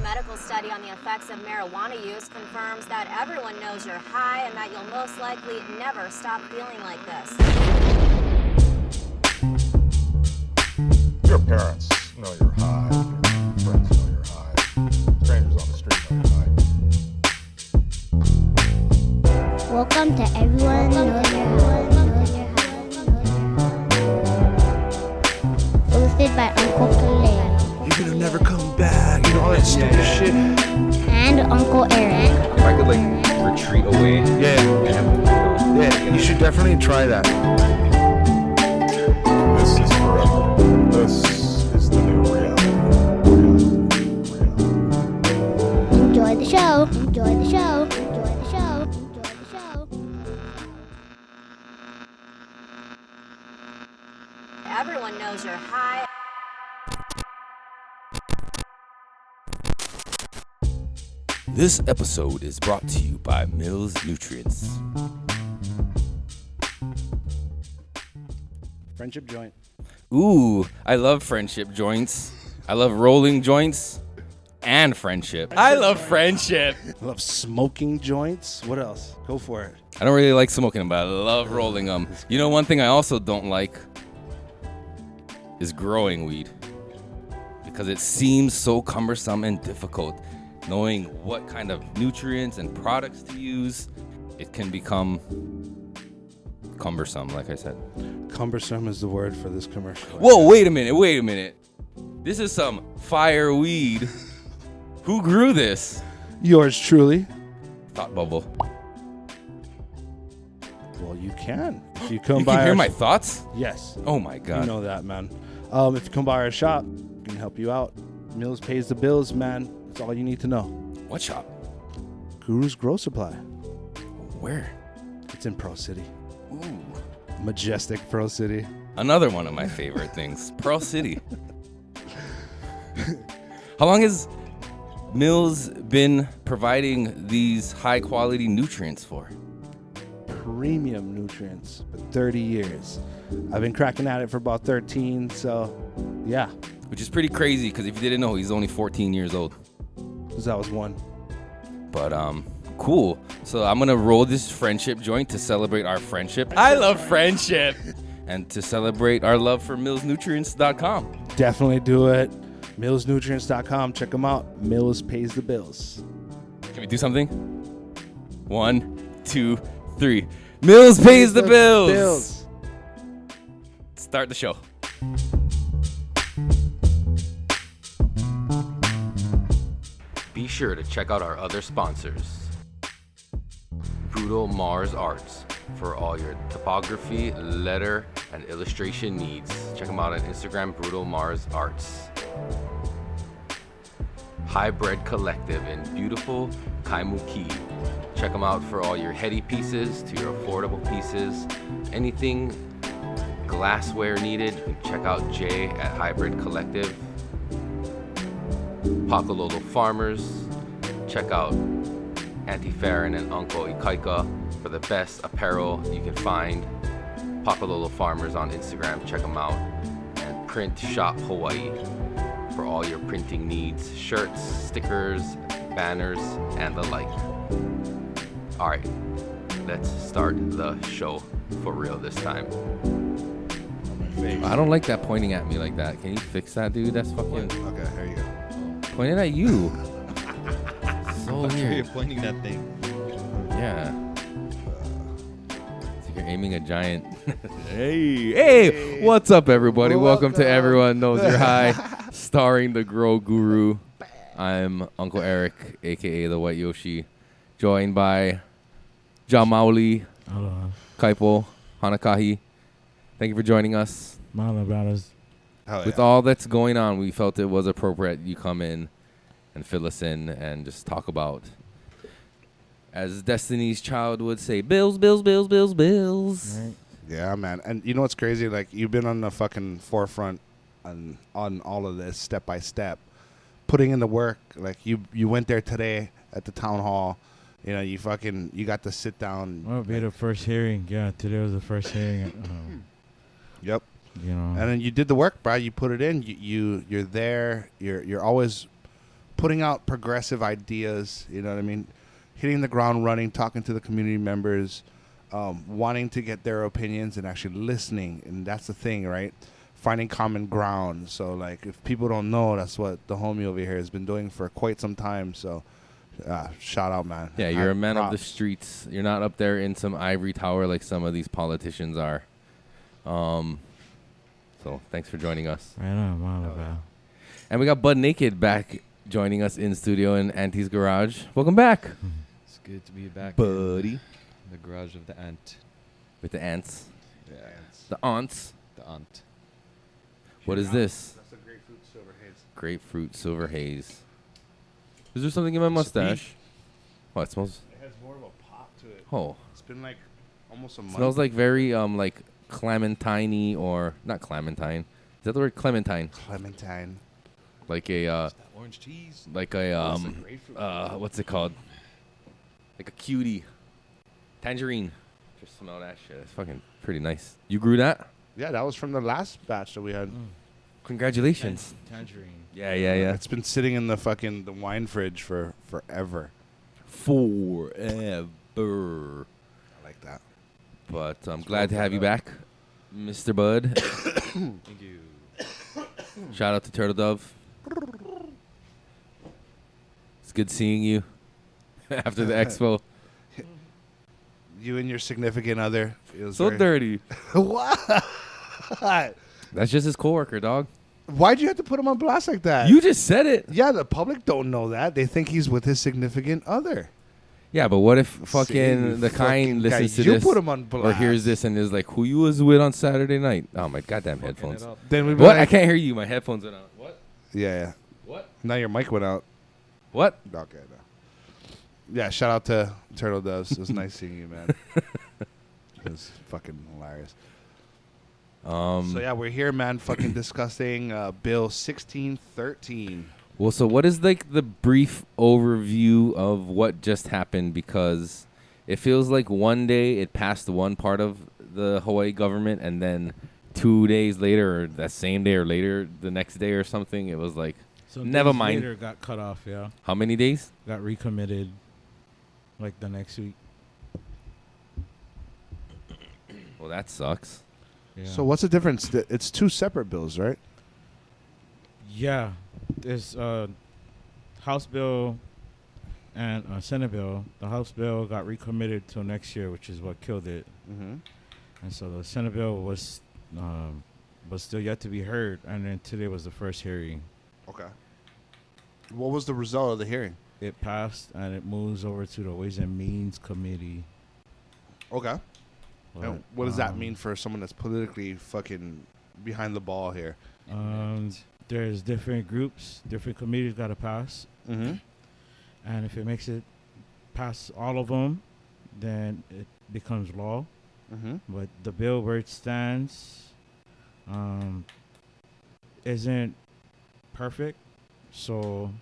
medical study on the effects of marijuana use confirms that everyone knows you're high and that you'll most likely never stop feeling like this. Your parents know you're high. Your friends know you're high. Strangers on the street know you're high. Welcome to Everyone Knows You're High. Hosted by Uncle Kalei. You're gonna never come back, you know, all that stupid shit. And Uncle Erik. If I could retreat away. Yeah, you should definitely try that. This is forever. This is the new reality. Enjoy the show. Enjoy the show. Enjoy the show. Enjoy the show. Everyone knows you're high. This episode is brought to you by Mills Nutrients. Friendship joint. Ooh, I love friendship joints. I love rolling joints and friendship. I love friendship. I love smoking joints. What else? Go for it. I don't really like smoking them, but I love rolling them. You know, one thing I also don't like is growing weed because it seems so cumbersome and difficult. Knowing what kind of nutrients and products to use, it can become cumbersome, like I said. Cumbersome is the word for this commercial. Whoa, wait a minute. This is some fire weed. Who grew this? Yours truly. Thought bubble. Well, you can. If you come You by can hear our my thoughts? Yes. Oh my God. You know that, man. If you come by our shop, we can help you out. Mills pays the bills, man. That's all you need to know. What shop? Guru's Grow Supply. Where? It's in Pearl City. Ooh. Majestic Pearl City. Another one of my favorite things. Pearl City. How long has Mills been providing these high quality nutrients for? Premium nutrients for 30 years. I've been cracking at it for about 13, so yeah. Which is pretty crazy because if you didn't know, he's only 14 years old. Because I was one. But cool. So I'm gonna roll this friendship joint to celebrate our friendship. I love friendship. And to celebrate our love for millsnutrients.com. Definitely do it. Millsnutrients.com. Check them out. Mills pays the bills. Can we do something? 1, 2, 3. Mills pays the bills. Start the show. Be sure to check out our other sponsors. Brutal Mars Arts for all your typography, letter, and illustration needs. Check them out on Instagram, Brutal Mars Arts. Hybrid Collective in beautiful Kaimuki. Check them out for all your heady pieces to your affordable pieces. Anything glassware needed, you can check out Jay at Hybrid Collective. Pakalolo Farmers, check out Aunty Farron and Uncle Ikaika for the best apparel you can find. Pakalolo Farmers on Instagram, check them out. And Print Shop Hawaii for all your printing needs, shirts, stickers, banners, and the like. All right, let's start the show for real this time. I don't like that pointing at me like that. Can you fix that, dude? That's fucking... Okay, here you go. Pointing at you. So Okay, weird. you're pointing that thing. Yeah. It's like you're aiming a giant. Hey, what's up, everybody? Welcome to Everyone Knows You're High, starring the Grow Guru. I'm Uncle Erik, aka the White Yoshi, joined by Jah Maoli, Hello. Kaipo, Hanakahi. Thank you for joining us. Mama brothers. Hell With yeah. all that's going on, we felt it was appropriate you come in and fill us in and just talk about, as Destiny's Child would say, bills, bills, bills, bills, bills. Right. Yeah, man. And you know what's crazy? Like, you've been on the fucking forefront on all of this step by step, putting in the work. Like, you went there today at the town hall. You know, you got to sit down. Well, we had a first hearing. Yeah, today was the first hearing. Yep. You know. And then you did the work, bro. You put it in. You're there. You're always putting out progressive ideas. You know what I mean? Hitting the ground running, talking to the community members, wanting to get their opinions and actually listening. And that's the thing, right? Finding common ground. So, like, if people don't know, that's what the homie over here has been doing for quite some time. So, shout out, man. Yeah, you're a man of the props. streets. You're not up there in some ivory tower like some of these politicians are. So thanks for joining us. Right on, Malabar. And we got Bud Naked back joining us in studio in Auntie's garage. Welcome back, It's good to be back buddy. in the garage of the aunt. With the ants, Yeah, the aunts. the aunt. What is this? That's the grapefruit silver haze. Grapefruit silver haze. Is there something in my mustache? Oh, it smells. It has more of a pop to it. Oh, It's been like almost a month. smells like very like clementine or not clementine. Is that the word clementine? clementine. Like a That orange cheese. like a It's like grapefruit. what's it called? Like a cutie. Tangerine. Just smell that shit. It's fucking pretty nice. You grew that? Yeah, that was from the last batch that we had. Congratulations. Tangerine. Yeah, yeah, yeah. It's been sitting in the wine fridge for forever. Forever. I like that. But I'm glad to have you back, Mr. Bud. Thank you. Shout out to Turtle Dove. It's good seeing you after the expo. You and your significant other. Feels So very- dirty. What? That's just his coworker, dog. Why'd you have to put him on blast like that? You just said it. Yeah, the public don't know that. They think he's with his significant other. Yeah, but what if See, fucking the fucking kind guy, listens to you this put him on blast. or hears this and is like, "Who you was with on Saturday night?" Oh my goddamn Fucking headphones! it up. Then we'd be What? I like, can't hear you. My headphones are on. What? Yeah. What? Now your mic went out. What? Okay. No. Yeah, shout out to Turtle Doves. It was nice seeing you, man. It was fucking hilarious. So yeah, we're here, man, fucking discussing Bill 1613. Well, so what is like the brief overview of what just happened? Because it feels like one day it passed one part of the Hawaii government, and then 2 days later, or that same day or later, the next day or something, it was like, So Never days mind. Later got cut off. Yeah, how many days? got recommitted, like the next week. Well, that sucks. Yeah. So what's the difference? It's two separate bills, right? Yeah, there's House bill and Senate bill. The House bill got recommitted till next year, which is what killed it. Mm-hmm. And so the Senate bill was still yet to be heard, and then today was the first hearing. Okay. What was the result of the hearing? It passed, and it moves over to the Ways and Means Committee. Okay. But, And what does that mean for someone that's politically fucking behind the ball here? There's different groups, different committees got to pass, Mm-hmm. and if it makes it past all of them, then it becomes law. Mm-hmm. But the bill where it stands isn't perfect, so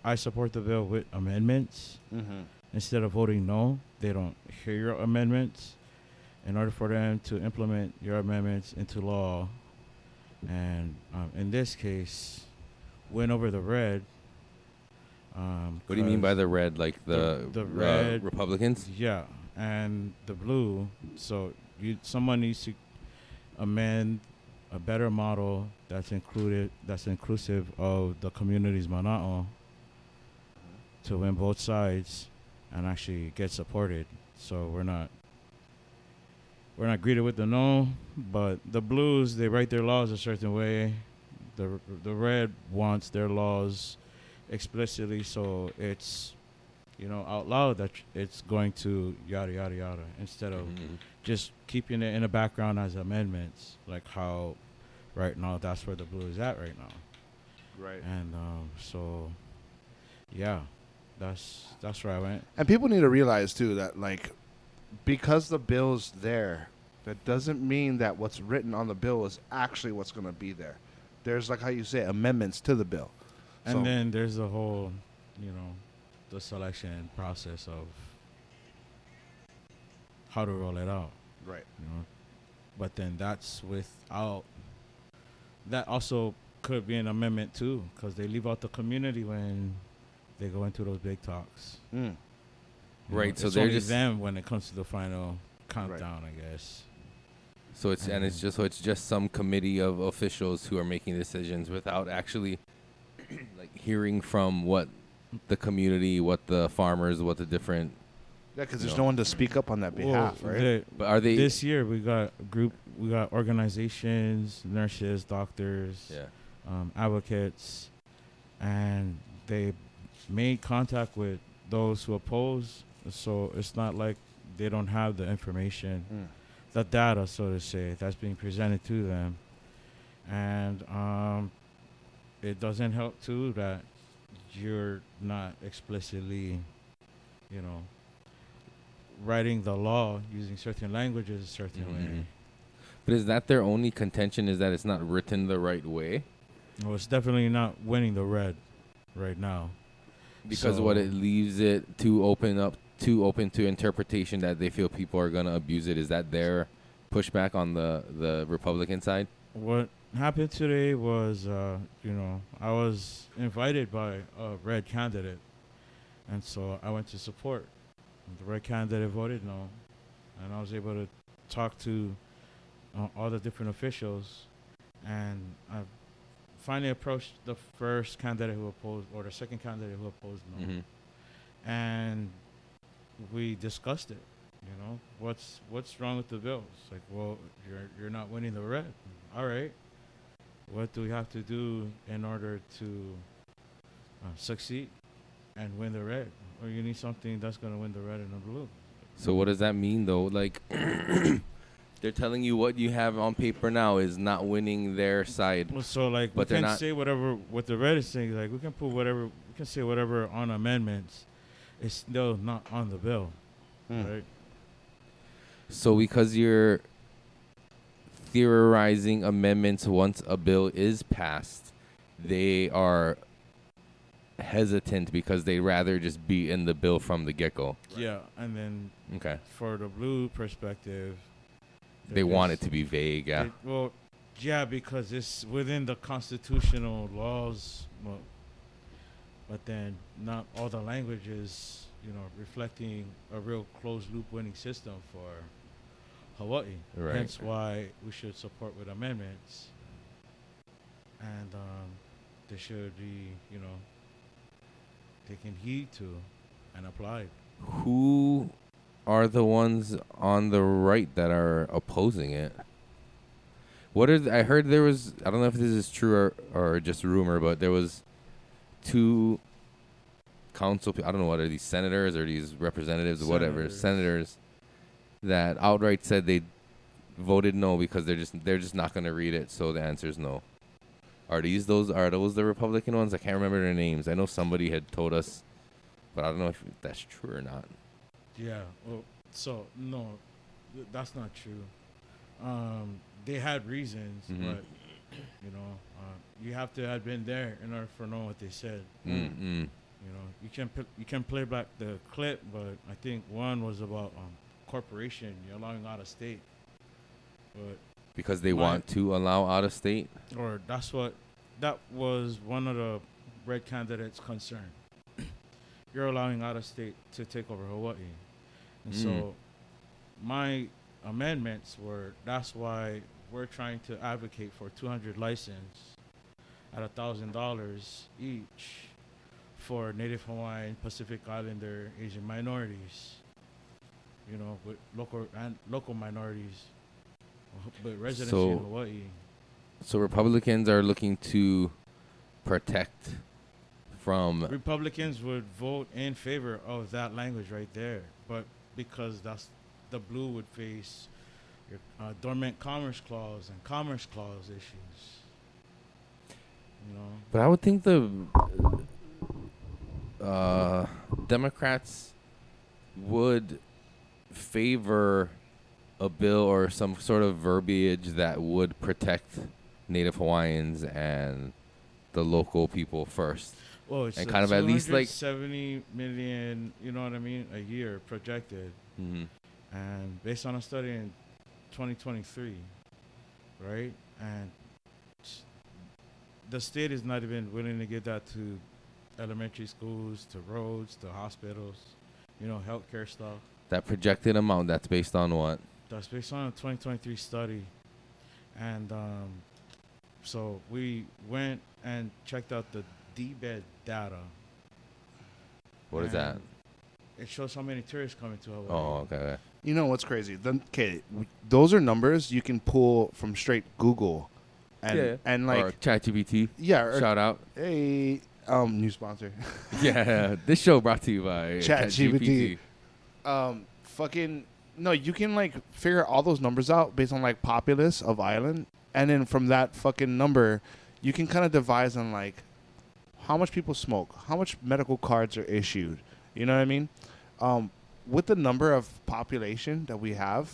I support the bill with amendments. Mm-hmm. Instead of voting no, they don't hear your amendments. In order for them to implement your amendments into law, and in this case, went over the red. What do you mean by the red? Like the red Republicans? Yeah, and the blue. So someone needs to amend a better model that's inclusive of the communities mana'o to win both sides and actually get supported. So we're not greeted with the no, but the blues, they write their laws a certain way. The red wants their laws explicitly, so it's out loud that it's going to yada yada yada, instead of just keeping it in the background as amendments, like how right now that's where the blue is at right now. Right. And so yeah, that's where I went. And people need to realize too that like because the bill's there, that doesn't mean that what's written on the bill is actually what's going to be there. There's, like how you say, amendments to the bill. And So- then there's the whole, the selection process of how to roll it out. Right. But then that's without. That also could be an amendment too, because they leave out the community when they go into those big talks. Mm. You Right, know, so it's they're only just- them when it comes to the final countdown, I guess. So it's just some committee of officials who are making decisions without actually like hearing from what the community, what the farmers, what the different. Yeah, because there's No. no one to speak up on that behalf, right? But are they? This year we got organizations, nurses, doctors, Yeah. advocates, and they made contact with those who oppose. So it's not like they don't have the information, the data, so to say, that's being presented to them. And it doesn't help too that you're not explicitly, writing the law using certain languages a certain way. But is that their only contention? Is that it's not written the right way? Well, it's definitely not winning the red right now. Because So- what it leaves it too open to interpretation that they feel people are gonna abuse it. Is that their pushback on the Republican side? What happened today was, I was invited by a red candidate, and so I went to support. The red candidate voted no, and I was able to talk to all the different officials, and I finally approached the first candidate who opposed, or the second candidate who opposed no, and we discussed it. What's wrong with the bill? It's like, well, you're not winning the red. All right, what do we have to do in order to succeed and win the red? Or you need something that's gonna win the red and the blue. So what does that mean though? Like they're telling you what you have on paper now is not winning their side. Well, so like, But we they're can not- say whatever what the red is saying. Like, we can put whatever, we can say whatever on amendments. It's still not on the bill, right? So because you're theorizing amendments once a bill is passed, they are hesitant because they rather just be in the bill from the get-go. Yeah, and then Okay. for the blue perspective, They want it to be vague, yeah. Yeah, because it's within the constitutional laws, but then not all the languages, reflecting a real closed loop winning system for Hawaii. Right. Hence why we should support with amendments, and they should be, taken heed to and applied. Who are the ones on the right that are opposing it? I heard there was, I don't know if this is true or just rumor, but there was two council, I don't know what are these, senators or these representatives, whatever, senators that outright said they voted no because they're just not going to read it, so the answer is no. Are those the Republican ones? I can't remember their names. I know somebody had told us, but I don't know if that's true or not. Yeah. Well, so no, that's not true. They had reasons, but you have to have been there in order for know what they said. You can play back the clip, but I think one was about corporation. You're allowing out of state, but Because they want to allow out of state? or that was one of the red candidates' concern. You're allowing out of state to take over Hawaii, and so my amendments were, that's why we're trying to advocate for 200 license at $1,000 each for Native Hawaiian, Pacific Islander, Asian minorities, with local minorities, but residents in Hawaii. So Republicans are looking to protect from... Republicans would vote in favor of that language right there, but because the blue would face your dormant commerce clause and commerce clause issues. But I would think the Democrats would favor a bill or some sort of verbiage that would protect Native Hawaiians and the local people first. Well, it's and kind of at least like 70 million, a year projected. And based on a study in 2023, right? And the state is not even willing to give that to elementary schools to roads to hospitals, healthcare stuff. That projected amount, that's based on what? That's based on a 2023 study. And so we went and checked out the D-bed data. What is that? It shows how many tourists coming to Hawaii. Oh, okay. You know what's crazy? Those are numbers you can pull from straight Google, and like or ChatGPT. yeah, Shout out. hey, new sponsor, Yeah, this show brought to you by ChatGPT. Fucking no, you can like figure all those numbers out based on like populace of island, and then from that fucking number, you can kind of devise on like how much people smoke, how much medical cards are issued. You know what I mean? With the number of population that we have,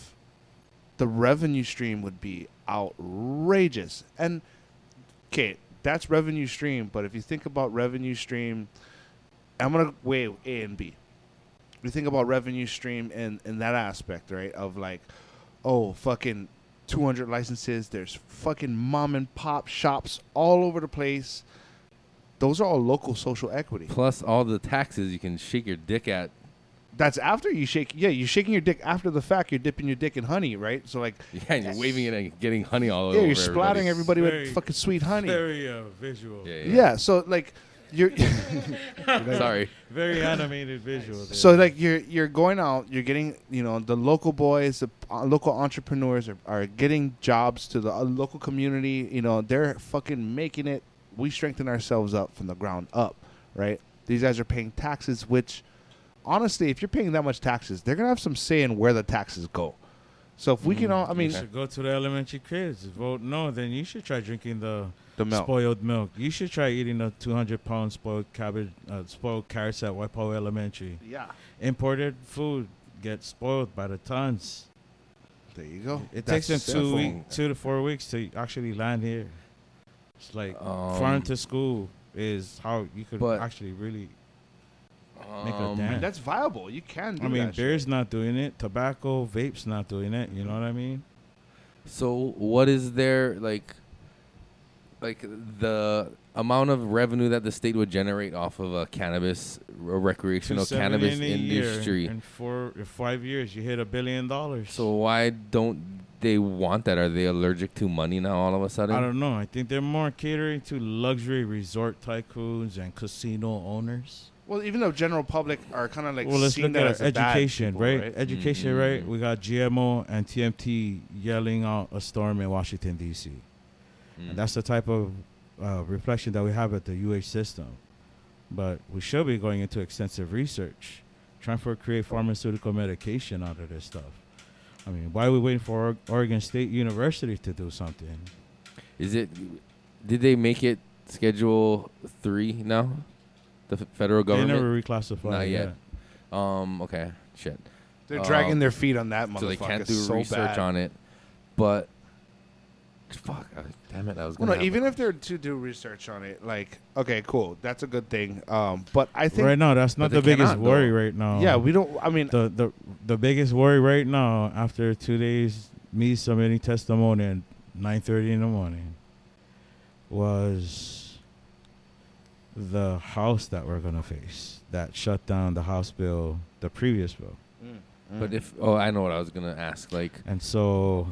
the revenue stream would be outrageous. And okay, that's revenue stream. But if you think about revenue stream, I'm gonna weigh A and B. We think about revenue stream in that aspect, right? Of like, oh, fucking 200 licenses. There's fucking mom and pop shops all over the place. Those are all local social equity. Plus all the taxes you can shake your dick at. That's after you shake. Yeah, you're shaking your dick after the fact. You're dipping your dick in honey, right? So like, Yeah, and you're waving it and getting honey all over. yeah, you're splattering everybody Very- with fucking sweet honey. Very visual. Yeah, so like, you're Sorry. Very animated visual. there. so like you're going out. You're getting the local boys, the local entrepreneurs are getting jobs to the local community. They're fucking making it. We strengthen ourselves up from the ground up, right? These guys are paying taxes, which, honestly, if you're paying that much taxes, they're going to have some say in where the taxes go. So if we can all, I mean, you should go to the elementary kids. Vote no, then you should try drinking the milk. spoiled milk. You should try eating the 200-pound spoiled carrots at Waipahu Elementary. Yeah. Imported food gets spoiled by the tons. There you go. It That's takes them simple. 2 to 4 weeks to actually land here. It's like farm to school is how you could but- actually really make a And dent. that's viable. You can do I mean, that shit. beer's not doing it. Tobacco, vape's not doing it. You know what I mean? So what is there like the amount of revenue that the state would generate off of a cannabis or recreational 2 cannabis million a year. industry? In 5 years, you hit $1 billion. So why don't they want that? Are they allergic to money now all of a sudden? I don't know. I think they're more catering to luxury resort tycoons and casino owners. Well, even though general public are kind of like Well, let's seeing look that at as a bad education, people, right? Education, Mhm. right? We got GMO and TMT yelling out a storm in Washington, D.C. Mm. And that's the type of reflection that we have at the UH system. But we should be going into extensive research, trying to create pharmaceutical medication out of this stuff. I mean, why are we waiting for Oregon State University to do something? Did they make it Schedule 3 now? The federal They government? never reclassified Not it yet. Okay. Shit. They're dragging their feet on that motherfucker. So they can't do so research bad. on it. But fuck, damn it, I was Well, gonna no, even if they're to do research on it, like, okay, cool, that's a good thing. But I think Right now, that's not But the they biggest cannot, worry though. right now. yeah, we don't. I mean, The biggest worry right now, after 2 days, me submitting testimony at 9:30 in the morning, was the House that we're gonna face that shut down the House bill, the previous bill. But I know what I was gonna ask. Like, And so,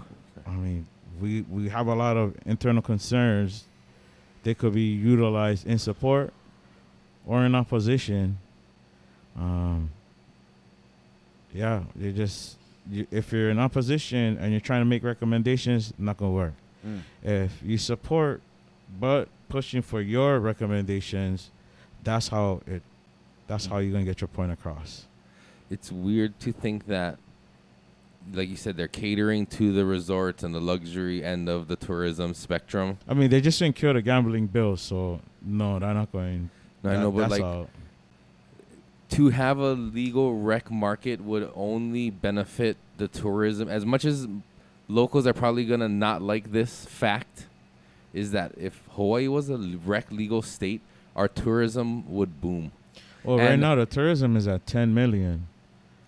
I mean, we have a lot of internal concerns. They could be utilized in support or in opposition. Yeah, if you're in opposition and you're trying to make recommendations, not gonna work. If you support but pushing for your recommendations, that's how you're gonna get your point across. it's weird to think that, like you said, they're catering to the resorts and the luxury end of the tourism spectrum. I mean, they just didn't kill the gambling bill, so no, they're not going. I know, but that's like, all. to have a legal rec market would only benefit the tourism. As much as locals are probably gonna not like this fact, is that if Hawaii was a rec legal state, our tourism would boom. Well, right and- now the tourism is at 10 million.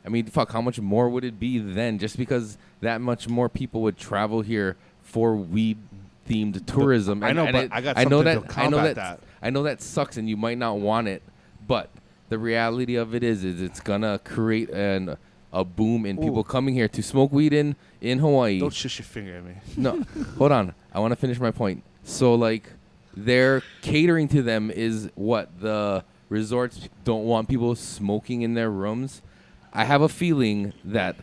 I mean, fuck, how much more would it be then? Just because that much more people would travel here for weed-themed tourism. I know, and but I got I know something that, to I know combat that. that. I know that sucks, and you might not want it. But the reality of it is it's gonna create a boom in people coming here to smoke weed in Hawaii. Don't shush your finger at me. No, hold on. I want to finish my point. So, like, they're catering to them is what the resorts don't want people smoking in their rooms. I have a feeling that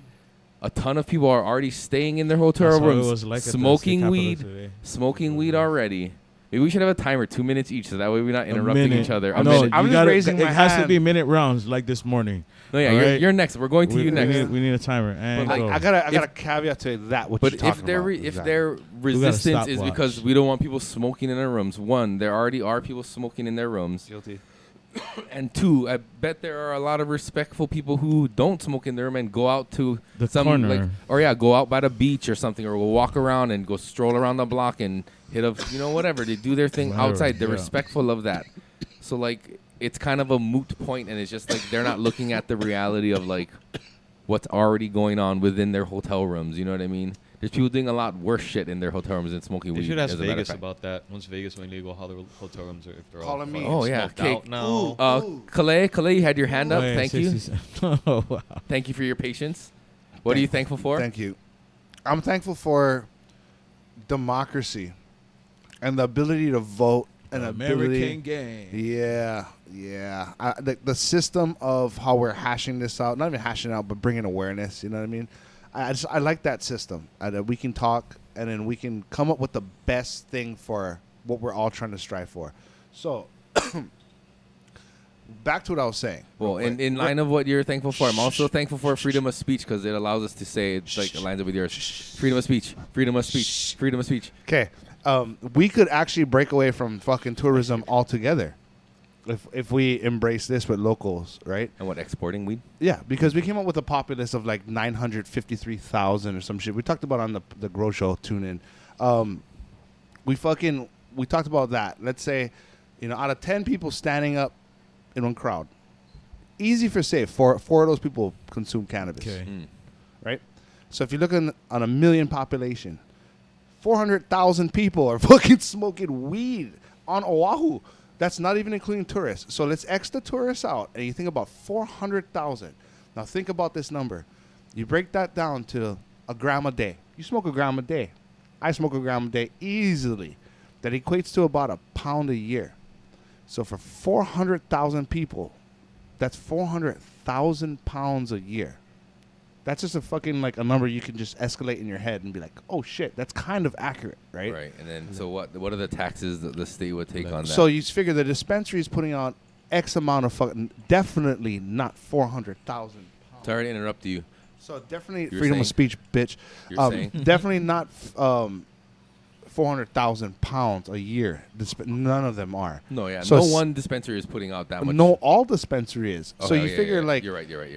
a ton of people are already staying in their hotel That's what it rooms, was like at the smoking state weed, capitol today. smoking weed already. Maybe we should have a timer, 2 minutes each, so that way we're not interrupting minute. each other. No, A minute. I'm you just gotta, raising it my has to hand. be minute rounds like this morning. No, yeah, All right? you're next. We're going to you next. We need a timer. And But, go. I got a caveat to that. What But you're talking if their about. if Exactly. their resistance is stopwatch. because we don't want people smoking in their rooms, one, there already are people smoking in their rooms, Guilty. and two, I bet there are a lot of respectful people who don't smoke in their room and go out to The some corner. like, or yeah, go out by the beach or something, or go walk around and go stroll around the block and hit a whatever. They do their thing Whatever, outside. They're yeah. respectful of that. So like, it's kind of a moot point, and it's just like they're not looking at the reality of like what's already going on within their hotel rooms. You know what I mean? There's people doing a lot worse shit in their hotel rooms than smoking They weed. should ask as a matter of Vegas fact. about that. Once Vegas went legal, how the hotel rooms are, if they're all Calling me. fucking Oh, yeah, smoked okay. out now. Kalei, you had your hand up. Oh, yeah, Thank you. 60 oh, wow. Thank you for your patience. What are you thankful for? Thank you. I'm thankful for democracy and the ability to vote and American ability. game. Yeah. The system of how we're hashing this out, not even hashing out, but bringing awareness. You know what I mean? I like that system. That we can talk and then we can come up with the best thing for what we're all trying to strive for. So, back to what I was saying. Well, in line of what you're thankful for, I'm also thankful for freedom of speech because it allows us to say it's like aligns up with yours. Freedom of speech. Freedom of speech. Freedom of speech. Okay, we could actually break away from fucking tourism altogether if we embrace this with locals, right? And what, exporting weed? Yeah, because we came up with a populace of like 953,000 or some shit. We talked about on the Grow Show. Tune in. We talked about that. Let's say, out of 10 people standing up in one crowd, easy for say four of those people consume cannabis, Okay. right? So if you look on a million population, 400,000 people are fucking smoking weed on Oahu. That's not even including tourists. So let's X the tourists out, and you think about 400,000. Now think about this number. You break that down to a gram a day. You smoke a gram a day. I smoke a gram a day easily. That equates to about a pound a year. So for 400,000 people, that's 400,000 pounds a year. That's just a fucking like a number you can just escalate in your head and be like, oh shit, that's kind of accurate, right? Right. And then, so what are the taxes that the state would take on that? So you figure the dispensary is putting out X amount of fucking, definitely not 400,000. Sorry to interrupt you. So definitely You're freedom saying- of speech, bitch. You're saying? Definitely not 400,000 pounds a year. None of them are. No, yeah. So no s- one dispensary is putting out that much. No, all dispensary is. Oh, so hell you yeah, figure yeah. like You're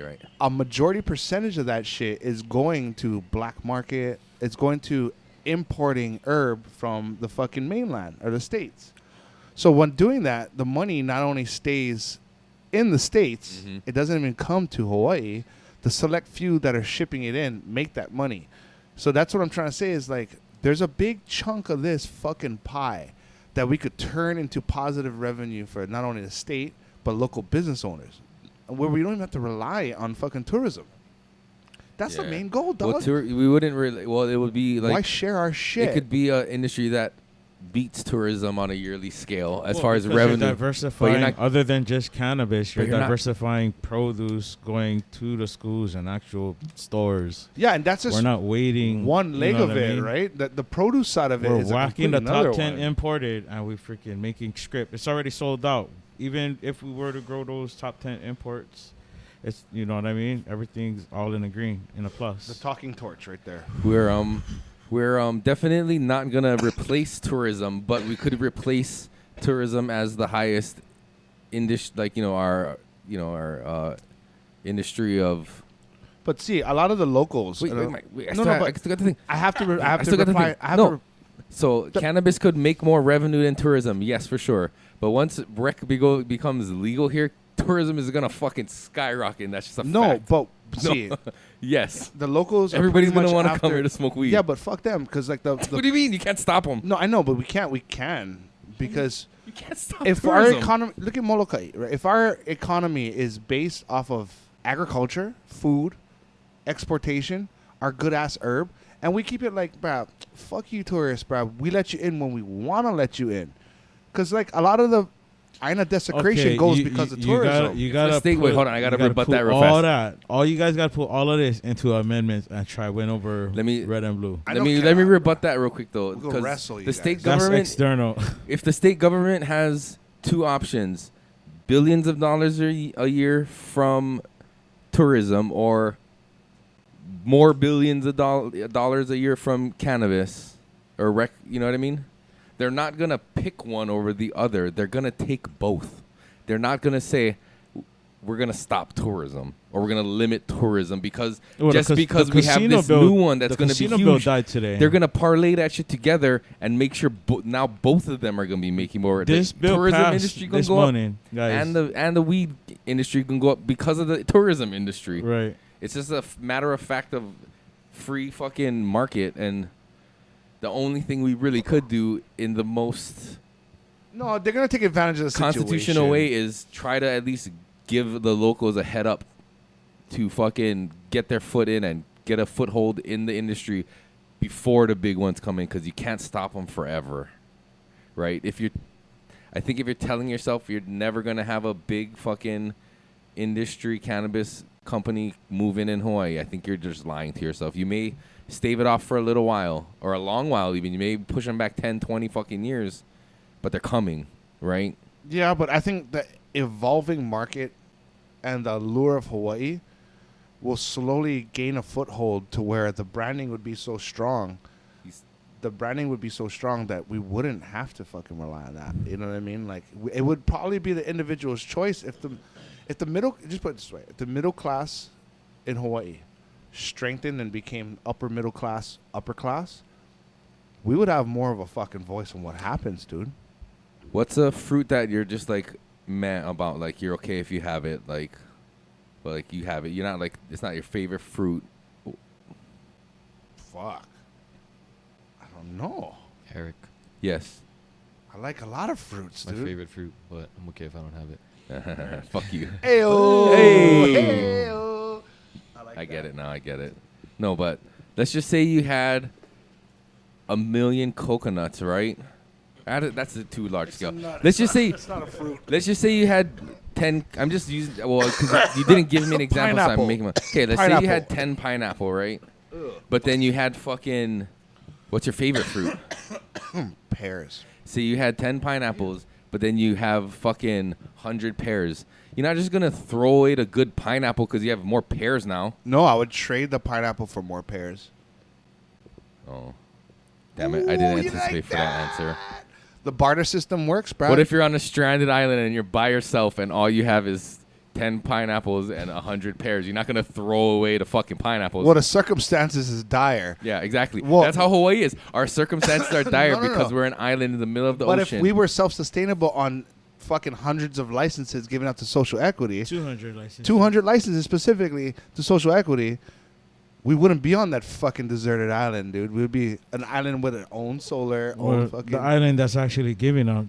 right. a majority percentage of that shit is going to black market. It's going to importing herb from the fucking mainland or the States. So when doing that, the money not only stays in the States, Mhm. it doesn't even come to Hawaii. The select few that are shipping it in make that money. So that's what I'm trying to say is like, there's a big chunk of this fucking pie that we could turn into positive revenue for not only the state, but local business owners, where we don't even have to rely on fucking tourism. That's the Yeah. main goal, dog. Well, we wouldn't really. Well, it would be like Why share our shit? it could be an industry that beats tourism on a yearly scale as Well, far as because revenue. You're diversifying, not- other than just cannabis, you're you're not- diversifying produce going to the schools and actual stores. Yeah, and that's just We're not waiting. one you leg know of what I it, mean? right? The produce side of it We're is whacking the another top 10 one. imported, and we freaking making script. It's already sold out. Even if we were to grow those top 10 imports, it's, you know what I mean? Everything's all in the green, in a The plus. talking torch right there. We're definitely not gonna replace tourism, but we could replace tourism as the highest industry, like our industry of. But see, a lot of the locals. Wait, I I No, still, no, I but- still got the thing. have to. I have I to still got the reply. thing. I have No. to. So cannabis could make more revenue than tourism, yes, for sure. But once rec becomes legal here, tourism is gonna fucking skyrocket. And that's just a No, fact. but see, Yes, the locals. everybody's are pretty gonna much want to come after- here to smoke weed. Yeah, but fuck them, because like the what do you mean? You can't stop them. No, I know, but we can't. We can, because You can't stop if our tourism. economy, look at Molokai, right? If our economy is based off of agriculture, food, exportation, our good ass herb, and we keep it like, bruh, fuck you tourists, bruh. We let you in when we want to let you in. Because like a lot of the Aina desecration goes because of tourism. You gotta Let's think- wait, put- hold on, I gotta you rebut put that real all fast. All you guys gotta put all of this into amendments and try win over Let me- red and blue. I Let know me cannot, rebut that real quick though, We'll go because wrestle you the guys. state That's government, external. if the state government has two options, billions of dollars a year from tourism or more billions of dollars a year from cannabis or you know what I mean? They're not going to pick one over the other. They're going to take both. They're not going to say we're going to stop tourism or we're going to limit tourism because Well, just the because we have casino this bill- new one that's the going to be casino bill huge. died today. They're going to parlay that shit together and make sure now both of them are going to be making more. This The bill tourism passed industry going this to go up morning, guys. and the weed industry can go up because of the tourism industry. Right. It's just a matter of fact of free fucking market, and the only thing we really could do in the most No, they're gonna take advantage of the constitutional situation. way is try to at least give the locals a head up to fucking get their foot in and get a foothold in the industry before the big ones come in, because you can't stop them forever, right? I think if you're telling yourself you're never gonna have a big fucking industry cannabis company move in Hawaii, I think you're just lying to yourself. You may stave it off for a little while or a long while even. You may push them back 10, 20 fucking years, but they're coming, right? Yeah, but I think the evolving market and the allure of Hawaii will slowly gain a foothold to where the branding would be so strong. The branding would be so strong that we wouldn't have to fucking rely on that. You know what I mean? Like it would probably be the individual's choice if the middle, just put it this way, if the middle class in Hawaii strengthened and became upper middle class, upper class, we would have more of a fucking voice on what happens, dude. What's a fruit that you're just like meh about? Like you're okay if you have it, like, but like you have it. You're not like, it's not your favorite fruit. Fuck. I don't know. Erik, Yes. I like a lot of fruits, my dude. favorite fruit, but I'm okay if I don't have it. Fuck you. Ayo. Hey. Ayo. I get it now. I get it. No, but let's just say you had 1 million coconuts, right? That's a too large scale. Let's just say It's not a fruit. Let's just say you had 10. I'm just using, well, because you didn't give me an example, so Pineapple. I'm making one. Okay, let's say Pineapple. you had 10 pineapple, right? But then you had fucking, what's your favorite fruit? Pears. So you had 10 pineapples, but then you have fucking 100 pears. You're not just going to throw away the good pineapple because you have more pears now. No, I would trade the pineapple for more pears. Oh. Damn it. I didn't Ooh, you anticipate like for that answer. The barter system works, bro. What if you're on a stranded island and you're by yourself and all you have is 10 pineapples and 100 pears? You're not going to throw away the fucking pineapples. Well, the circumstances is dire. Yeah, exactly. Well- That's how Hawaii is. Our circumstances are dire No, no, because no. we're an island in the middle of the But ocean. if we were self-sustainable on fucking hundreds of licenses given out to social equity, 200 licenses. 200 licenses specifically to social equity, we wouldn't be on that fucking deserted island, dude. We would be an island with our own solar, Or own fucking... the island that's actually giving out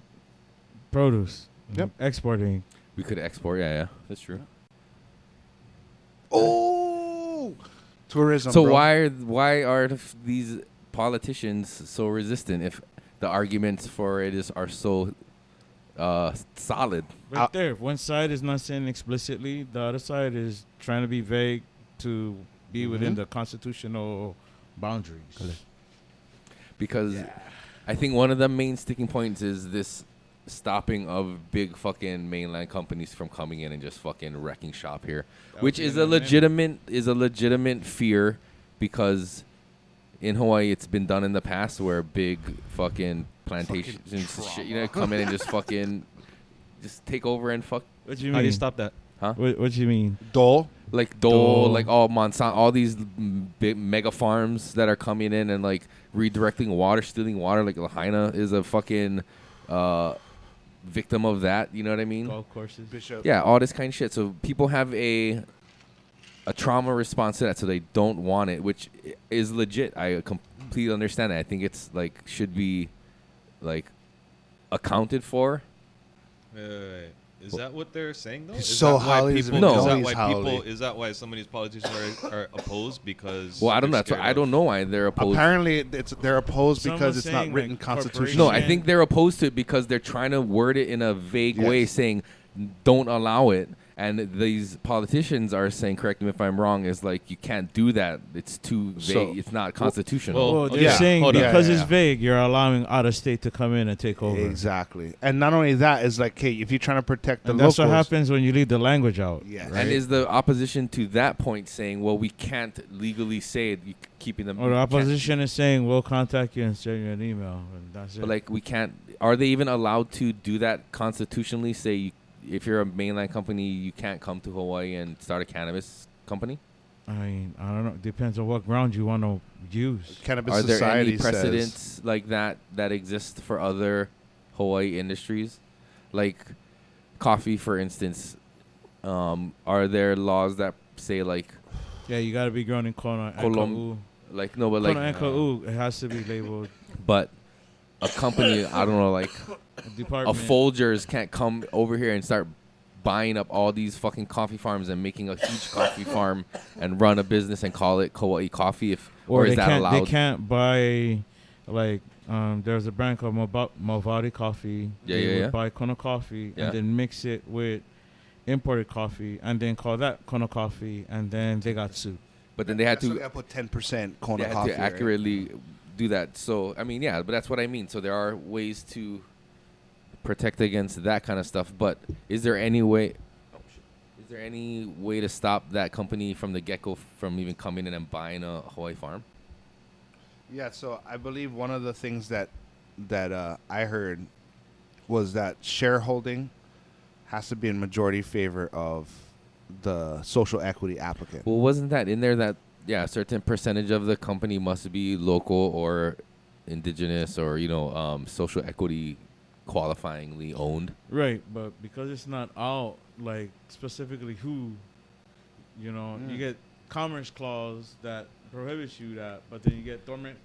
produce. Yep. Exporting. we could export. Yeah, that's true. Oh! Tourism, So bro. why are these politicians so resistant if the arguments for it are so solid? Right there. One side is not saying explicitly. The other side is trying to be vague to be within the constitutional boundaries. Because I think one of the main sticking points is this stopping of big fucking mainland companies from coming in and just fucking wrecking shop here, That which would be is an a legitimate fear, because in Hawaii it's been done in the past where big fucking plantations and shit, you know, come in and just fucking just take over and fuck. What do you mean? How do you stop that? Huh? What do you mean? Dole. Like Dole, Dole. like all Monsanto, all these big mega farms that are coming in and like redirecting water, stealing water. Like Lahaina is a fucking victim of that. You know what I mean? Golf courses. Bishop. Yeah, all this kind of shit. So people have a trauma response to that, so they don't want it, which is legit. I completely understand that. I think it's like should be like accounted for. Wait. Is that what they're saying though? He's Is so that why Holly's people? No. Is that He's why Holly. people? Is that why some of these politicians are opposed? Because Well, I don't know. they're That's why scared I don't of- know why they're opposed. Apparently, they're opposed Someone because it's not saying, written like, constitutionally. No, corporation- I think they're opposed to it because they're trying to word it in a vague way, Yes. saying don't allow it. And these politicians are saying, correct me if I'm wrong, is like you can't do that. It's too vague. So- It's not constitutional. Well, they're yeah. saying Hold on. because Yeah, it's yeah. vague, you're allowing out of state to come in and take over. Exactly. And not only that, is like, hey, if you're trying to protect the And that's locals, what happens when you leave the language out. Yeah. right? And is the opposition to that point saying, well, we can't legally say it, keeping them? Or the we can't- opposition is saying, we'll contact you and send you an email. And that's it. But like we can't. Are they even allowed to do that constitutionally? Say if you're a mainland company, you can't come to Hawaii and start a cannabis company. I mean, I don't know. Depends on what ground you want to use. Cannabis Are there Society any precedents like that exist for other Hawaii industries, like coffee, for instance? Are there laws that say like Yeah, you got to be grown in Kona and Ka'u. like no, but Kona like and Ka'u, it has to be labeled but a company I don't know like a a department. Folgers can't come over here and start buying up all these fucking coffee farms and making a huge coffee farm and run a business and call it Kauai Coffee or is they that can't, allowed? They can't buy, like, there's a brand called Movati Coffee. Yeah, They yeah, would yeah. buy Kona coffee Yeah. and then mix it with imported coffee and then call that Kona coffee, and then they got sued. But then they had So to they gotta put 10% Kona they had coffee. to right? accurately do that. So I mean, yeah, but that's what I mean. So there are ways to protect against that kind of stuff. But is there any way? Is there any way to stop that company from the get-go from even coming in and buying a Hawaii farm? Yeah, so I believe one of the things that I heard was that shareholding has to be in majority favor of the social equity applicant. Well, wasn't that in there that a certain percentage of the company must be local or indigenous or social equity qualifyingly owned? Right, but because it's not out, like, specifically who, you get commerce clause that prohibits you that, but then you get dormant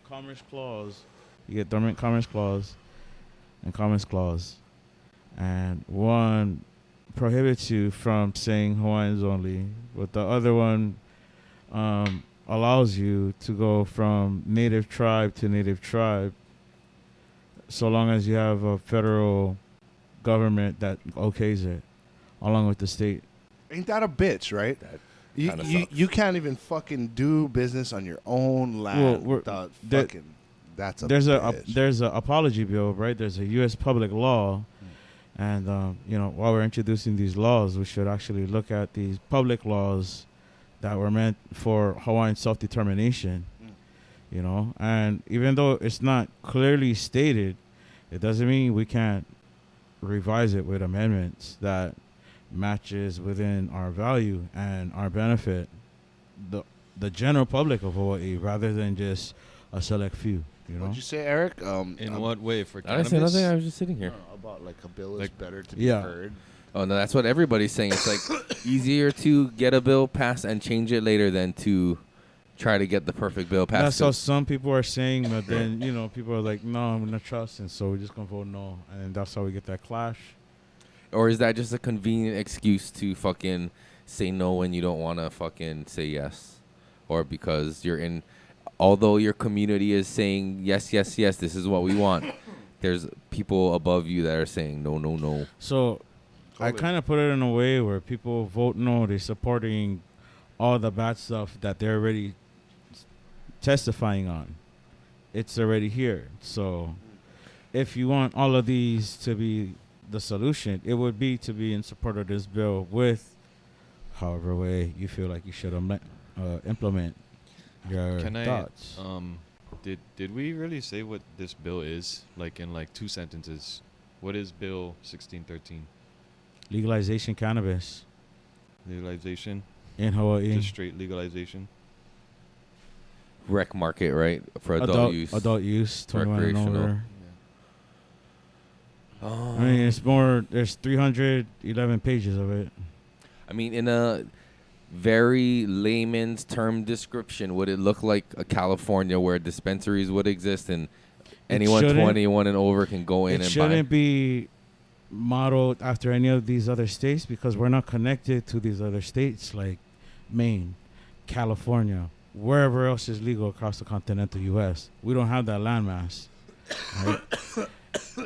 commerce clause. You get dormant commerce clause and commerce clause. And one prohibits you from saying Hawaiians only, but the other one allows you to go from native tribe to native tribe so long as you have a federal government that okays it, along with the state. Ain't that a bitch, right? You, kinda you, sucks. you can't even fucking do business on your own land without fucking. That's a There's bitch. there's a apology bill, right? There's a U.S. public law, and while we're introducing these laws, we should actually look at these public laws that were meant for Hawaiian self-determination. And even though it's not clearly stated, it doesn't mean we can't revise it with amendments that matches within our value and our benefit, the general public of Hawaii, rather than just a select few. What'd you say, Eric? In what way for I cannabis? didn't say nothing. I was just sitting here. About like a bill is Like- better to be Yeah. heard. Oh no, that's what everybody's saying. It's like easier to get a bill passed and change it later than to try to get the perfect bill passed. That's how some people are saying, but then people are like, no, I'm gonna trust, and so we're just gonna vote no, and that's how we get that clash. Or is that just a convenient excuse to fucking say no when you don't want to fucking say yes? Or because you're in, although your community is saying yes, yes, yes, this is what we want, there's people above you that are saying no, no, no. So I Totally. kind of put it in a way where people vote no, they're supporting all the bad stuff that they're already testifying on. It's already here. So if you want all of these to be the solution, it would be to be in support of this bill with however way you feel like you should implement your Can thoughts. Did we really say what this bill is? Like in like 2 sentences. What is Bill 1613? Legalization cannabis Legalization? in Hawaii. Just straight legalization? Rec market, right? For adult use. Adult use, 21 and Recreational. over. Oh. I mean, it's more. There's 311 pages of it. I mean, in a very layman's term description, would it look like a California where dispensaries would exist and anyone shouldn't- 21 and over can go in It and shouldn't buy. be modeled after any of these other states because we're not connected to these other states like Maine, California, wherever else is legal across the continental U.S. We don't have that landmass. Right?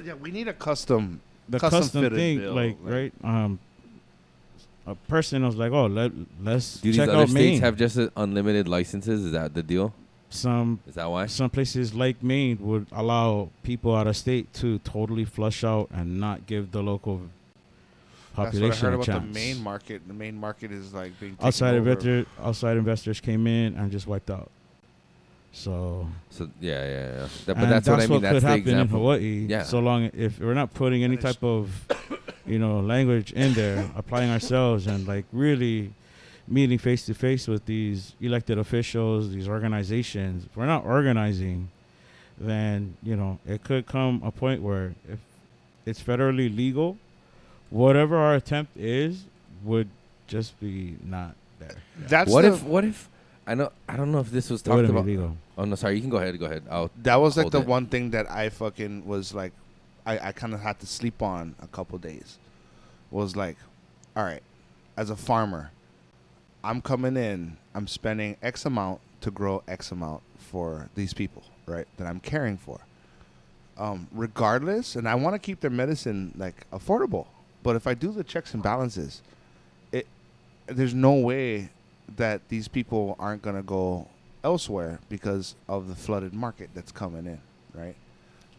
Yeah, we need a custom. The Custom custom fitted thing, bill, like like- right, a person was like, "Oh, let's Do these check other out states Maine." have just unlimited licenses? Is that the deal? Some Is that why? places like Maine would allow people out of state to totally flush out and not give the local population That's what I heard a about chance. the main market. The main market is like being taken outside over. outside investors came in and just wiped out. So, So yeah. But and that's what I mean. could That's the happen in example. Hawaii. Yeah. So long if we're not putting any That is- type of, language in there, applying ourselves and like really meeting face to face with these elected officials, these organizations. If we're not organizing, then it could come a point where if it's federally legal, whatever our attempt is would just be not there. That's What the- if I don't know if this was It talked wouldn't about. be legal. Oh no, sorry. You can go ahead. Go ahead. That was like hold the it. one thing that I fucking was like, I kind of had to sleep on a couple days. Was like, all right, as a farmer, I'm coming in, I'm spending X amount to grow X amount for these people, right? That I'm caring for. Regardless, and I want to keep their medicine like affordable. But if I do the checks and balances, there's no way that these people aren't gonna go elsewhere because of the flooded market that's coming in, right?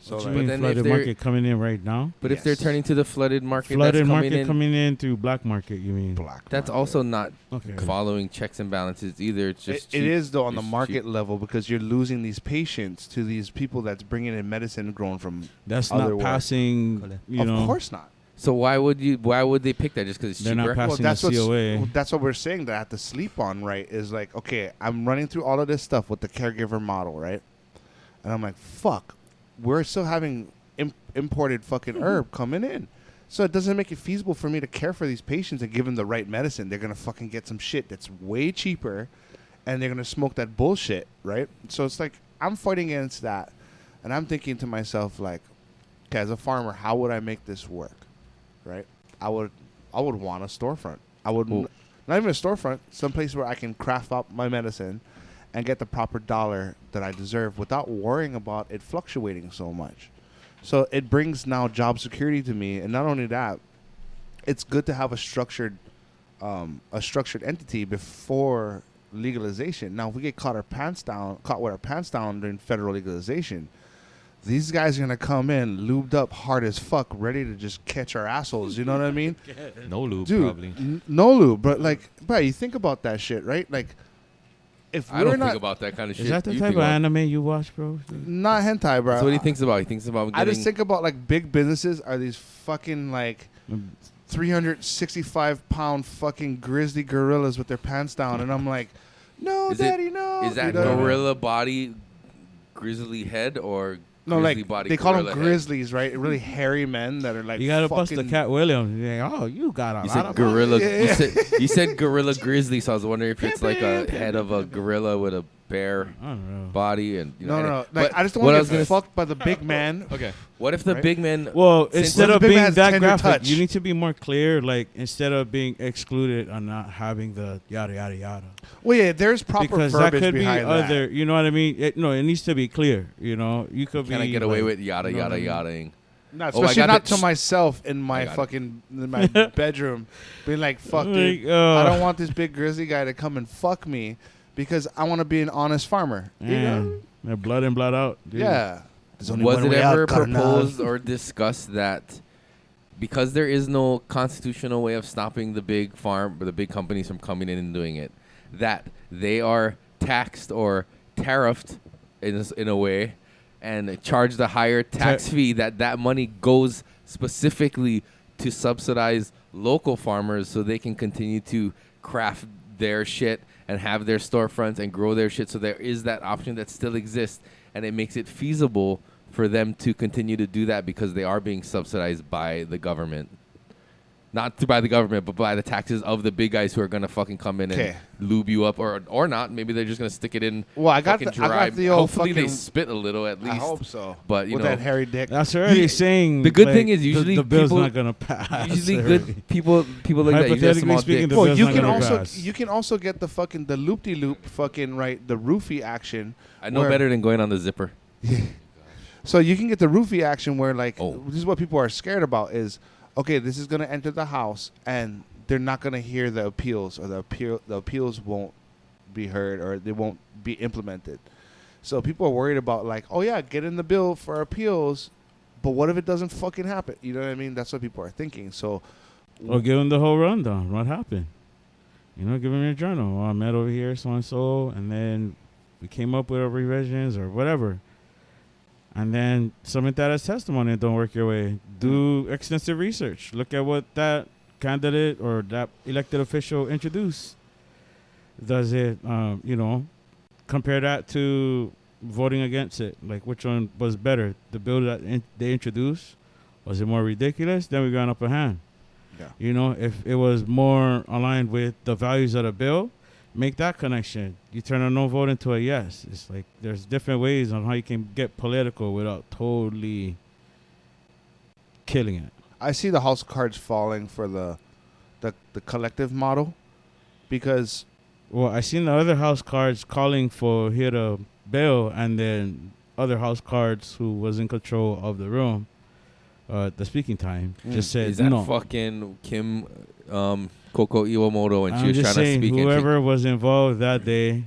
So What you like, mean then if flooded they're- market coming in right now? But if they're Yes. turning to the flooded market, Flooded that's coming market in, coming in through black market, you mean? black. that's market. also not Okay. following checks and balances either. It's just It cheap. is though on the It's market cheap. level because you're losing these patients to these people that's bringing in medicine grown from. That's other not work. passing, Of course not. So why would they pick that just because it's They're not cheaper? passing that's the COA. that's what we're saying that I have to sleep on, right? Is like, okay, I'm running through all of this stuff with the caregiver model, right? And I'm like, fuck, we're still having imported fucking herb coming in. So it doesn't make it feasible for me to care for these patients and give them the right medicine. They're going to fucking get some shit that's way cheaper and they're going to smoke that bullshit, right? So it's like, I'm fighting against that. And I'm thinking to myself, like, okay, as a farmer, how would I make this work, right? I would want a storefront. I would Well- not even a storefront, someplace where I can craft up my medicine and get the proper dollar that I deserve without worrying about it fluctuating so much. So it brings now job security to me, and not only that, it's good to have a structured entity before legalization. Now, if we get caught with our pants down during federal legalization, these guys are gonna come in lubed up hard as fuck, ready to just catch our assholes. You know what I mean? No lube, Dude, probably. no lube, but like, bro, you think about that shit, right? Like, if I we're don't not think about that kind of shit. Is that the You type think of about- anime you watch, bro? not hentai, bro. That's what he thinks about. He thinks about I getting. just think about like big businesses are these fucking like 365-pound fucking grizzly gorillas with their pants down, and I'm like, no, Is it- daddy, no. Is that You know what I mean? gorilla body, grizzly head, or No, grizzly like body? they call them gorilla head? grizzlies, right? Really hairy men that are like. You gotta bust the fucking- Cat Williams. You're like, oh, you got a You lot said of gorilla. Yeah. You said gorilla grizzly, so I was wondering if it's like a head of a gorilla with a bear I don't know. body, and you know. No, and no, it- like but I just don't what I want was to get gonna fucked by the big man. Okay. What if the Right? big man? Well, Since- instead Well, of the big being man's that tender graphic, touch. you need to be more clear. Like instead of being excluded on not having the yada yada yada, Well, yeah, there's proper because that verbiage could be behind other. that. You know what I mean? It needs to be clear. You know, you could Can I be get away like, with yada you know yada what I mean? yadaing? No, Oh, I especially got not the- to myself in my I got it. fucking in my bedroom, being like, "Fuck, dude, Like, I don't want this big grizzly guy to come and fuck me because I want to be an honest farmer." You know? Man, they're blood in, blood out. Dude. Yeah. There's only Was one it way ever out, carnal. proposed or discussed that because there is no constitutional way of stopping the big companies from coming in and doing it, that they are taxed or tariffed in a way and charged a higher tax fee, that money goes specifically to subsidize local farmers so they can continue to craft their shit and have their storefronts and grow their shit. So there is that option that still exists, and it makes it feasible for them to continue to do that because they are being subsidized by the government. Not by the government, but by the taxes of the big guys who are gonna fucking come in and lube you up, or not. Maybe they're just gonna stick it in. Well, I got the old Hopefully fucking. they spit a little at least. I hope so. But you with know that hairy dick. That's already saying. The good like, thing is usually the bill's people, not gonna pass. Usually already. good people like that. Usually have small speaking, dicks. the Well, bill's you not can gonna also pass. you can also get the fucking the loop-de-loop fucking right the roofie action. I know where- better than going on the zipper. So you can get the roofie action where like Oh. this is what people are scared about is okay, this is gonna enter the house and they're not gonna hear the appeals or the appeals won't be heard or they won't be implemented. So people are worried about like, oh yeah, get in the bill for appeals, but what if it doesn't fucking happen? You know what I mean? That's what people are thinking. So Or give them the whole rundown. What happened? You know, give them your journal. Oh, I met over here, so and so, and then we came up with our revisions or whatever. And then submit that as testimony and don't work your way. Do extensive research. Look at what that candidate or that elected official introduced. Does it, compare that to voting against it? Like, which one was better? The bill that they introduced, was it more ridiculous? Then we got an upper hand. Yeah. You know, if it was more aligned with the values of the bill, make that connection. You turn a no vote into a yes. It's like there's different ways on how you can get political without totally killing it. I see the house cards falling for the collective model because Well, I seen the other house cards calling for here to bill, and then other house cards who was in control of the room, the speaking time, just said Is that no. fucking Kim Coco Iwamoto and she I'm was just trying saying, to speak? whoever was involved that day.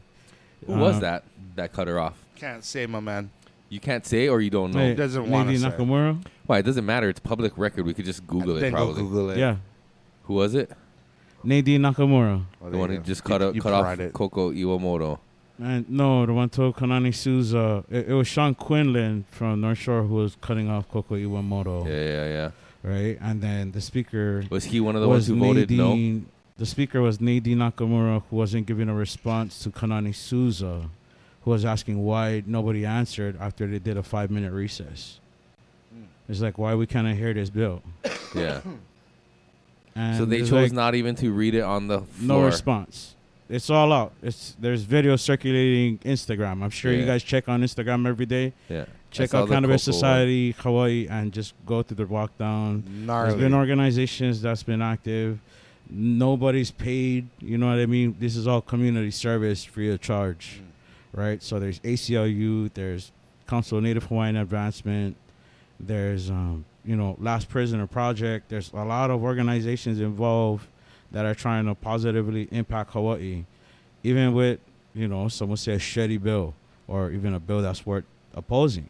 Who was that cut her off? can't say, my man. You can't say or you don't know. Hey, doesn't wanna Lady say. Nakamura. Why? It doesn't matter. It's public record. We could just Google it Then go probably. Google it. Yeah, Who was it? Nadine Nakamura. Oh, The there one you who go. just You cut off tried it. Coco Iwamoto. And no, the one told Kanani Souza. It was Sean Quinlan from North Shore who was cutting off Coco Iwamoto. Yeah. Right, and then the speaker Was he one of the ones was who voted no? Nadine. The speaker was Nadine Nakamura, who wasn't giving a response to Kanani Souza, who was asking why nobody answered after they did a 5-minute recess. It's like, why we cannot hear this bill? Yeah. And So they it's chose like, not even to read it on the no floor. response. It's all out. There's video circulating Instagram. I'm sure you Yeah. guys check on Instagram every day. Yeah. Check saw out the Cannabis Coco one. Society Hawaii and just go through the walk down. There's Gnarly. been organizations that's been active. Nobody's paid. You know what I mean? This is all community service free of charge, right? So there's ACLU, there's Council of Native Hawaiian Advancement, there's Last Prisoner Project. There's a lot of organizations involved that are trying to positively impact Hawaii, even with some would say a shitty bill or even a bill that's worth opposing,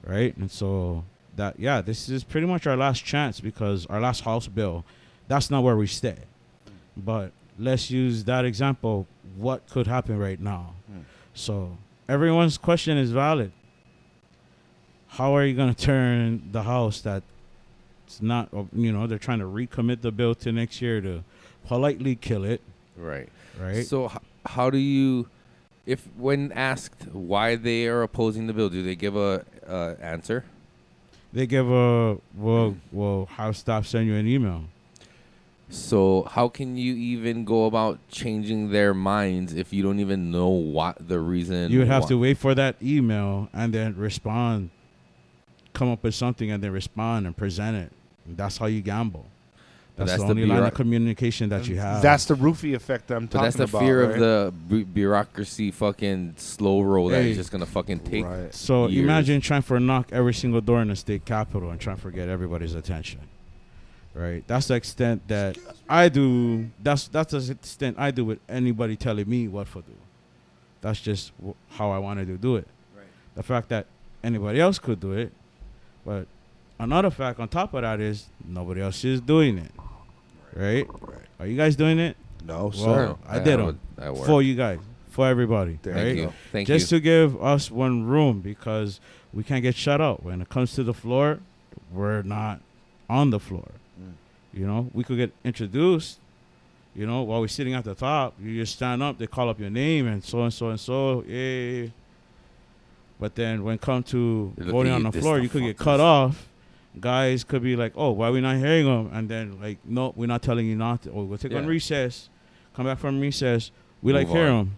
right? And so this is pretty much our last chance because our last House bill, that's not where we stay. But let's use that example. What could happen right now? So everyone's question is valid. How are you going to turn the House that's not, they're trying to recommit the bill to next year to politely kill it, Right. right? So how do you, when asked why they are opposing the bill, do they give a answer? They give House staff send you an email. So how can you even go about changing their minds if you don't even know what the reason? You would have to wait for that email and then respond, come up with something and then respond and present it. And that's how you gamble. But That's that's the the only line bureau- of communication that you have. That's the roofie effect I'm But talking that's the about. fear right? of the bureaucracy fucking slow roll that Hey. is just going to fucking take. Right. So years. imagine trying to knock every single door in the state capitol and trying to get everybody's attention. Right? That's the extent that I do. That's the extent I do with anybody telling me what to do. That's just how I wanted to do it. Right. The fact that anybody else could do it, but another fact on top of that is nobody else is doing it. Right? Are you guys doing it? No, Well, sir. I did them for you guys, for everybody. There right? Thank you. Thank Just you. to give us one room because we can't get shut out. When it comes to the floor, we're not on the floor. We could get introduced, while we're sitting at the top. You just stand up, they call up your name and so and so and so. Yeah. But then when it comes to They're voting looking on at the this floor, the you could get fuck cut is- off guys could be like, oh, why are we not hearing them? And then like, no, we're not telling you not to. Oh, we'll take on Yeah. recess. Come back from recess. We like Move hear on. them.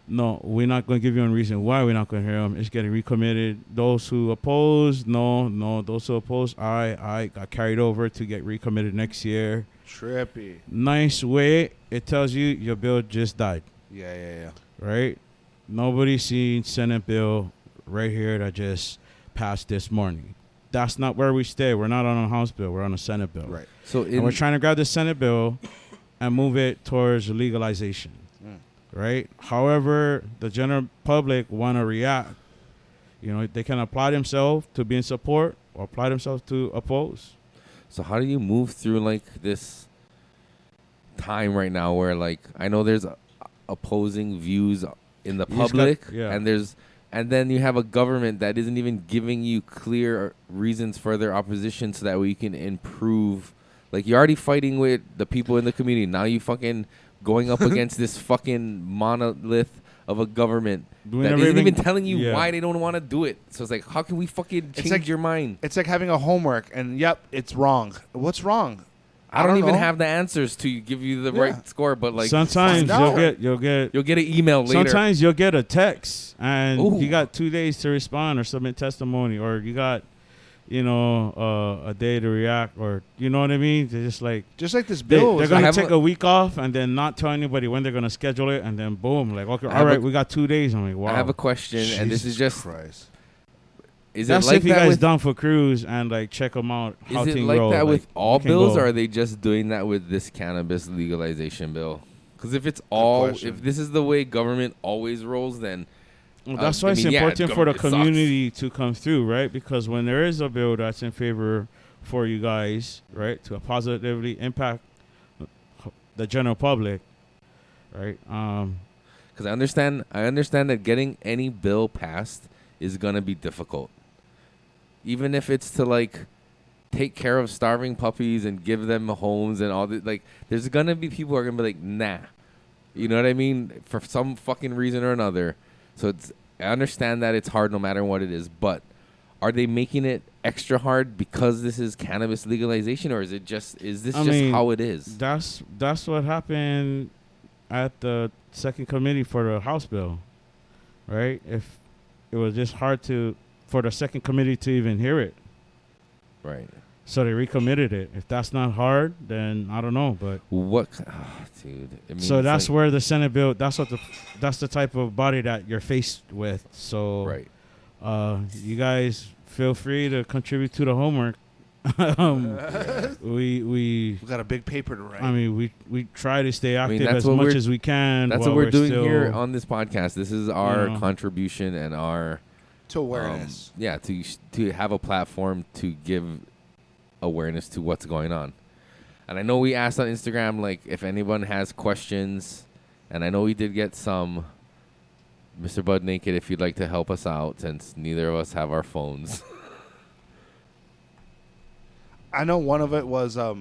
No, we're not going to give you a reason why we're not going to hear them. It's getting recommitted. Those who oppose, no. Those who oppose, I got carried over to get recommitted next year. Trippy. Nice way. It tells you your bill just died, Yeah. right? Nobody seen Senate bill right here that just passed this morning. That's not where we stay. We're not on a House bill. We're on a Senate bill. Right. So And we're trying to grab the Senate bill and move it towards legalization. Right? However, the general public want to react. You know, they can apply themselves to be in support or apply themselves to oppose. So how do you move through like this time right now where like I know there's opposing views in the You just public got- yeah. and then you have a government that isn't even giving you clear reasons for their opposition so that way you can improve. Like you're already fighting with the people in the community. Now you fucking going up against this fucking monolith of a government We that never isn't even telling you yeah. why they don't want to do it. So it's like, how can we fucking It's change like- your mind? It's like having a homework, and yep, it's wrong. What's wrong? I don't even know. have the answers to give you the Yeah. right score, but like sometimes find out. you'll get you'll get an email later. sometimes you'll get a text and Ooh. you got 2 days to respond or submit testimony, or you got a day to react, or you know what I mean. They're just like Just like this they're bill. is gonna like- take a week off and then not tell anybody when they're gonna schedule it, and then boom, like okay, I all have right, a- we got 2 days. I'm like, wow. I have a question, and this is Jesus just: Christ. is That's it like if you that guys with down for cruise and like check them out. How is it things like roll. that with Like, all you can bills, go. or are they just doing that with this cannabis legalization bill? Because if it's all, question. if this is the way government always rolls, then Well, that's I why it's mean, yeah, important for the it sucks. community to come through, right? Because when there is a bill that's in favor for you guys, right, to positively impact the general public, right? because I understand that getting any bill passed is gonna be difficult, even if it's to like take care of starving puppies and give them homes and all that. Like, there's gonna be people who are gonna be like, nah, you know what I mean, for some fucking reason or another. So I understand that it's hard no matter what it is, but are they making it extra hard because this is cannabis legalization, or is this just how it is? That's what happened at the second committee for the House bill, right? If it was just hard for the second committee to even hear it, Right. so they recommitted it. If that's not hard, then I don't know, but. What, dude? I mean, So it's that's like- where the Senate bill. That's the type of body that you're faced with. So, right. you guys feel free to contribute to the homework. We We got a big paper to write. I mean we try to stay active that's as what much we're- as we can. That's while what we're doing still, here on this podcast. This is our know. contribution and our to awareness. to have a platform to give awareness to what's going on. And I know we asked on Instagram like if anyone has questions, and I know we did get some. Mr. Bud Naked, if you'd like to help us out, since neither of us have our phones. I know one of it was how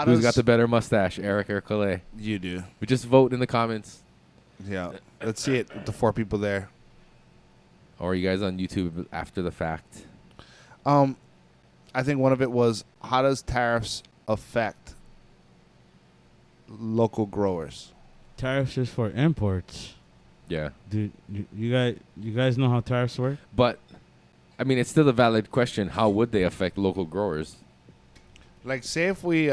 Who's does got the better mustache, Erik or Kalei? you do? We just vote in the comments. Yeah, let's see it with the 4 people there. Or are you guys on YouTube after the fact? I think one of it was how does tariffs affect local growers? Tariffs is for imports. Yeah. Do you guys know how tariffs work? But, I mean, it's still a valid question. How would they affect local growers? Like, say if we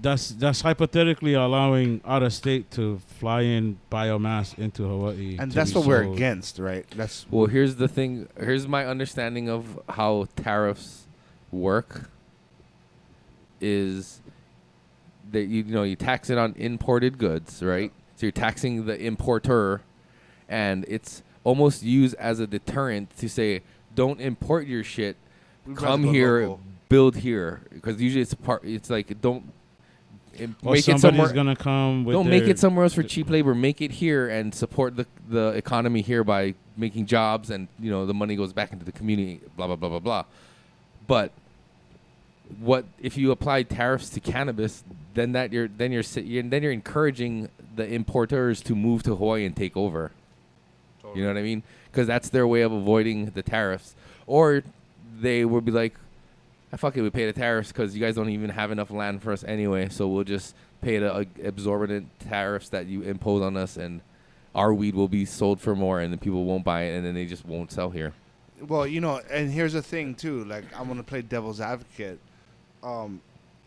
That's hypothetically allowing out of state to fly in biomass into Hawaii. and to that's be what we're sold. against, right? That's Well, here's the thing. Here's my understanding of how tariffs work is that, you tax it on imported goods, right? So you're taxing the importer, and it's almost used as a deterrent to say, don't import your shit, We'd come rather go here, local. build here. Because usually it's like, don't Or make it somebody's somewhere. gonna come with Don't make their- it somewhere else for cheap labor. Make it here and support the economy here by making jobs, and the money goes back into the community. Blah blah blah blah blah. But what if you apply tariffs to cannabis? Then you're encouraging the importers to move to Hawaii and take over. You know what I mean? Because that's their way of avoiding the tariffs. Or they would be like, fuck it, we pay the tariffs because you guys don't even have enough land for us anyway. So we'll just pay the exorbitant tariffs that you impose on us, and our weed will be sold for more, and then people won't buy it, and then they just won't sell here. Well, and here's the thing too. Like, I'm gonna play devil's advocate.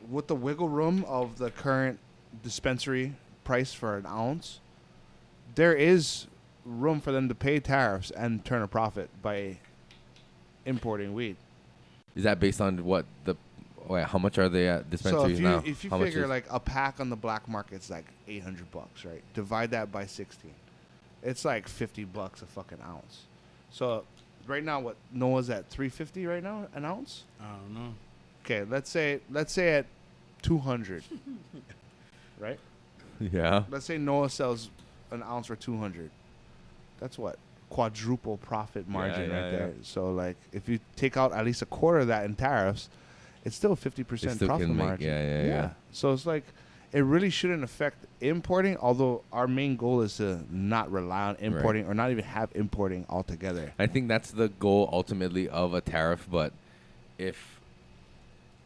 With the wiggle room of the current dispensary price for an ounce, there is room for them to pay tariffs and turn a profit by importing weed. Is that based on how much are they at dispensaries now? If you How much figure is- like a pack on the black market's like $800, right? Divide that by 16. It's like $50 a fucking ounce. So right now, what Noah's at $350 right now an ounce? I don't know. Okay, let's say at 200, right? Yeah. Let's say Noah sells an ounce for 200. That's what quadruple profit margin yeah, right there. yeah. So like, if you take out at least a quarter of that in tariffs, it's still 50% They still profit can make- margin. yeah. So it's like, it really shouldn't affect importing. Although our main goal is to not rely on importing or not even have importing altogether. I think that's the goal ultimately of a tariff, but if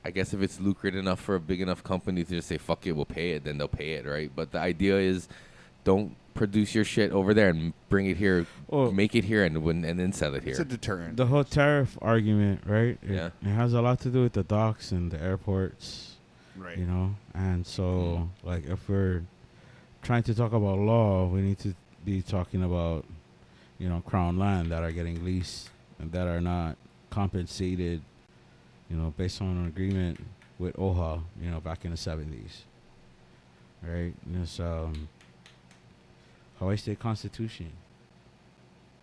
it's lucrative enough for a big enough company to just say fuck it, we'll pay it, then they'll pay it, right? But the idea is, don't produce your shit over there and bring it here, make it here, and then sell it here. It's a deterrent. The whole tariff argument, right? Yeah. It has a lot to do with the docks and the airports. Right. You know? And so, like, if we're trying to talk about law, we need to be talking about, crown land that are getting leased and that are not compensated, based on an agreement with OHA, back in the 70s. Right? So, Hawaii State Constitution.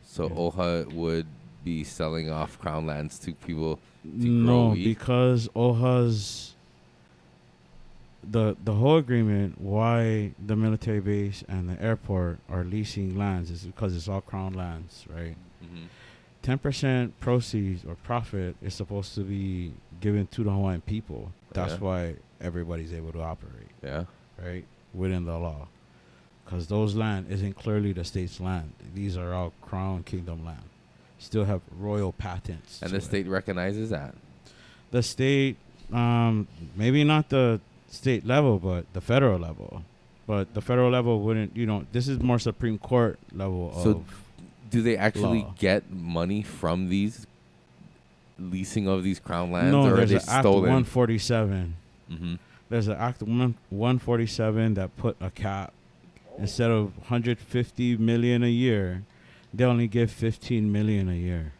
So OHA would be selling off crown lands to people to grow No, weed? because OHA's the whole agreement why the military base and the airport are leasing lands is because it's all crown lands, right? Mhm. 10% proceeds or profit is supposed to be given to the Hawaiian people. That's Yeah. why everybody's able to operate, Yeah. right, within the law. Because those land isn't clearly the state's land. These are all crown kingdom land. Still have royal patents. And to the it. state recognizes that. The state, maybe not the state level, but the federal level. But the federal level wouldn't, this is more Supreme Court level So of do they actually law. get money from these leasing of these crown lands, No, or are there's they an Act stolen? 147. Mm-hmm. There's an Act 147 that put a cap. Instead of 150 million a year, they only give 15 million a year.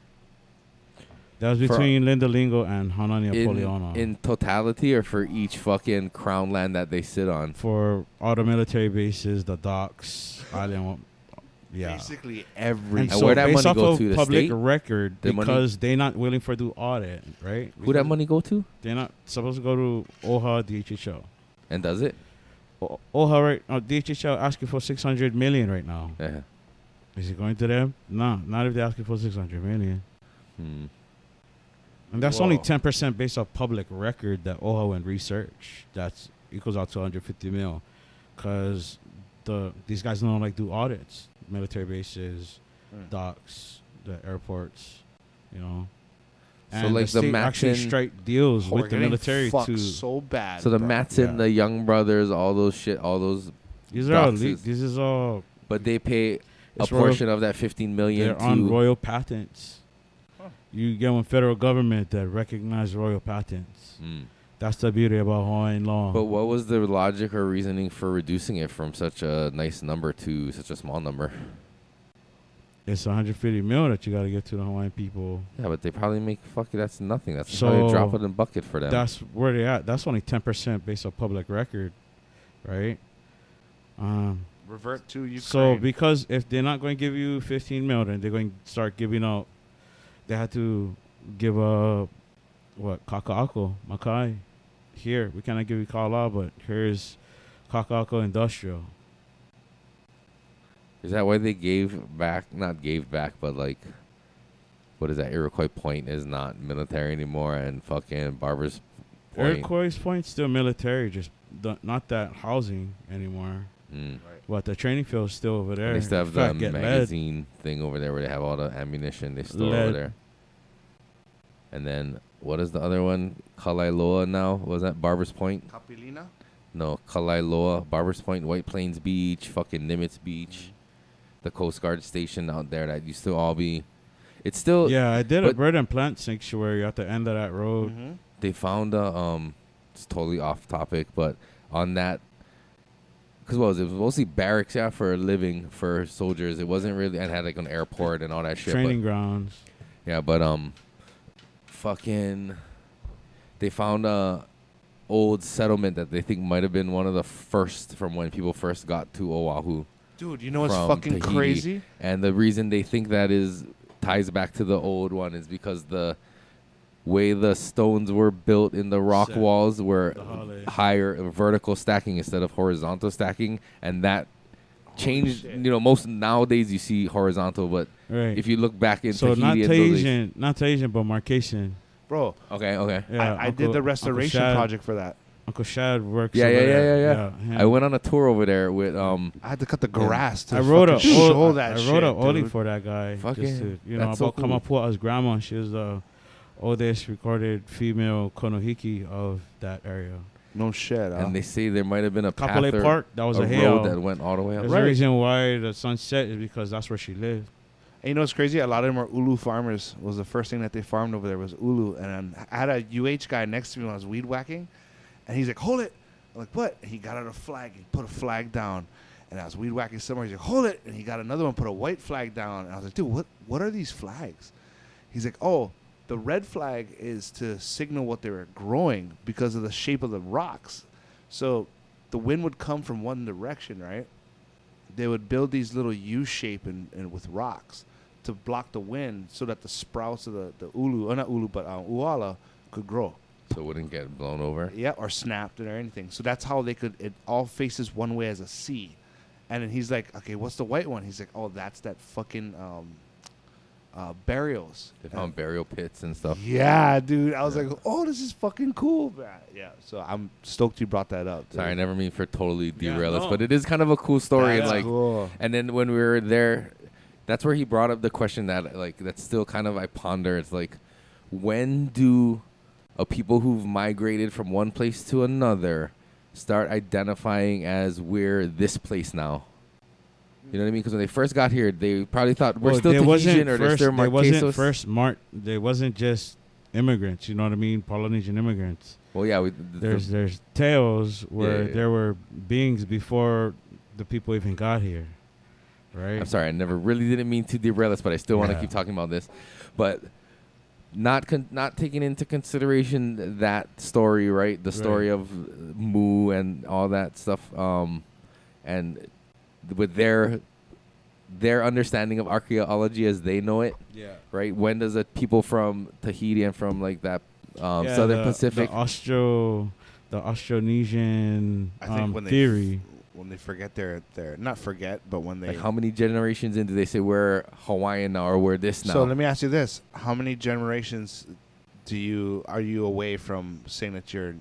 That was between Linda Lingo and Hanani Apoliona. In totality, or for each fucking crown land that they sit on? For all the military bases, the docks, island. Yeah. Basically And every. And so where that based money off go of to, the public state? record, The money- because they're not willing for do audit, right? Who that money go to? They're not supposed to go to OHA, DHHO. And does it? OHA, right? DHHO asking for 600 million right now. Yeah. Is it going to them? No, not if they're asking for 600 million. Hmm. And that's only Whoa. 10% based off public record that OHA went research. That's equals out to 150 mil. Because these guys don't like do audits. Military bases, docks, the airports, So And like the state actually Matson, strike deals We're with the getting military fucked to. so bad. so the bro. Matson, Yeah. the Young Brothers, all those, These are all. doxes. This is all. but they pay a It's royal- portion of that 15 million They're on to. royal patents. You get one federal government that recognize royal patents. Hmm. That's the beauty about Hawaiian law. But what was the logic or reasoning for reducing it from such a nice number to such a small number? It's 150 mil that you got to give to the Hawaiian people. Yeah, but they probably make that's nothing. That's So probably a drop in the bucket for them. That's where they at. That's only 10% based on public record, right? Revert to Ukraine. So because if they're not going to give you 15 mil, then they're going to start giving out. They had to give kaka'ako, makai. Here, we cannot give you kala, but here's kaka'ako industrial. Is that why they not gave back, but like, what is that? Iroquois Point is not military anymore, and fucking Barber's Point. Iroquois Point's still military, just not that housing anymore. Mm. But the training field's still over there. And they still have In the fact, get magazine thing over there where they have all the ammunition they store over Lead. there. And then what is the other one? Kalei now? What was that Barbers Point? Capilina? No, Kalei, Barbers Point, White Plains Beach, fucking Nimitz Beach, the Coast Guard station out there that used to all be. It's still. Yeah, I did a but bird and plant sanctuary at the end of that road. Mm-hmm. they found a it's totally off topic, but on that, because what was it? It was mostly barracks, yeah, for a living for soldiers. It wasn't really, and had like an airport and all that shit. Training but, grounds. yeah, but fucking, they found a old settlement that they think might have been one of the first from when people first got to Oahu. Dude, you know what's from fucking Tahiti. crazy? And the reason they think that is ties back to the old one is because the way the stones were built in the rock Set. walls were The holly. higher vertical stacking instead of horizontal stacking, and that changed. shit. You know, most nowadays you see horizontal, but Right. if you look back in So Tahiti not and Tahitian, not Tahitian, but Marcation. Bro, okay. Yeah, I did the restoration Shad, project for that. Uncle Shad works. Yeah, over yeah, there. yeah. him. I went on a tour over there with I had to cut the grass to I wrote a fucking show I that wrote a shit, Oli dude. for that guy. Fucking- Just to, you know, that's so about cool. Kamapua's grandma. She was the oldest recorded female konohiki of that area. No shit. and they say there might have been a path Kapolei or Park, that was a a road hill. that went all the way up. There's a reason why the sun set is because that's where she lived. And you know what's crazy? A lot of them are ulu farmers. Was the first thing that they farmed over there was ulu. And I had a UH guy next to me when I was weed whacking, and he's like, "Hold it!" I'm like, "What?" And he got out a flag. He put a flag down, and I was weed whacking somewhere. He's like, "Hold it!" And he got another one, put a white flag down. And I was like, "Dude, what are these flags?" He's like, "Oh, the red flag is to signal what they were growing because of the shape of the rocks. So the wind would come from one direction, right? They would build these little U shape and with rocks to block the wind so that the sprouts of the ulu, or not ulu, but uala could grow. So it wouldn't get blown over. Yeah, or snapped or anything. So that's how they could, it all faces one way as a C. And then he's like, okay, what's the white one? He's like, oh, that's that fucking burials. They found burial pits and stuff. Yeah, dude. I was like, oh, this is fucking cool, man. Yeah, so I'm stoked you brought that up. Sorry, I never mean for totally Yeah, derail us, no. but it is kind of a cool story. That's And like, cool. and then when we were there, that's where he brought up the question that like that's still kind of I ponder. It's like, when do people who've migrated from one place to another start identifying as we're this place now? You know what I mean? Because when they first got here, they probably thought we're still Tahitian or they're still They wasn't Marquesos. first They wasn't just immigrants. You know what I mean? Polynesian immigrants. Well, yeah, There's tales where yeah. there were beings before the people even got here, right? I'm sorry, I never really didn't mean to derail us, but I still want to Yeah. keep talking about this. But not taking into consideration that story, right? The story of Mu and all that stuff, and with their understanding of archaeology as they know it, Yeah. right? When does people from Tahiti and from like that Southern Pacific? The Austronesian I think when theory. when they forget their not forget, but when they Like how many generations in do they say we're Hawaiian now or we're this now? So let me ask you this: how many generations are you away from saying that you're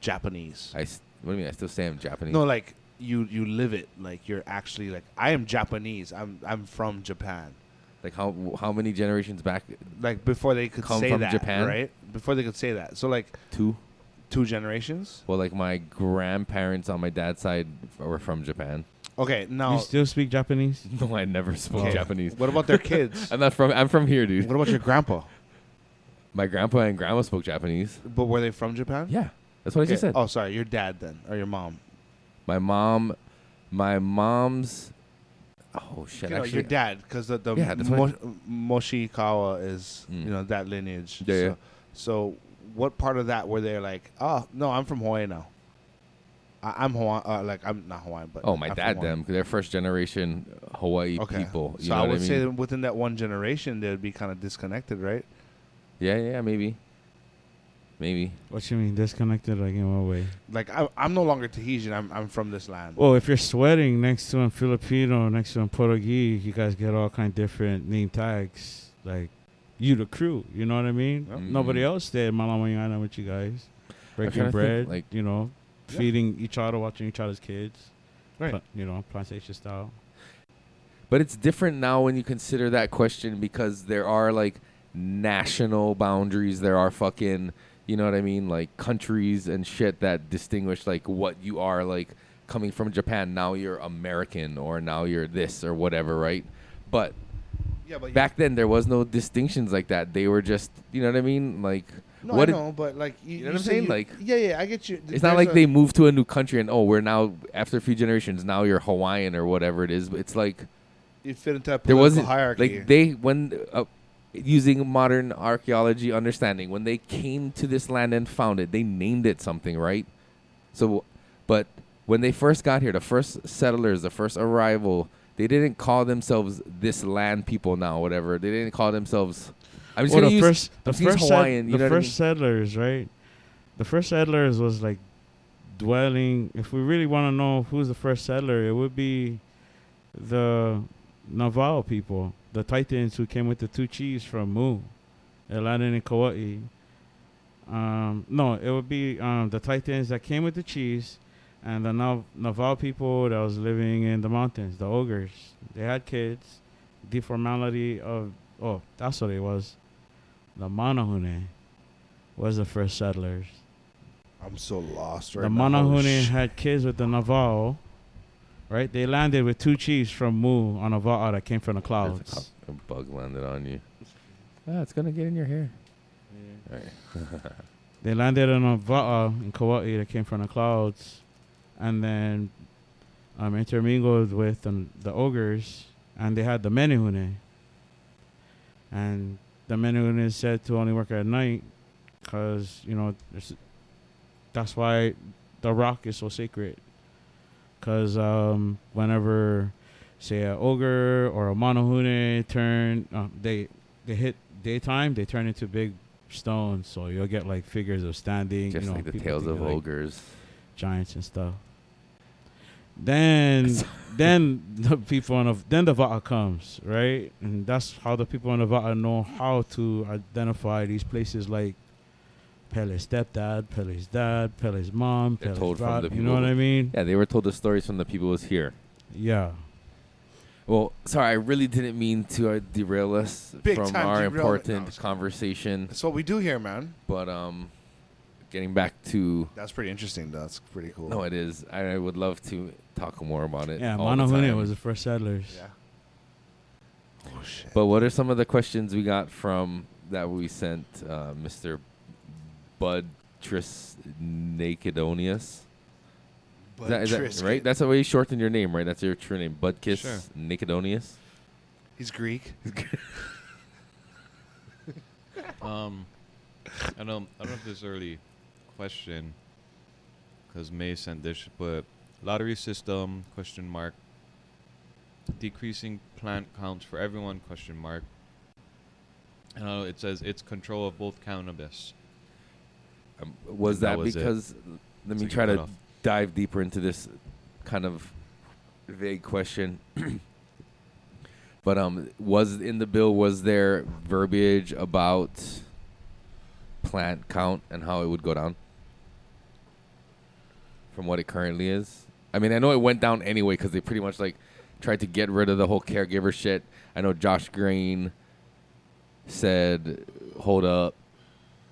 Japanese? What do you mean? I still say I'm Japanese. No, like you live it. Like you're actually like I am Japanese. I'm from Japan. Like how many generations back? Like before they could Come say from that, Japan? right? Before they could say that. So like Two. two generations. Well, like my grandparents on my dad's side were from Japan. Okay, now You still speak Japanese? No, I never spoke Okay. Japanese. What about their kids? I'm from here, dude. What about your grandpa? My grandpa and grandma spoke Japanese. But were they from Japan? Yeah, that's what I just said. Oh, sorry, your dad then, or your mom? My mom's. Oh shit! You know, Actually, your dad, because the Yeah, that's what Moshikawa is that lineage. Yeah, So what part of that were they like? Oh no, I'm from Hawaii now. I'm Hawaiian. Like I'm not Hawaiian, but Oh, my I'm from dad, Hawaii. them. They're first generation Hawaii Okay. people. You So know I what would I say mean? that within that one generation, they'd be kind of disconnected, right? Yeah, maybe. What you mean disconnected? Like in what way? Like I'm no longer Tahitian. I'm from this land. Well, if you're sweating next to a Filipino, next to a Portuguese, you guys get all kind of different name tags. Like you, the crew. You know what I mean? Yep. Nobody else stayed Malamayana with you guys, breaking trying to bread. think, like- you know, Yeah. feeding each other, watching each other's kids. Right. Plantation style. But it's different now when you consider that question because there are like national boundaries. There are fucking, you know what I mean, like countries and shit that distinguish like what you are, like coming from Japan. Now you're American, or now you're this or whatever, right? But Yeah, but back then there was no distinctions like that. They were just, you know what I mean, like. No, What I did- know, but like You know what I'm saying? Like, yeah, I get you. it's not like they moved to a new country and we're now, after a few generations, now you're Hawaiian or whatever it is. But it's like you fit into that there political wasn't hierarchy. like they when using modern archaeology understanding, when they came to this land and found it, they named it something, right? So, but when they first got here, the first settlers, the first arrival, they didn't call themselves this land people now, whatever. They didn't call themselves. I'm just gonna use Hawaiian. You know what I mean? Settlers, right? The first settlers was like dwelling. If we really want to know who's the first settler, it would be the Navajo people, the Titans who came with the 2 chiefs from Mu. They landed in Kauai. No, it would be the Titans that came with the chiefs, and the Navajo people that was living in the mountains, the ogres. They had kids. Deformality of, that's what it was. The Manahune was the first settlers. I'm so lost right The now. Manahune had kids with the Navajo, right? They landed with 2 chiefs from Mu on a va'a that came from the clouds. A bug landed on you. Ah, it's gonna get in your hair. Yeah. All right. They landed on a va'a in Kauai that came from the clouds, and then intermingled with the ogres, and they had the Menehune. And the Menehune is said to only work at night, because that's why the rock is so sacred. Because whenever, say, an ogre or a Manahune turn, they hit daytime, they turn into big stones. So you'll get like figures of standing, Just like the people tales of thinking, like, ogres. giants and stuff. Then the people then the va'a comes, right? And that's how the people in the va'a know how to identify these places, like Pele's stepdad, Pele's dad, Pele's mom, They're Pele's told from brother. the You know people what I mean? Yeah, they were told the stories from the people who was here. Yeah. Well, sorry, I really didn't mean to derail us Big from time our derailment. important No, it's- conversation. That's what we do here, man. But getting back to That's pretty interesting. That's pretty cool. no, it is. I would love to talk more about it. Yeah, all the Manahune time. was the first settlers. Yeah. Oh shit. But what are some of the questions we got from that we sent Mr. Budtris Nakedonius? Is that right? That's the way you shorten your name, right? That's your true name, Budkiss Sure. Nakedonius. He's Greek. I don't know if this early question, because May sent this, but lottery system, question mark. Decreasing plant counts for everyone, question mark. It says it's control of both cannabis. Was And that that was it. because, let me So you try cut to off. dive deeper into this kind of vague question. But was in the bill, was there verbiage about plant count and how it would go down from what it currently is? I mean, I know it went down anyway because they pretty much like tried to get rid of the whole caregiver shit. I know Josh Green said, hold up,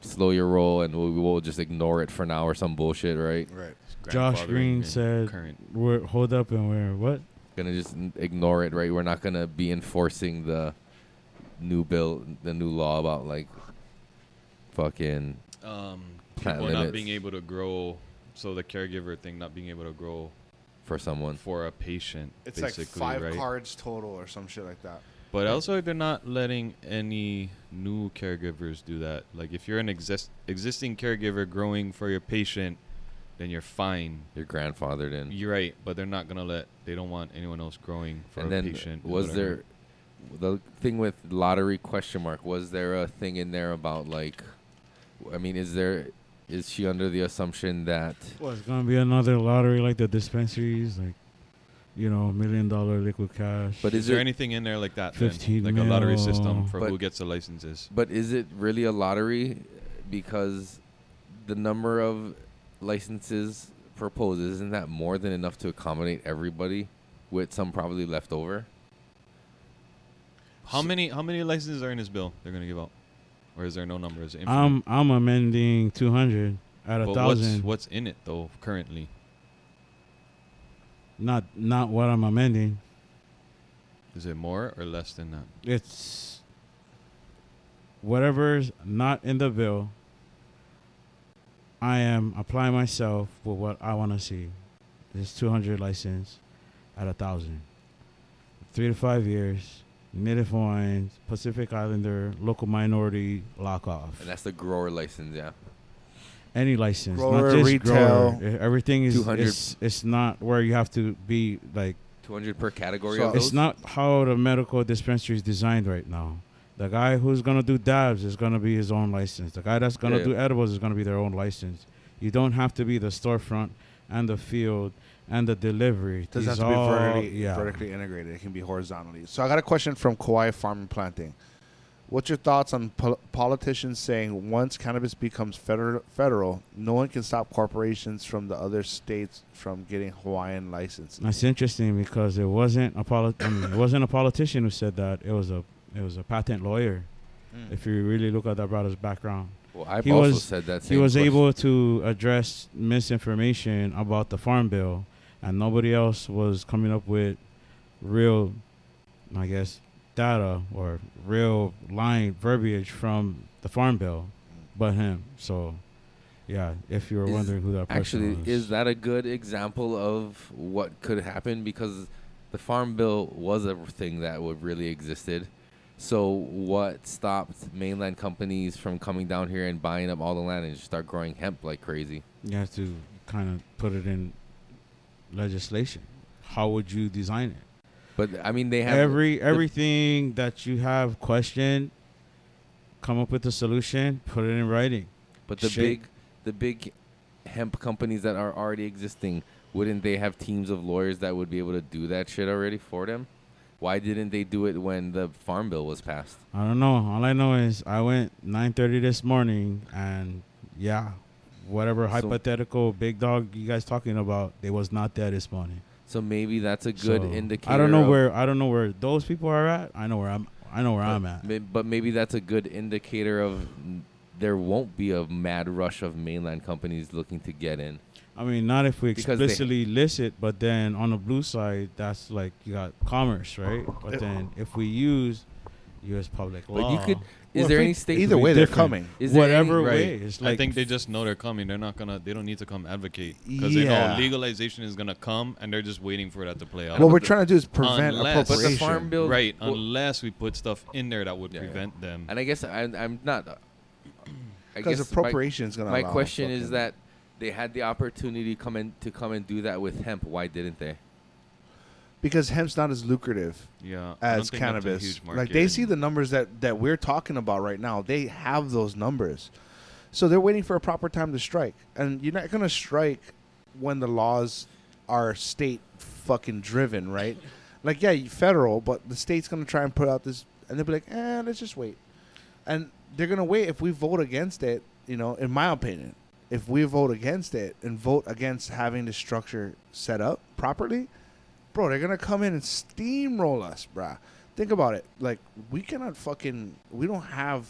slow your roll, and we will just ignore it for now or some bullshit, right? Right. Josh Grandfathering Green and said, current. hold up and we're what? Gonna just ignore it, right? We're not gonna be enforcing the new bill, the new law about like fucking plant People limits not being able to grow, so the caregiver thing not being able to grow for someone. for a patient. It's like basically, 5 right? cards total or some shit like that. But also, they're not letting any new caregivers do that. Like, if you're an existing caregiver growing for your patient, then you're fine. Your grandfathered in. You're right, but they're not gonna they don't want anyone else growing for And a then patient. was whatever. there the thing with lottery question mark? Was there a thing in there about like? I mean, is she under the assumption that? Well, it's gonna be another lottery like the dispensaries, like $1 million liquid cash. But Is there anything in there like that? Then? 15 Like a lottery system mil. for But- who gets the licenses? But is it really a lottery? Because the number of licenses proposed, isn't that more than enough to accommodate everybody, with some probably left over? How many licenses are in this bill they're gonna give out? or is there no number? Is it infinite? I'm amending 200 at But 1,000. what's in it though currently? Not what I'm amending. Is it more or less than that? It's whatever's not in the bill. I am applying myself with what I want to see. This 200 license at 1,000. 3 to 5 years. Native Hawaiians, Pacific Islander, local minority lock off. And that's the grower license, yeah. Any license, Grower, not just retail. grower. Everything is 200. it's not where you have to be like. 200 per category So of those? It's not how the medical dispensary is designed right now. The guy who's gonna do dabs is gonna be his own license. The guy that's gonna Yeah. do edibles is gonna be their own license. You don't have to be the storefront and the field and the delivery. It doesn't have These to be all- vertically integrated. It can be horizontally. So I got a question from Kauai Farm and Planting. What's your thoughts on politicians saying once cannabis becomes federal, no one can stop corporations from the other states from getting Hawaiian licenses? That's interesting because it wasn't a it wasn't a politician who said that. It was a patent lawyer. If you really look at that brother's background. Well, I've He also was- said that He same was question. able to address misinformation about the farm bill, and nobody else was coming up with real, I guess, data or real line verbiage from the farm bill, but him. So, yeah, if you were Is- wondering who that person Actually, was. is that a good example of what could happen? Because the farm bill was a thing that would really existed. So what stopped mainland companies from coming down here and buying up all the land and just start growing hemp like crazy? You have to kind of put it in legislation. How would you design it? But I mean, they have Everything that you have questioned, come up with a solution, put it in writing. But the big hemp companies that are already existing, wouldn't they have teams of lawyers that would be able to do that shit already for them? Why didn't they do it when the farm bill was passed? I don't know. All I know is I went 9:30 this morning, and yeah, whatever hypothetical big dog you guys talking about, they was not there this morning. So maybe that's a good So, indicator. I don't know where those people are at. I know where I'm at. But maybe that's a good indicator of there won't be a mad rush of mainland companies looking to get in. I mean, not if we Because they- explicitly list it, but then on the blue side, that's like you got commerce, right? But then if we use U.S. public law, But you could. Is Well, there if any we- state? either way, they're different. coming. Is there whatever any- way, Right. it's like I think they just know they're coming. They're not gonna. They don't need to come advocate because they Yeah. know legalization is gonna come, and they're just waiting for that to play out. What we're trying to do is prevent Unless- But the appropriation. farm bill, right? well- Unless we put stuff in there that would Yeah, yeah. prevent them. And I guess I'm not. I Because guess appropriation is going to My question is that they had the opportunity to come and do that with hemp. Why didn't they? because hemp's not as lucrative Yeah, I don't as think that's a cannabis. huge Like market they in- see the numbers that we're talking about right now. They have those numbers, so they're waiting for a proper time to strike. And you're not going to strike when the laws are state fucking driven, right? Like yeah, federal, but the state's going to try and put out this, and they'll be like, let's just wait. And they're going to wait if we vote against it. You know, in my opinion, if we vote against it and vote against having the structure set up properly, bro, they're gonna come in and steamroll us, bruh. Think about it. Like, we don't have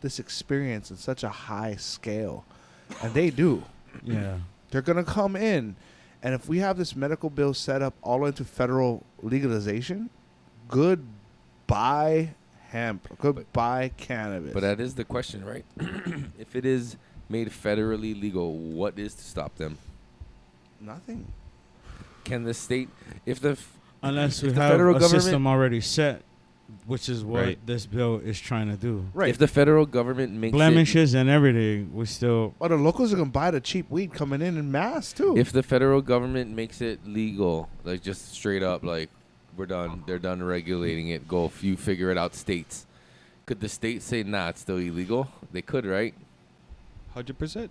this experience in such a high scale. And they do. yeah. They're gonna come in, and if we have this medical bill set up all into federal legalization, goodbye hemp. Goodbye cannabis. But that is the question, right? If it is made federally legal, what is to stop them? Nothing. Can the state, if the Unless we if the have federal a government- system already set, which is what Right. this bill is trying to do. Right. if the federal government makes Blemishes and everything, we still. But the locals are gonna buy the cheap weed coming in mass too. if the federal government makes it legal, like just straight up, like they're done regulating it. You figure it out, states. Could the state say, nah, it's still illegal? They could, right? 100%.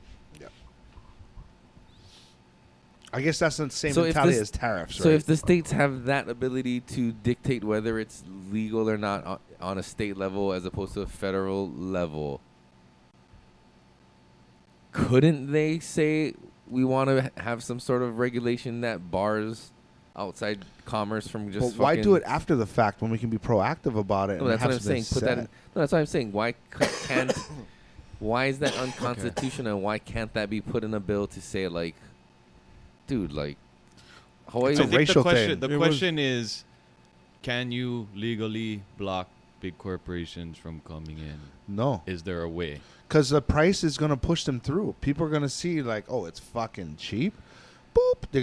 I guess that's the same So if mentality this- as tariffs, right? So if the states have that ability to dictate whether it's legal or not on a state level as opposed to a federal level, couldn't they say we want to have some sort of regulation that bars outside commerce from just. But why do it fucking- after the fact when we can be proactive about it? No, and that's have what I'm saying. something Put that. set? No, that's what I'm saying. Why can't? Why is that unconstitutional? And why can't that be put in a bill to say like, dude, like, Hawaii? It's a I think racial the question, thing. The It was- question is, can you legally block big corporations from coming in? No, Is there a way? because the price is gonna push them through. People are gonna see like, oh, it's fucking cheap. Boop, they're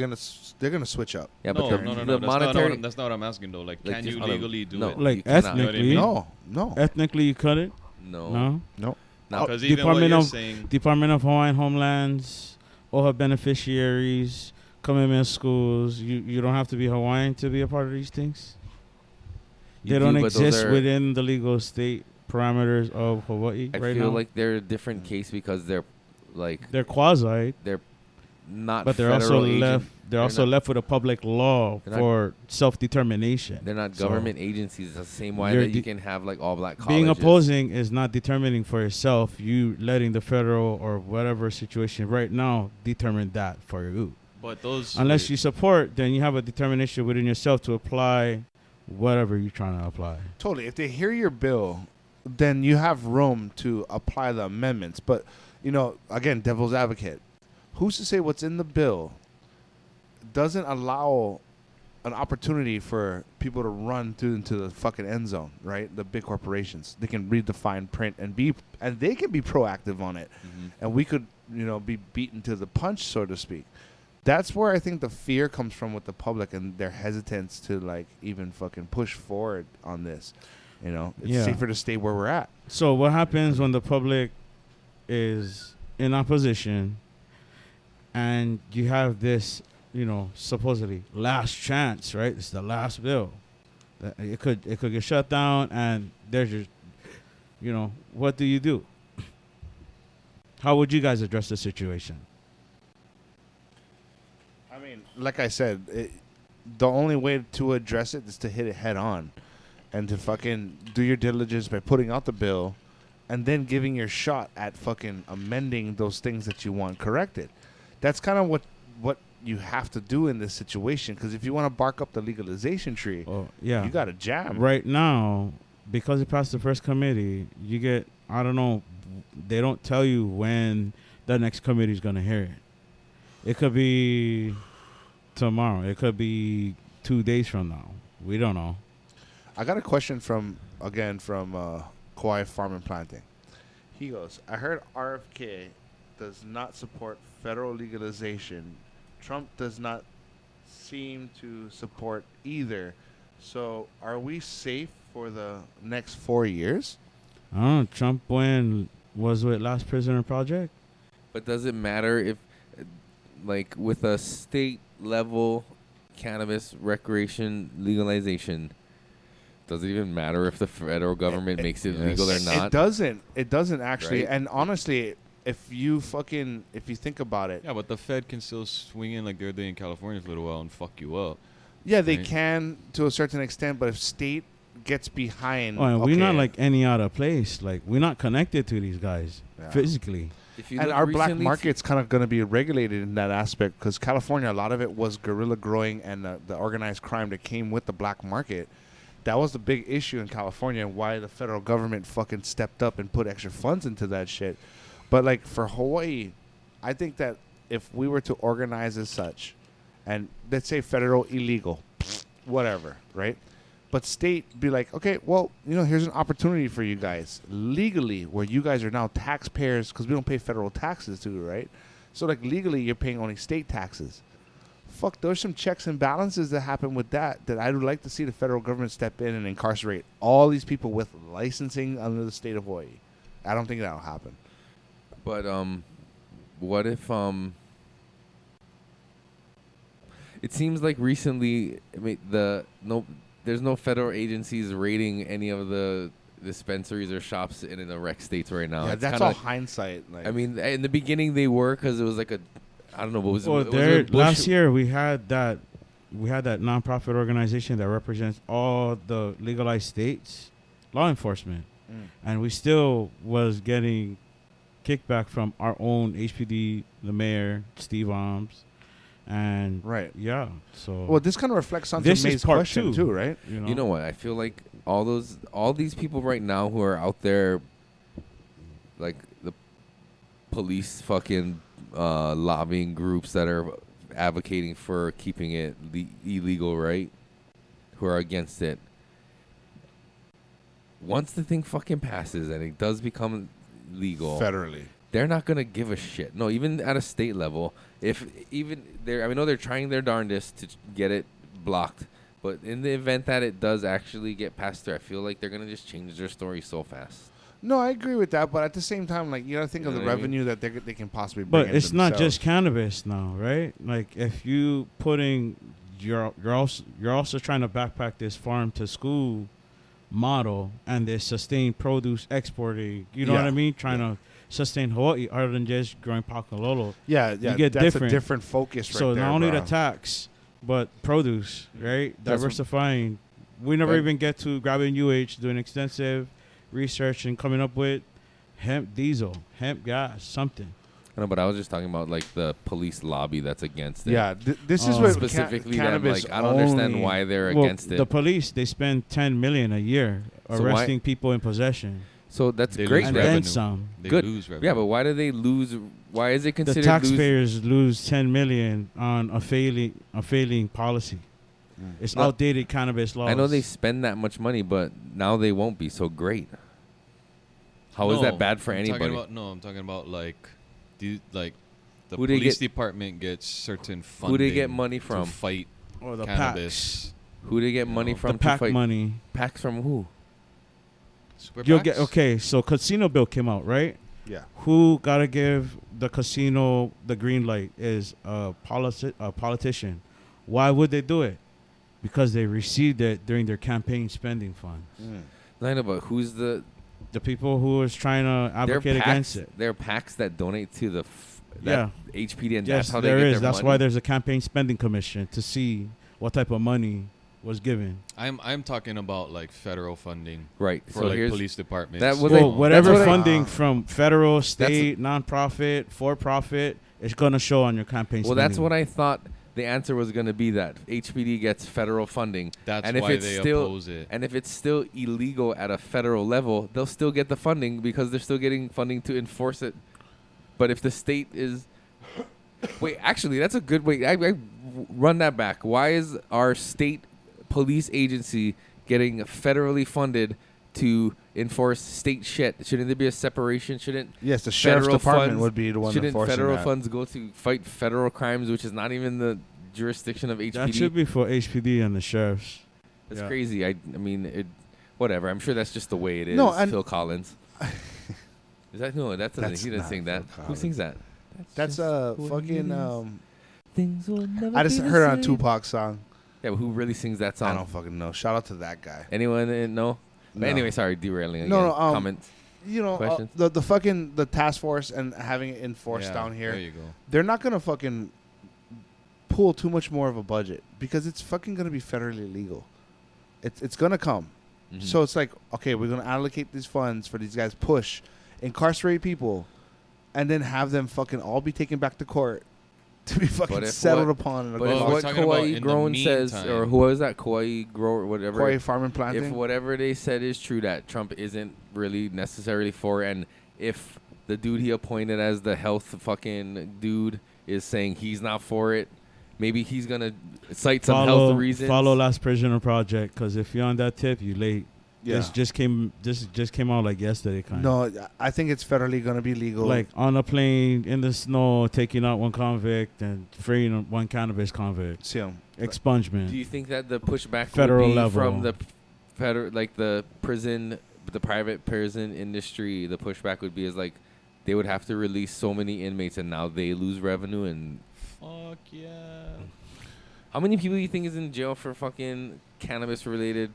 gonna switch up. Yeah, no, but no, the no. monetary. That's not what I'm asking though. Like, Like, can just you on a- legally do no. it? Like You cannot. ethnically, You know No. ethnically you couldn't. No. No. No. No. Because even Department what you're of- saying, Department of Hawaiian Homelands, all her beneficiaries, commitment schools. You don't have to be Hawaiian to be a part of these things. You They don't do, but those exist are- within the legal state parameters of Hawaii I right feel now. like they're a different case because they're like They're quasi, they're not. but they're federal also agent- left. They're also not- left with a public law They're not- for self-determination. They're not So government agencies. The same way You're that you de- can have like all black colleges. being opposing is not determining for yourself. You letting the federal or whatever situation right now determine that for you. but those Unless you support, then you have a determination within yourself to apply whatever you're trying to apply. Totally. If they hear your bill, then you have room to apply the amendments. But, again, devil's advocate. Who's to say what's in the bill doesn't allow an opportunity for people to run through into the fucking end zone, right? The big corporations. They can read the fine print and they can be proactive on it. Mhm. And we could, be beaten to the punch, so to speak. That's where I think the fear comes from with the public and their hesitance to like even fucking push forward on this. It's Yeah. safer to stay where we're at. So what happens when the public is in opposition and you have this, supposedly last chance, right? It's the last bill. It could get shut down and there's your, what do you do? How would you guys address the situation? I mean, like I said, the only way to address it is to hit it head on and to fucking do your diligence by putting out the bill and then giving your shot at fucking amending those things that you want corrected. That's kind of what you have to do in this situation, because if you want to bark up the legalization tree, Oh, yeah. you got to jam. Right now, because it passed the first committee, you get, I don't know, they don't tell you when the next committee is going to hear it. It could be tomorrow. It could be 2 days from now. We don't know. I got a question from Kauai Farm and Planting. He goes, I heard RFK does not support federal legalization. Trump does not seem to support either. So are we safe for the next 4 years? I don't know. Trump was with Last Prisoner Project. But does it matter if, like, with a state level cannabis recreation legalization, does it even matter if the federal government makes it legal or not? It doesn't. It doesn't actually. Right? And honestly, if you think about it, yeah, but the Fed can still swing in like they're doing in California for a little while and fuck you up. yeah, they Right. can to a certain extent. But if state gets behind, Oh, and we're okay, not like any other place. Like, we're not connected to these guys Yeah. physically. If you and look our black recently market's kind of going to be regulated in that aspect, because California, a lot of it was guerrilla growing and the organized crime that came with the black market. That was the big issue in California, and why the federal government fucking stepped up and put extra funds into that shit. But like for Hawaii, I think that if we were to organize as such, and let's say federal illegal, whatever, right? But state be like, okay, well, here's an opportunity for you guys legally, where you guys are now taxpayers, because we don't pay federal taxes too, right? So like legally, you're paying only state taxes. Fuck, there's some checks and balances that happen with that I would like to see the federal government step in and incarcerate all these people with licensing under the state of Hawaii. I don't think that'll happen. But what if it seems like recently, there's no federal agencies raiding any of the dispensaries or shops in the rec states right now. Yeah, It's that's kinda all like- hindsight. Like, I mean, in the beginning they were, because it was like I don't know, what was it? Well, Was it Bush- last year we had that nonprofit organization that represents all the legalized states, law enforcement, and we still was getting kickback from our own HPD, the mayor, Steve Alms, And Right. yeah, so Well, this kind of reflects on this is May's part question two. too, right? You know what? I feel like all these people right now who are out there, like the police fucking lobbying groups that are advocating for keeping it illegal, right? Who are against it. Once the thing fucking passes and it does become legal, Federally. they're not gonna give a shit. No, even at a state level, if even they're, I know they're trying their darndest to get it blocked, but in the event that it does actually get passed through, I feel like they're gonna just change their story so fast. No, I agree with that, but at the same time, like, you gotta think You of know the what I mean? revenue that they can possibly bring. But in it's not themselves. just cannabis now, right? Like if you putting you're also trying to backpack this farm to school model and this sustained produce exporting. You know what I mean? Trying to sustain Hawaii other than just growing Pakalolo. Yeah, You get that's different. a different focus right So there, not only bro. the tax, but produce, right? That's Diversifying. We never But- even get to grabbing UH, doing extensive research and coming up with hemp diesel, hemp gas, something. I know, but I was just talking about like the police lobby that's against it. Yeah, this is Oh. what Specifically, them, cannabis like I don't understand only- why they're Well, against it. the police, they spend $10 million a year So why- arresting people in possession. So that's They great. lose And then. then revenue. some. They Good. lose revenue. Yeah, but why do they lose? Why is it The considered taxpayers lose $10 million on a failing policy. It's No. outdated cannabis laws. I know they spend that much money, but now they won't be so great. How is that bad for I'm anybody? I'm talking about like, the Who they police get- department gets certain funding. Who they get money from? To fight or the cannabis. Who they get money No. from The to PAC fight? money. Packs from who? Super You'll PACs? get okay. So casino bill came out, right? Yeah. Who gotta give the casino the green light is a politician. Why would they do it? Because they received it during their campaign spending funds. I know, but who's the? The people who was trying to advocate against it. There are PACs that donate to the Yeah. HPD, and Yes, that's how they there get is. their That's money. why there's a campaign spending commission to see what type of money was given. I'm talking about like federal funding Right. for So like here's police departments. that was Well, like- whatever that's what I- funding from federal, state, nonprofit, for-profit, it's gonna show on your campaign. Well, spending. that's what I thought. The answer was going to be that HPD gets federal funding. That's and if why it's they still, oppose it. And if it's still illegal at a federal level, they'll still get the funding because they're still getting funding to enforce it. But if the state is, wait, actually, that's a good way. I run that back. Why is our state police agency getting federally funded to enforce state shit? Shouldn't there be a separation? Shouldn't Yes, the sheriff's federal department funds- would be the one Shouldn't enforcing federal that. funds go to fight federal crimes, which is not even the jurisdiction of HPD? That should be for HPD and the sheriffs. That's Yeah. crazy. I mean, it. Whatever. I'm sure that's just the way it is. No, and- Phil Collins. Is that no? That's That's he didn't not sing that. Phil Who Collins. sings that? That's just what fucking it is. Things will never I just be the heard it on same. Tupac's song. Yeah, but who really sings that I song? don't fucking know. Shout out to that guy. Anyone know? But No. anyway, sorry, derailing again. No, Comments. You know, Questions? the fucking the task force and having it enforced Yeah, down here. There you go. They're not gonna fucking pull too much more of a budget because it's fucking gonna be federally legal. It's gonna come. Mhm. So it's like, okay, we're gonna allocate these funds for these guys, push, incarcerate people, and then have them fucking all be taken back to court to be fucking if settled what- upon. In a But Well, if we're court. what talking about Kauai in the Grown says, or meantime. who was that Kauai Grow or whatever? Kauai farming planting. If whatever they said is true, that Trump isn't really necessarily for, and if the dude he appointed as the health fucking dude is saying he's not for it, maybe he's gonna cite some health reasons. Follow Last Prisoner Project, because if you're on that tip, you late. Yeah. This just came out like yesterday, kind of. No, I think it's federally gonna be legal. Like on a plane in the snow, taking out one convict and freeing one cannabis convict. see 'em. Expungement. Do you think that the pushback Federal would be level. from the federal, like the prison, the private prison industry? The pushback would be is like they would have to release so many inmates, and now they lose revenue. And Fuck yeah. how many people do you think is in jail for fucking cannabis-related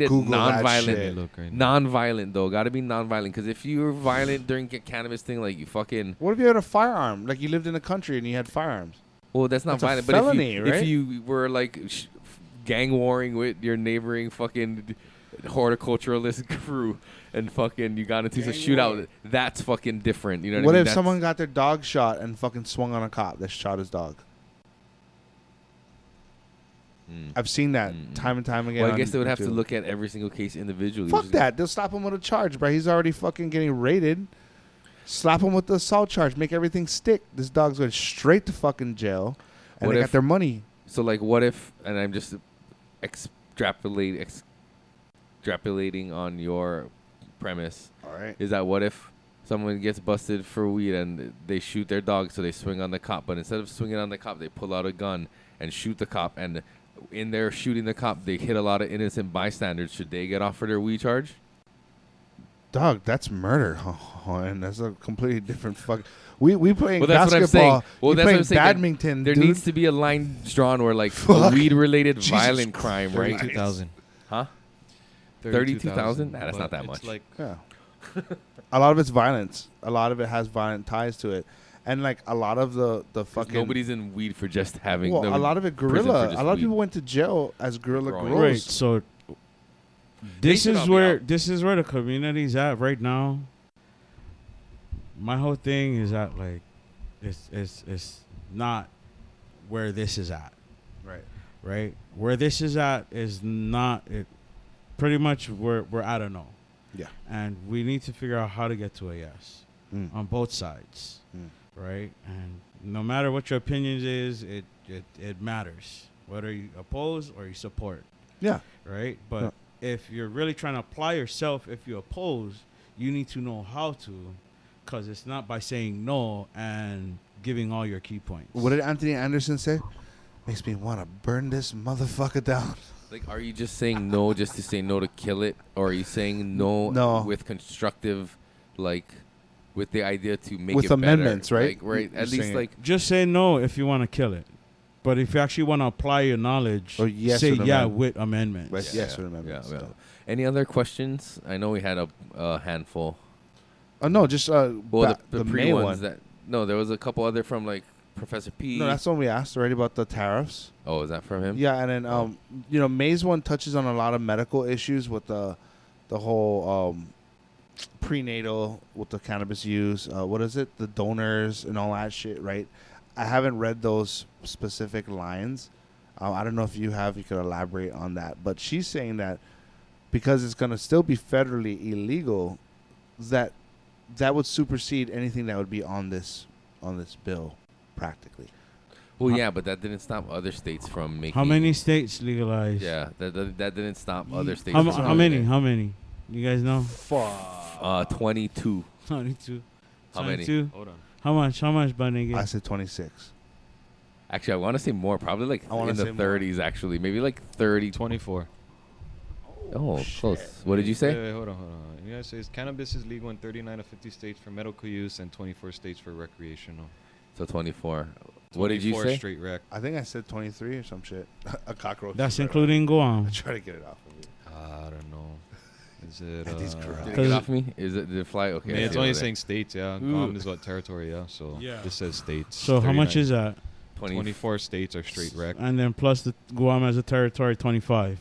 Google that non-violent? shit. Look right now. Non-violent though, gotta be non-violent. Because if you're violent during cannabis thing, like you fucking, What if you had a firearm? Like you lived in the country and you had firearms. well, that's not That's a violent. felony, but if right? you were like gang warring with your neighboring fucking horticulturalist crew and fucking you got into a shootout, that's fucking different. You know What what I mean? if That's- someone got their dog shot and fucking swung on a cop that shot his dog? I've seen that time and time again. Well, I on guess they would have to YouTube. look at every single case individually. Fuck which is- that. They'll slap him with a charge, bro. He's already fucking getting raided. Slap him with the assault charge. Make everything stick. This dog's going straight to fucking jail. And What they if- got their money. So like, what if? And I'm just extrapolating on your premise. All right. Is that what if someone gets busted for weed and they shoot their dog, so they swing on the cop, but instead of swinging on the cop, they pull out a gun and shoot the cop, and in their shooting the cop, they hit a lot of innocent bystanders. Should they get off for their weed charge? Dog, that's murder. And that's a completely different fuck. We playing Well, that's what I'm basketball. saying. Well, we that's what playing I'm saying. There- badminton, There dude. needs to be a line drawn where like Fuck. weed-related Jesus violent crime, right? 32,000. Huh? 32,000? Nah, that's not that It's much. like Yeah. A lot of it's violence. A lot of it has violent ties to it. And like a lot of the 'Cause fucking nobody's in weed for just having. well, no, a lot of it prison for guerrilla. just A lot of weed. people went to jail as guerrilla Growing. growers. Right. So this should all is be where out. the community's at right now. My whole thing is that like it's not where this is at. Right. Right? Where this is at is not it. Pretty much we're at a no. Yeah. And we need to figure out how to get to a yes Mm. on both sides. Mm. Right? And no matter what your opinions is, it matters whether you oppose or you support. Yeah. Right? But if you're really trying to apply yourself, if you oppose, you need to know how to, because it's not by saying no and giving all your key points. What did Anthony Anderson say? Makes me want to burn this motherfucker down. Like, are you just saying no just to say no to kill it, or are you saying no, No. with constructive, like, with the idea to make With it amendments, better? right? Like, right. You're At least saying- like Just say no if you want to kill it. But if you actually want to apply your knowledge, Or yes say with yeah amendment. with amendments. Yes, yes with amendments. Yeah. Any other questions? I know we had a handful. Oh no, just Well, the May pre one. ones that no, there was a couple other from like Professor P. No, that's the one we asked already about the tariffs. Oh, is that from him? Yeah, and then May's one touches on a lot of medical issues with the whole prenatal with the cannabis use. What is it? The donors and all that shit, right? I haven't read those specific lines. I don't know if you have. You could elaborate on that. But she's saying that because it's going to still be federally illegal, that would supersede anything that would be on this bill, practically. Well, yeah, but that didn't stop other states from making. How many states legalized? Yeah, that didn't stop other states. How, from how doing many? it. How many? You guys know? 22. 22. How many? 22? Hold on. How much? How much, Bunny? I said 26. Actually, I want to say more. Probably like I wanna in the say more. 30s. Actually, maybe like 30. 24. Oh, close. What did you say? Wait, hold on. The United States, cannabis is legal in 39 of 50 states for medical use and 24 states for recreational. So 24. What did you 24 say? straight rec. I think I said 23 or some shit. A cockroach. That's Right. including I Guam. try to get it off of you. I don't know. Is it? These girls. Did it get off me? Is it? Did it fly? Okay. I mean, I it's see only over there. saying states, yeah. Ooh. Guam is what territory, yeah. So Yeah. this says states. So how much 39. is that? 24 states are straight rec. And then plus the Guam as a territory, 25.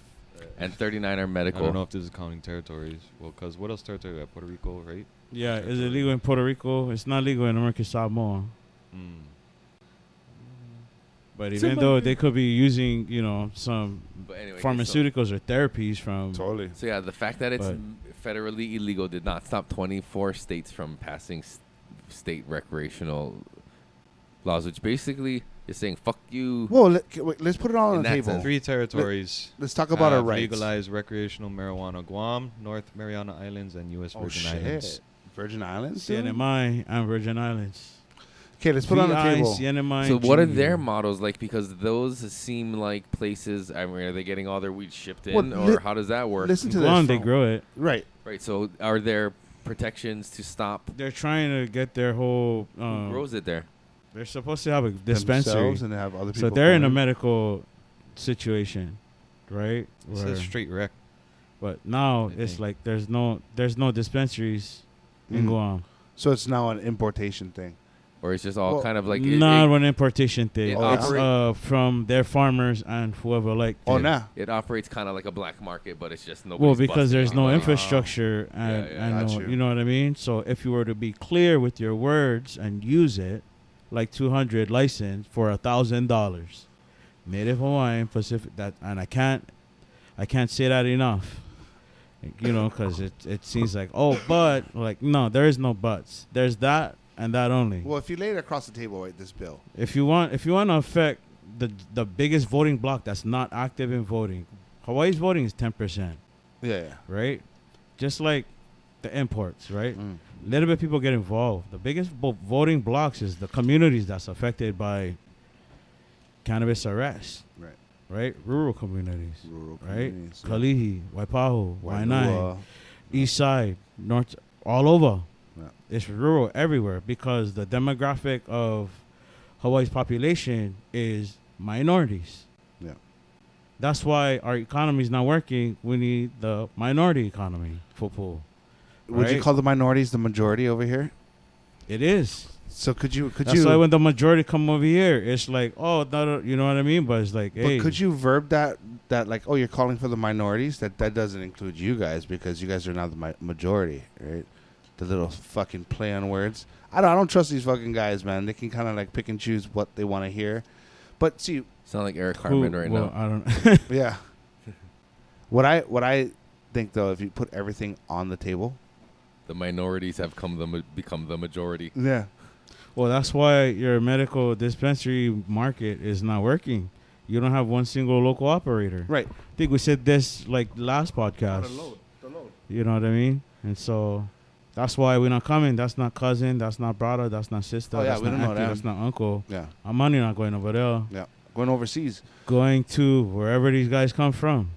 And 39 are I medical. don't know if this is counting territories. Well, because what else territory? We got Puerto Rico, right? Yeah, is it legal in Puerto Rico? It's not legal in American Samoa. Mm. But even though they could be using, some But anyway, pharmaceuticals or therapies from. Totally. So yeah, the fact that it's But- federally illegal did not stop 24 states from passing state recreational laws, which basically is saying "fuck you." Well, let's put it all on In the that table. sense. 3 territories. Let's talk about our have rights. legalized recreational marijuana: Guam, North Mariana Islands, and U.S. Oh Virgin shit! Islands. Virgin Islands. dude? CNMI and Virgin Islands. Okay, let's put it on the VI, table. CNMI, So what are GU. their models like? Because those seem like places. I mean, are they getting all their weed shipped in, Well, or how does that work? Listen to Guam, this. they from- grow it. Right. Right. So are there protections to stop? They're trying to get their whole. Who grows it there? They're supposed to have a dispensary. Themselves and they have other people. So they're in a come medical situation, right? It Where- says straight rec. but now I it's think. like there's no dispensaries in Mm. Guam. So it's now an importation thing. or it's just all Well, kind of like Not an importation thing. it It's operate- from their farmers and whoever like. Oh, them. nah. it operates kind of like a black market, but it's just nobody. Well, because there's no anybody. infrastructure and, Yeah, and got no, you. you know what I mean. So if you were to be clear with your words and use it, like 200 license for $1,000, Native Hawaiian Pacific. That and I can't say that enough. You know, because it seems like but like no, there is no buts. There's that and that only. Well, if you lay it across the table, right, this bill. If you want to affect the biggest voting bloc that's not active in voting, Hawaii's voting is 10%, Yeah. right? Just like the imports, right? Mm. Little bit people get involved. The biggest voting blocks is the communities that's affected by cannabis arrest, Right. right? Rural communities, Rural right? communities, yeah. Kalihi, Waipahu, Waianae, Wailua. East Side, North, all over. Yeah. It's rural everywhere because the demographic of Hawaii's population is minorities. Yeah. That's why our economy is not working. We need the minority economy football. Would you right? call the minorities the majority over here? It is. So could you That's why when the majority come over here, it's like, oh, no, you know what I mean? But it's like, but hey, could you verb that like, oh, you're calling for the minorities? That doesn't include you guys because you guys are not the majority, right? The little fucking play on words. I don't trust these fucking guys, man. They can kind of like pick and choose what they want to hear. But see, Sound like Eric who- Harmon right well, now. I don't. yeah. What I think though, if you put everything on the table, The minorities have become the majority. yeah, Well, that's why your medical dispensary market is not working. You don't have one single local operator. right. I think we said this like last podcast. The load. You know what I mean? And so that's why we're not coming. That's not cousin. That's not brother. That's not sister. Oh, yeah, that's we not don't know auntie, them. That's not uncle. Yeah, Our money not going over there. yeah. Going overseas. Going to wherever these guys come from.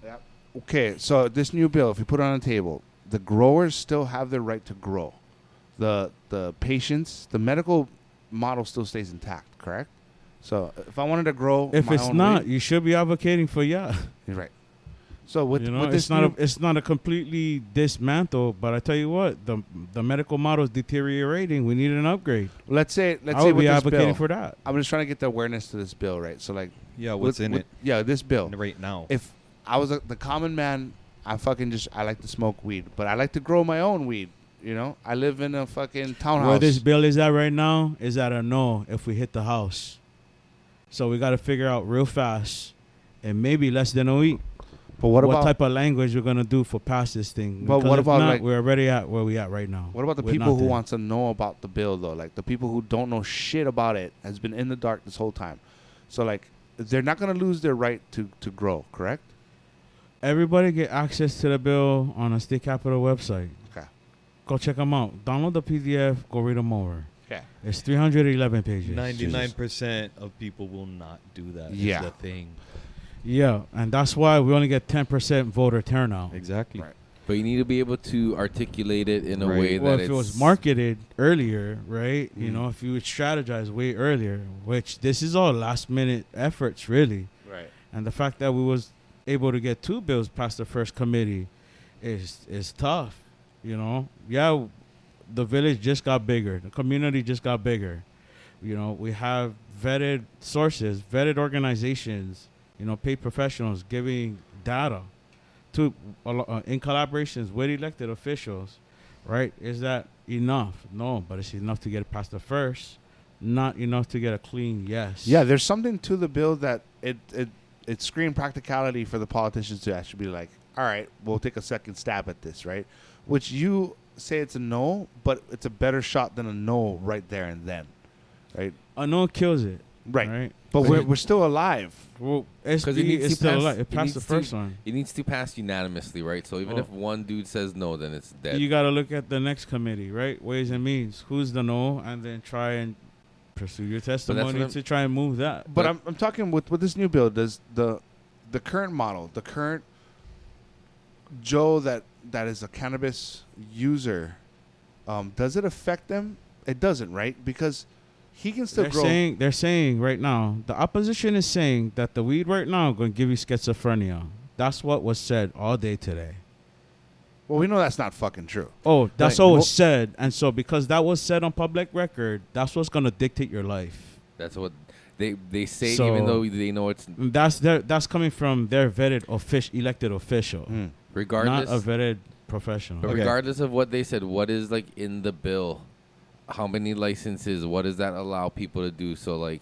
Okay, so this new bill, if you put it on the table, the growers still have their right to grow. The patients, the medical model still stays intact, correct? So if I wanted to grow, If my it's own not, weed- you should be advocating for yeah. you're right. So with, You know, with this it's not a completely dismantle, but I tell you what, the medical model is deteriorating. We need an upgrade. let's say I would with be this advocating bill, for that. I'm just trying to get the awareness to this bill, right? So like, Yeah, what's in it Yeah, this bill. right now? If I was the common man, I like to smoke weed, but I like to grow my own weed. You know, I live in a fucking townhouse. Where this bill is at right now is at a no if we hit the house. So we got to figure out real fast, and maybe less than a week, but what about type of language we're gonna do for pass this thing. But Because what if about, not, like- we're already at where we at right now. What about the with people who nothing. wants to know about the bill though? Like the people who don't know shit about it, has been in the dark this whole time. So like they're not gonna lose their right to grow, correct? Everybody get access to the bill on a state capitol website. Okay. Go check them out. Download the PDF. Go read them over. Okay. It's 311 pages. 99% of people will not do that. is Yeah. the thing. Yeah, and that's why we only get 10% voter turnout. Exactly. Right. But you need to be able to articulate it in a Right. way Well, that if it's it was marketed earlier, right? You Mm. know, if you would strategize way earlier, which this is all last minute efforts, really. Right. And the fact that we was able to get 2 bills past the first committee is tough. You know, yeah, the village just got bigger, the community just got bigger. You know, we have vetted sources, vetted organizations, you know, paid professionals giving data to in collaborations with elected officials. Right? Is that enough? No, but it's enough to get it past the first. Not enough to get a clean yes. Yeah, there's something to the bill that it screamed practicality for the politicians to actually be like, all right, we'll take a second stab at this, right? Which you say it's a no, but it's a better shot than a no right there and then, right? A no kills it. Right. Right. But But we're still alive. Well, because it's still alive. It passed the needs first one. It needs to pass unanimously, right? So even Oh. if one dude says no, then it's dead. You got to look at the next committee, right? Ways and means. Who's the no, and then try and pursue your testimony I'm- to try and move that. But I'm talking with this new bill. Does the current model, the current Joe that is a cannabis user, does it affect them? It doesn't, right? Because he can still grow. They're saying right now, the opposition is saying that the weed right now going to give you schizophrenia. That's what was said all day today. Well, we know that's not fucking true. Oh, that's Like, what was said. And so because that was said on public record, that's what's going to dictate your life. That's what they say, So- even though they know it's That's coming from their vetted elected official, regardless. not a vetted professional. But Okay. regardless of what they said, what is like in the bill? How many licenses? What does that allow people to do? So like,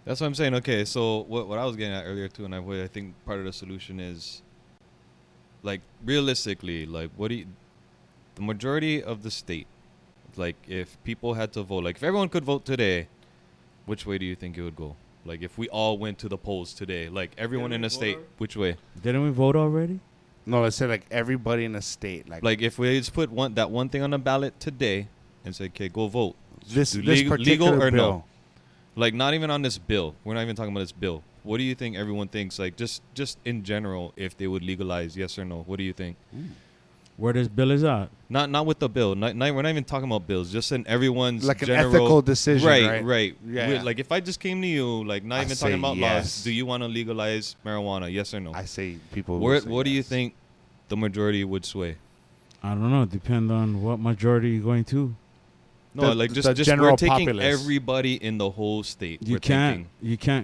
That's what I'm saying. Okay, so what I was getting at earlier too, and I think part of the solution is, like, realistically, like, the majority of the state, like, if people had to vote, like, if everyone could vote today, which way do you think it would go? Like, if we all went to the polls today, like, everyone in the state, which way? Didn't we vote already? No, let's say like everybody in the state, Like, if we just put that one thing on the ballot today and say, okay, go vote. this legal particular or bill. no? Like, not even on this bill. We're not even talking about this bill. What do you think everyone thinks? Like, just in general, if they would legalize, yes or no? What do you think? Where this bill is at? Not with the bill. We're not even talking about bills. Just in everyone's Like an general, ethical decision, right? Right. Yeah. Like, if I just came to you, like, not I even say talking about yes. laws, do you want to legalize marijuana? Yes or no? I say people. will Where, say what do you yes. think the majority would sway? I don't know. Depend on what majority you're going to. No, The- like the just general we're taking populace. everybody in the whole state. You We're can't,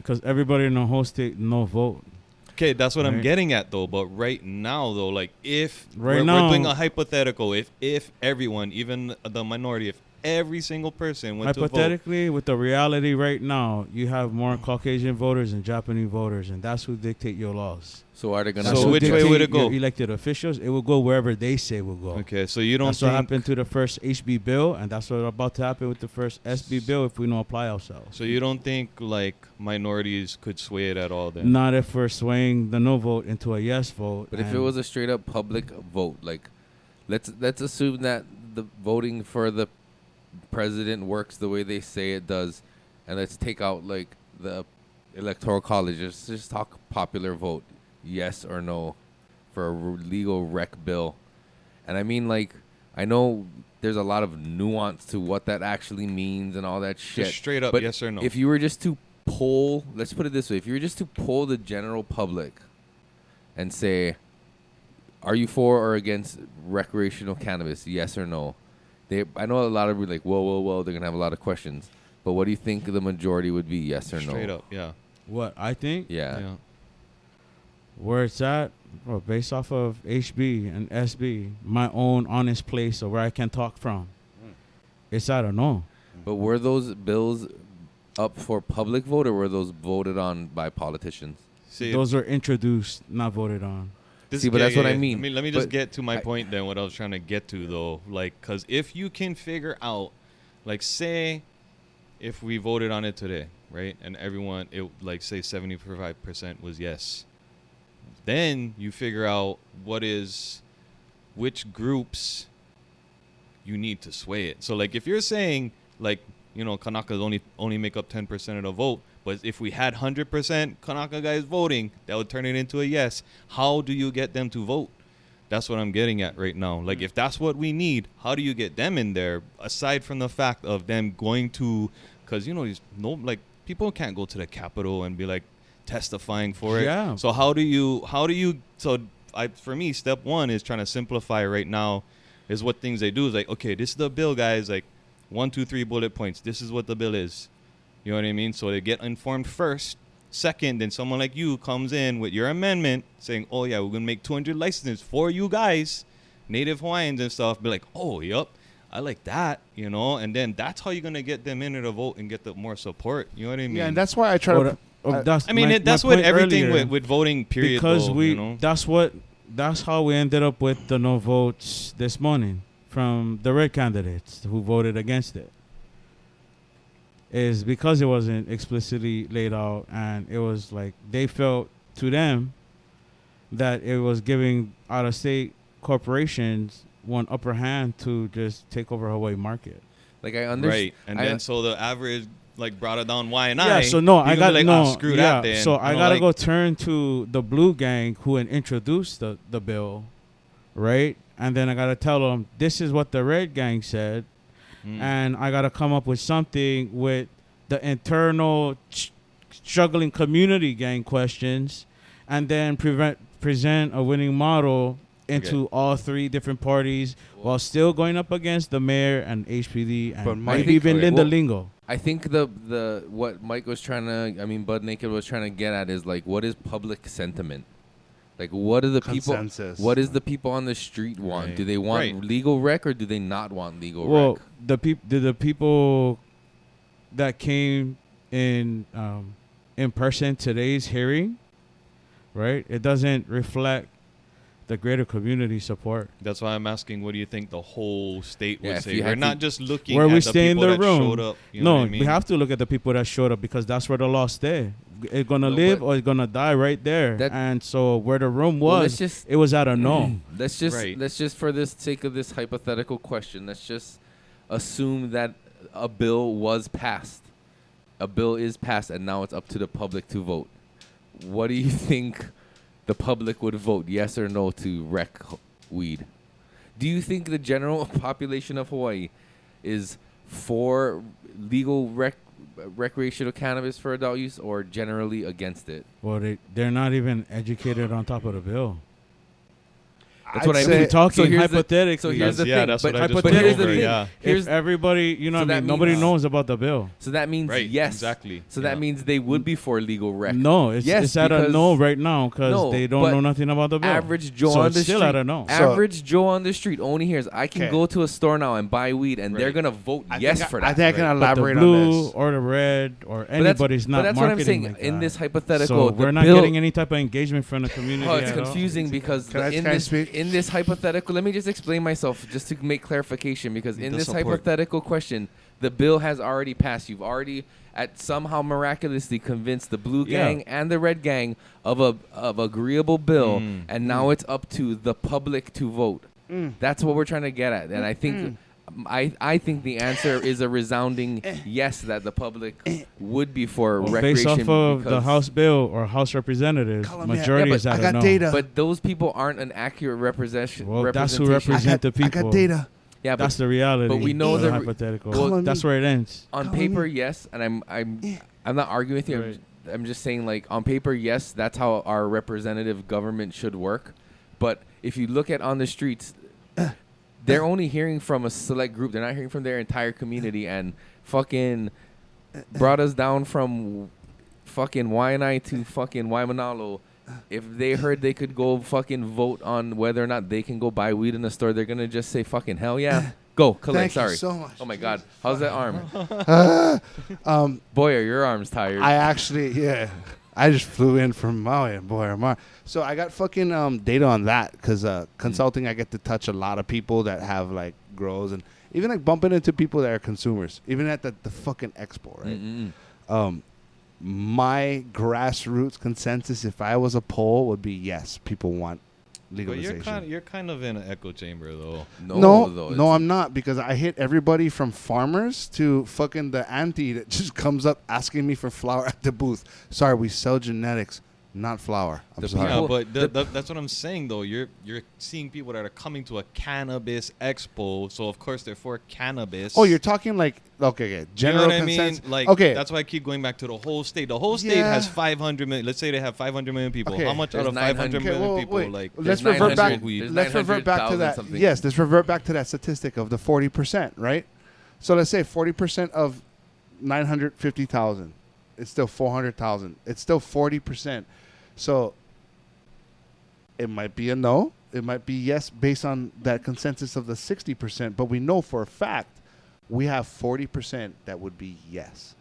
because everybody in the whole state no vote. Okay, that's what I'm Right. getting at though. But right now though, like if Right we're now- doing a hypothetical, if everyone, even the minority, if every single person went to vote, Hypothetically, with the reality right now, you have more Caucasian voters and Japanese voters, and that's who dictate your laws. so are they gonna? That's So who which way dictate would it your go? Elected officials, it will go wherever they say will go. okay, so you don't That's what think happened to the first HB bill, and that's what's about to happen with the first SB bill if we don't apply ourselves. so you don't think like minorities could sway it at all then? Not if we're swaying the no vote into a yes vote. But if it and was a straight up public vote, like let's assume that the voting for the president works the way they say it does, and let's take out like the electoral college. Just talk popular vote, yes or no, for a legal rec bill. And I mean, like, I know there's a lot of nuance to what that actually means and all that shit. Just straight up But yes or no. if you were just to poll, let's put it this way, if you were just to poll the general public and say, are you for or against recreational cannabis, yes or no? I know a lot of people are like, whoa, they're going to have a lot of questions. But what do you think the majority would be, yes or no? straight up, yeah. what I think, Yeah. where it's at, well, based off of HB and SB, my own honest place of where I can talk from, it's at a no. But were those bills up for public vote, or were those voted on by politicians? See, Those were introduced, not voted on. See, but that's what I mean. Let me just But get to my I- point then. What I was trying to get to though, like, because if you can figure out, like, say, if we voted on it today, right, and everyone, it like say 75% was yes, then you figure out which groups you need to sway it. So like, if you're saying like, you know, Kanakas only make up 10% of the vote. But if we had 100% Kanaka guys voting, that would turn it into a yes. How do you get them to vote? That's what I'm getting at right now. Like, if that's what we need, how do you get them in there? Aside from the fact of them going to, because, you know, people can't go to the Capitol and be like testifying for it. Yeah. So for me, step one is trying to simplify right now is what things they do is like, okay, this is the bill, guys. Like 1, 2, 3 bullet points. This is what the bill is. You know what I mean? So they get informed first. Second, then someone like you comes in with your amendment saying, oh, yeah, we're going to make 200 licenses for you guys, Native Hawaiians and stuff. Be like, oh, yup, I like that, you know? And then that's how you're going to get them in to vote and get the more support. You know what I mean? Yeah, and that's why I try to. That's I mean, my that's point what everything earlier, with voting, period, because though, you know? that's how we ended up with the no votes this morning from the red candidates who voted against it. Is because it wasn't explicitly laid out, and it was like they felt to them that it was giving out-of-state corporations one upper hand to just take over Hawaii market. Like, I understand. Right. And then so the average, like, brought it down Y and Yeah, I. so no, you I gonna got be like, no. oh, screw yeah, that then. so You I know, gotta like, go turn to the blue gang who had introduced the bill, right? And then I gotta tell them this is what the red gang said, and I gotta come up with something with the internal struggling community gang questions, and then present a winning model into all three different parties while still going up against the mayor and HPD and But Mike- maybe even okay, Linda well- Lingo. I think the what Mike was trying to, I mean, Bud Naked was trying to get at is like, what is public sentiment? Like, what do the Consensus. people? What does the people on the street want? Right. Do they want Right. legal rec or do they not want legal Well, rec? the people that came in person today's hearing, right? It doesn't reflect the greater community support. That's why I'm asking, what do you think the whole state Yeah, would if say? you We're had not to- just looking Where at we the stay in people the that room. showed up. You know No, what I mean? we have to look at the people that showed up because that's where the law stay. It's gonna No, live but- or it's gonna die right there. That- And so where the room Well, was, let's just- it was at a no. Right. Let's just for the sake of this hypothetical question, let's just assume that a bill was passed. A bill is passed, and now it's up to the public to vote. What do you think the public would vote, yes or no, to rec weed? Do you think the general population of Hawaii is for legal recreational cannabis for adult use, or generally against it? Well, they're not even educated on top of the bill. That's what I If mean. we're talking here's the- hypothetically, So here's the Yeah, thing. that's but, what I just but here's went the over, thing. yeah. Here's if everybody, you know, So what I that mean, nobody means- knows about the bill. So that means Right, yes. exactly. So that Yeah. means they would be for legal rec. No, it's Yes, at a because- no right now because No, they don't but know nothing about the bill. Average Joe so on it's the still street. at a no. Average Joe on the street only hears, I can 'Kay. go to a store now and buy weed, and they're Right. gonna vote I yes think for I that. think I can Right. But the elaborate blue on this. or the red or But that's- anybody's not but that's what I'm marketing saying. like In that. this hypothetical, So the we're not bill- getting any type of engagement from the community. Oh, it's at all. confusing because Can I- in can I this speak? in this hypothetical, let me just explain myself just to make clarification, because in The this support. hypothetical question, the bill has already passed. You've already somehow miraculously convinced the blue Yeah. gang and the red gang of agreeable bill, and now it's up to the public to vote. That's what we're trying to get at, and I think. I think the answer is a resounding yes, that the public would be for Well, based recreation. off of the because- House bill or House representatives, Call 'em that. majority Yeah, but is at I a got no. data. But those people aren't an accurate representation. Well, that's who representation. represent the I people. got data. Yeah, but That's the reality. but we know of the the re- hypothetical. Well, That's me. where it ends. on Call paper, me. yes, and I'm not arguing with you. Right. I'm just saying, like, on paper, yes, that's how our representative government should work. But if you look at on the streets, they're only hearing from a select group. They're not hearing from their entire community. And fucking brought us down from fucking Waianae to fucking Waimanalo. If they heard they could go fucking vote on whether or not they can go buy weed in the store, they're gonna just say fucking hell yeah. Go, Kalei, Thank sorry. you so much. Oh my god. How's that arm? Um, Boy, are your arms tired. I actually, yeah, I just flew in from Maui, and boy, am I. So I got fucking data on that because consulting, I get to touch a lot of people that have like grows and even like bumping into people that are consumers, even at the fucking expo, right? Mm-mm. My grassroots consensus, if I was a poll, would be yes, people want But legalization. you're kind of in an echo chamber though. No, I'm not, because I hit everybody from farmers to fucking the auntie that just comes up asking me for flour at the booth. Sorry, we sell genetics, not flour. I'm The sorry. Yeah, People- but that's what I'm saying though. You're seeing people that are coming to a cannabis expo, so of course they're for cannabis. Oh, you're talking like okay, general you know what I consensus. mean? Like, okay, that's why I keep going back to the whole state. The whole state Yeah. has 500 million. Let's say they have 500 million people. Okay. How much There's out of 500 900 million people? wait. Like, let's There's revert back. 900 there's Let's revert back to 900,000 that. something. Yes, let's revert back to that statistic of the 40%, right? So let's say 40% of 950,000. It's still 400,000. It's still 40%. So it might be a no. It might be yes based on that consensus of the 60%. But we know for a fact we have 40% that would be yes.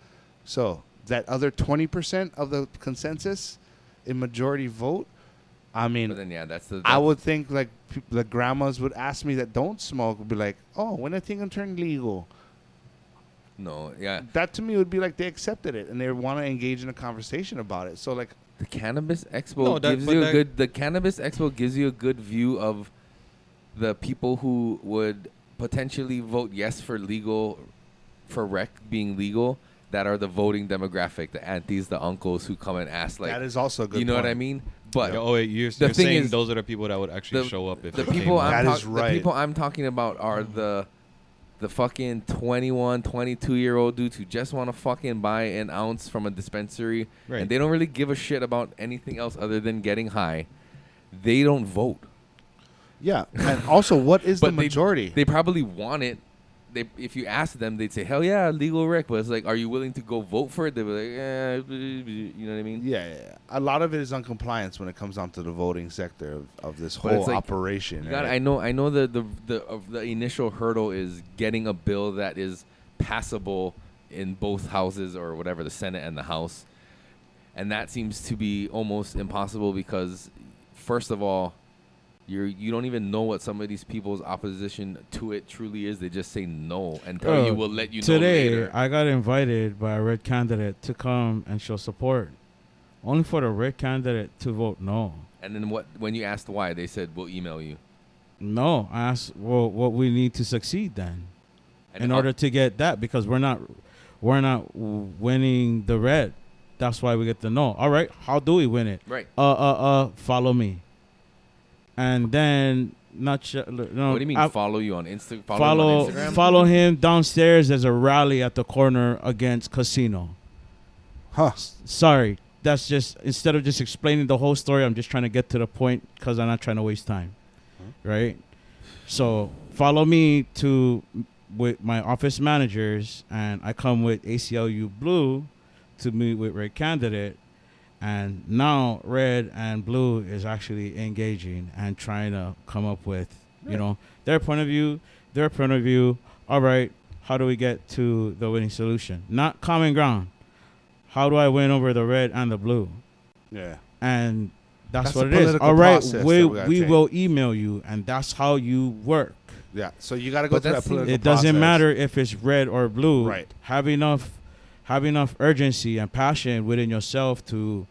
So that other 20% of the consensus in majority vote, I mean, But then yeah, that's the. I would think like the grandmas would ask me that don't smoke would be like, oh, when are things gonna turn legal? No, yeah. That to me would be like they accepted it and they want to engage in a conversation about it. So like, The Cannabis Expo No, that- gives but you a that- good. The Cannabis Expo gives you a good view of the people who would potentially vote yes for rec being legal. That are the voting demographic, the aunties, the uncles who come and ask, like, that is also a good. you know what I point. mean? But oh wait, you're the thing saying is, those are the people that would actually the- show up if the it came people up. That I'm is right. the people I'm talking about are the fucking 21, 22-year-old dudes who just want to fucking buy an ounce from a dispensary, Right. and they don't really give a shit about anything else other than getting high. They don't vote. Yeah, and also, what is the But majority? They probably want it. If you ask them, they'd say, "Hell yeah, legal rec." But it's like, are you willing to go vote for it? They'd be like, you know what I mean? Yeah. A lot of it is on compliance when it comes down to the voting sector of this But it's whole like, operation. You gotta, I know the initial hurdle is getting a bill that is passable in both houses or whatever, the Senate and the House, and that seems to be almost impossible because, first of all, you don't even know what some of these people's opposition to it truly is. They just say no and tell you we'll let you know today, later. I got invited by a red candidate to come and show support, only for the red candidate to vote no. And then when you asked why, they said we'll email you. No, I asked, well, what we need to succeed then, And in order to get that, because we're not winning the red. That's why we get the no. All right, how do we win it? Right. Follow me. And then no. What do you mean follow you on Instagram? Follow him on Instagram? follow him downstairs. There's a rally at the corner against casino. Huh. Sorry, that's just, instead of just explaining the whole story, I'm just trying to get to the point because I'm not trying to waste time. Right? So follow me with my office managers, and I come with ACLU Blue to meet with red candidate. And now red and blue is actually engaging and trying to come up with, their point of view. All right, how do we get to the winning solution? Not common ground. How do I win over the red and the blue? Yeah. And that's what a it is. political All right, process we that we gotta take. will email you, and that's how you work. Yeah. So you got to go But through that that's- political It doesn't process. matter if it's red or blue. Right. Have enough urgency and passion within yourself to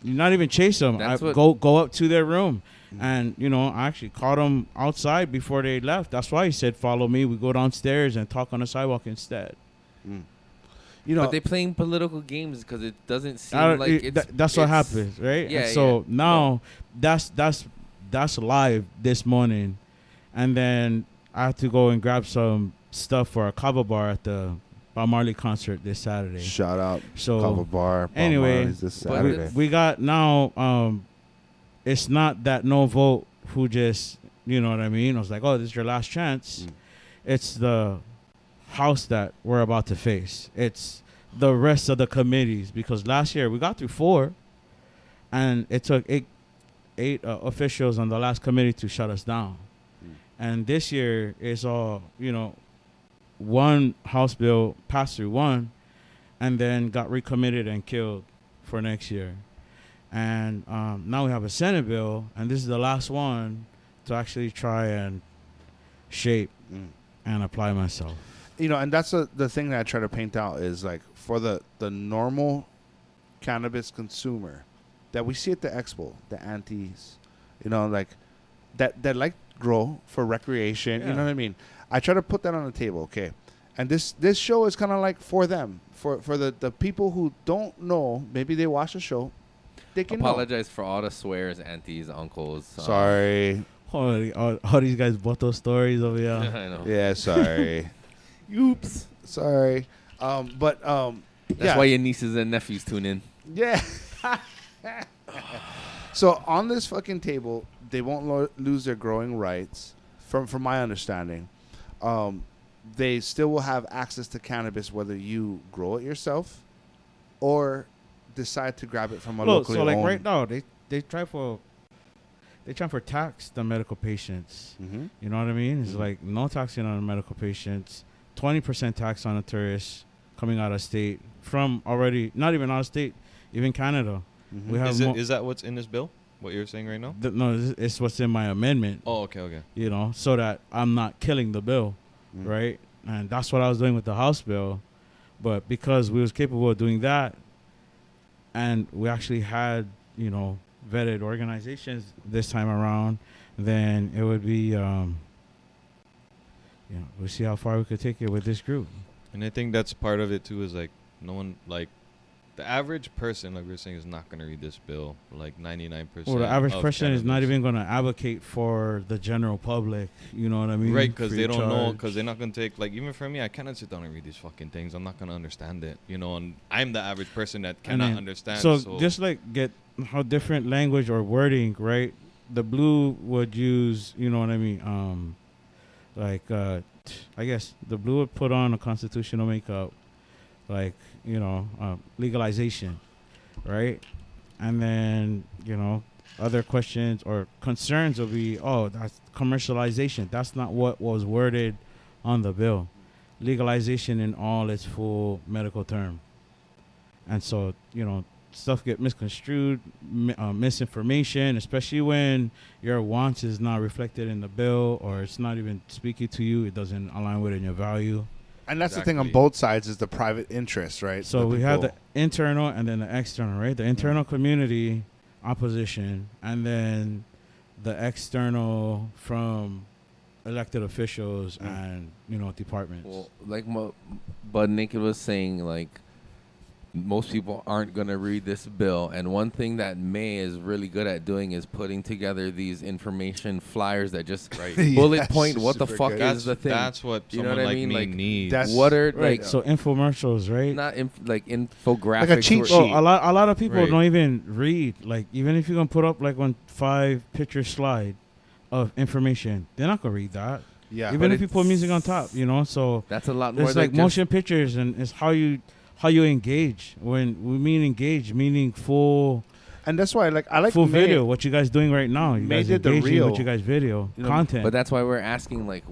not even chase them. That's Go up to their room. And, I actually caught them outside before they left. That's why he said, follow me. We go downstairs and talk on the sidewalk instead. But they're playing political games because it doesn't seem like it's... That's what happens, right? Yeah, And so yeah. now that's live this morning. And then I have to go and grab some stuff for a cover bar at the Bob Marley concert this Saturday. Shout out. So Cover bar. Bob anyway, Marley's this but Saturday. we got now, it's not that no vote who just, you know what I mean? I was like, oh, this is your last chance. It's the house that we're about to face. It's the rest of the committees, because last year we got through 4 and it took eight officials on the last committee to shut us down. And this year it's all, one House bill passed through one and then got recommitted and killed for next year. And now we have a Senate bill, and this is the last one to actually try and shape and apply myself. And that's the thing that I try to paint out is like for the normal cannabis consumer that we see at the expo, the aunties, like that like grow for recreation. Yeah. You know what I mean? I try to put that on the table, okay? And this show is kind of like for them, for the people who don't know. Maybe they watch the show, they can Apologize for all the swears, aunties, uncles. Sorry. All these guys bought those stories over here. I know. Yeah, sorry. Oops. Sorry. But That's why your nieces and nephews tune in. Yeah. So on this fucking table, they won't lose their growing rights, from my understanding. They still will have access to cannabis whether you grow it yourself or decide to grab it from a locally so like owned. right now they try for tax the medical patients. Mm-hmm. You know what I mean? It's like no taxing on the medical patients, 20% tax on the tourists coming out of state from already not even out of state, even Canada. Mm-hmm. We have Is that what's in this bill? What you're saying right now? it's what's in my amendment. Oh, okay. So that I'm not killing the bill, right? And that's what I was doing with the House bill. But because we was capable of doing that, and we actually had, vetted organizations this time around, then it would be, we'll see how far we could take it with this group. And I think that's part of it too. Is like no one, like the average person, like we were saying, is not going to read this bill. Like 99%. Well, the average of person is not cannabis. even going to advocate for the general public. You know what I mean? Right, because Free they of don't know, charge. because they're not going to take, like, even for me, I cannot sit down and read these fucking things. I'm not going to understand it, and I'm the average person that cannot understand. So just like get how different language or wording, right, the blue would use, you know what I mean, I guess the blue would put on a constitutional makeup, like, legalization, right? And then, other questions or concerns will be, oh, that's commercialization. That's not what was worded on the bill. Legalization in all its full medical term. And so, stuff get misconstrued, misinformation, especially when your wants is not reflected in the bill or it's not even speaking to you. It doesn't align with your value. And that's the thing on both sides is the private interest, right? So we have the internal and then the external, right? The internal community opposition, and then the external from elected officials and, departments. Well, like Bud Naked was saying, like, most people aren't going to read this bill. And one thing that May is really good at doing is putting together these information flyers that just bullet point what the fuck is the thing. That's what someone like me needs. That's what are right. So infomercials, right? Not like infographics. Like a cheat sheet. A lot of people don't even read. Like, even if you're going to put up like 5 picture slide of information, they're not going to read that. Yeah. Even if you put music on top, so that's a lot more. It's like motion pictures, and it's how you engage. When we mean engage, meaning full, and that's why I like full video. What you guys doing right now? You guys did the engaging real with you guys video content. But that's why we're asking, like,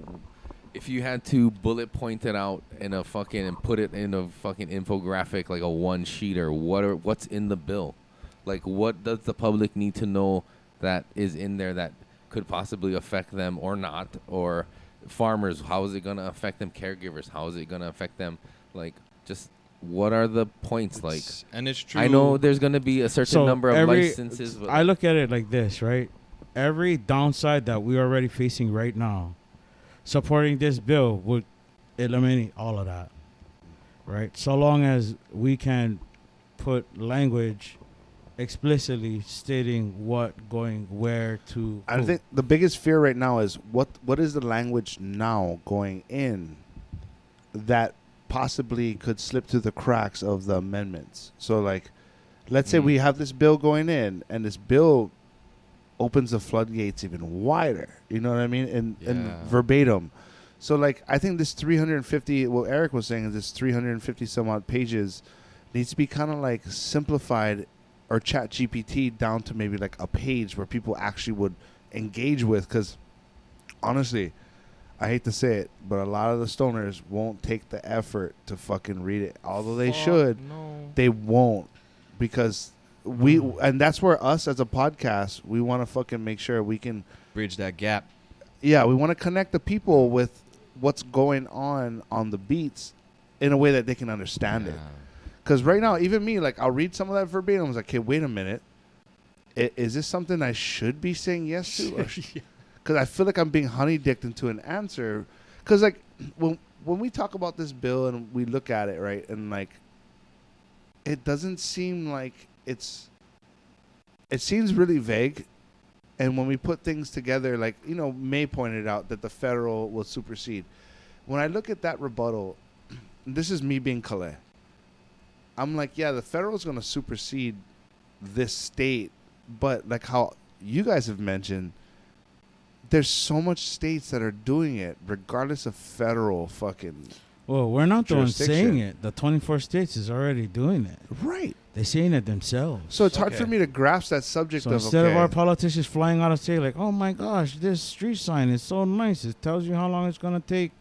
if you had to bullet point it out in a fucking and put it in a fucking infographic, like a one sheeter, what's in the bill? Like, what does the public need to know that is in there that could possibly affect them or not? Or farmers, how is it going to affect them? Caregivers, how is it going to affect them? Like, just what are the points? And it's true. I know there's going to be a certain number of licenses. But I look at it like this, right? Every downside that we're already facing right now, supporting this bill would eliminate all of that, right? So long as we can put language explicitly stating what going where to. I think the biggest fear right now is what is the language now going in that possibly could slip through the cracks of the amendments. So, like, let's say we have this bill going in, and this bill opens the floodgates even wider. You know what I mean? And verbatim. So, like, I think this 350, what Erik was saying is this 350 some odd pages needs to be kind of like simplified or chat GPT down to maybe like a page where people actually would engage with. Because honestly, I hate to say it, but a lot of the stoners won't take the effort to fucking read it. Although they should, they won't. Because and that's where us as a podcast, we want to fucking make sure we can bridge that gap. Yeah, we want to connect the people with what's going on the beats in a way that they can understand it. Because right now, even me, like, I'll read some of that verbatim. I was like, okay, wait a minute. Is this something I should be saying yes to? Because I feel like I'm being honey-dicked into an answer. Because, like, when we talk about this bill and we look at it, right, and, like, it doesn't seem like it seems really vague. And when we put things together, like, May pointed out that the federal will supersede. When I look at that rebuttal, this is me being Kalei. I'm like, yeah, the federal is going to supersede this state. But like how you guys have mentioned, there's so much states that are doing it regardless of federal fucking. Well, we're not the ones saying it. The 24 states is already doing it. Right. They're saying it themselves. So it's hard for me to grasp that subject. So instead of our politicians flying out of state like, oh my gosh, this street sign is so nice. It tells you how long it's going to take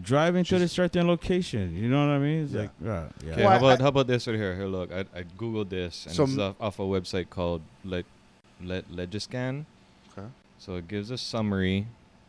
driving to this certain location. You know what I mean? It's like, yeah. Okay, well, how about this right here? Here, look, I Googled this, and it's off a website called Legiscan. Okay. So it gives a summary.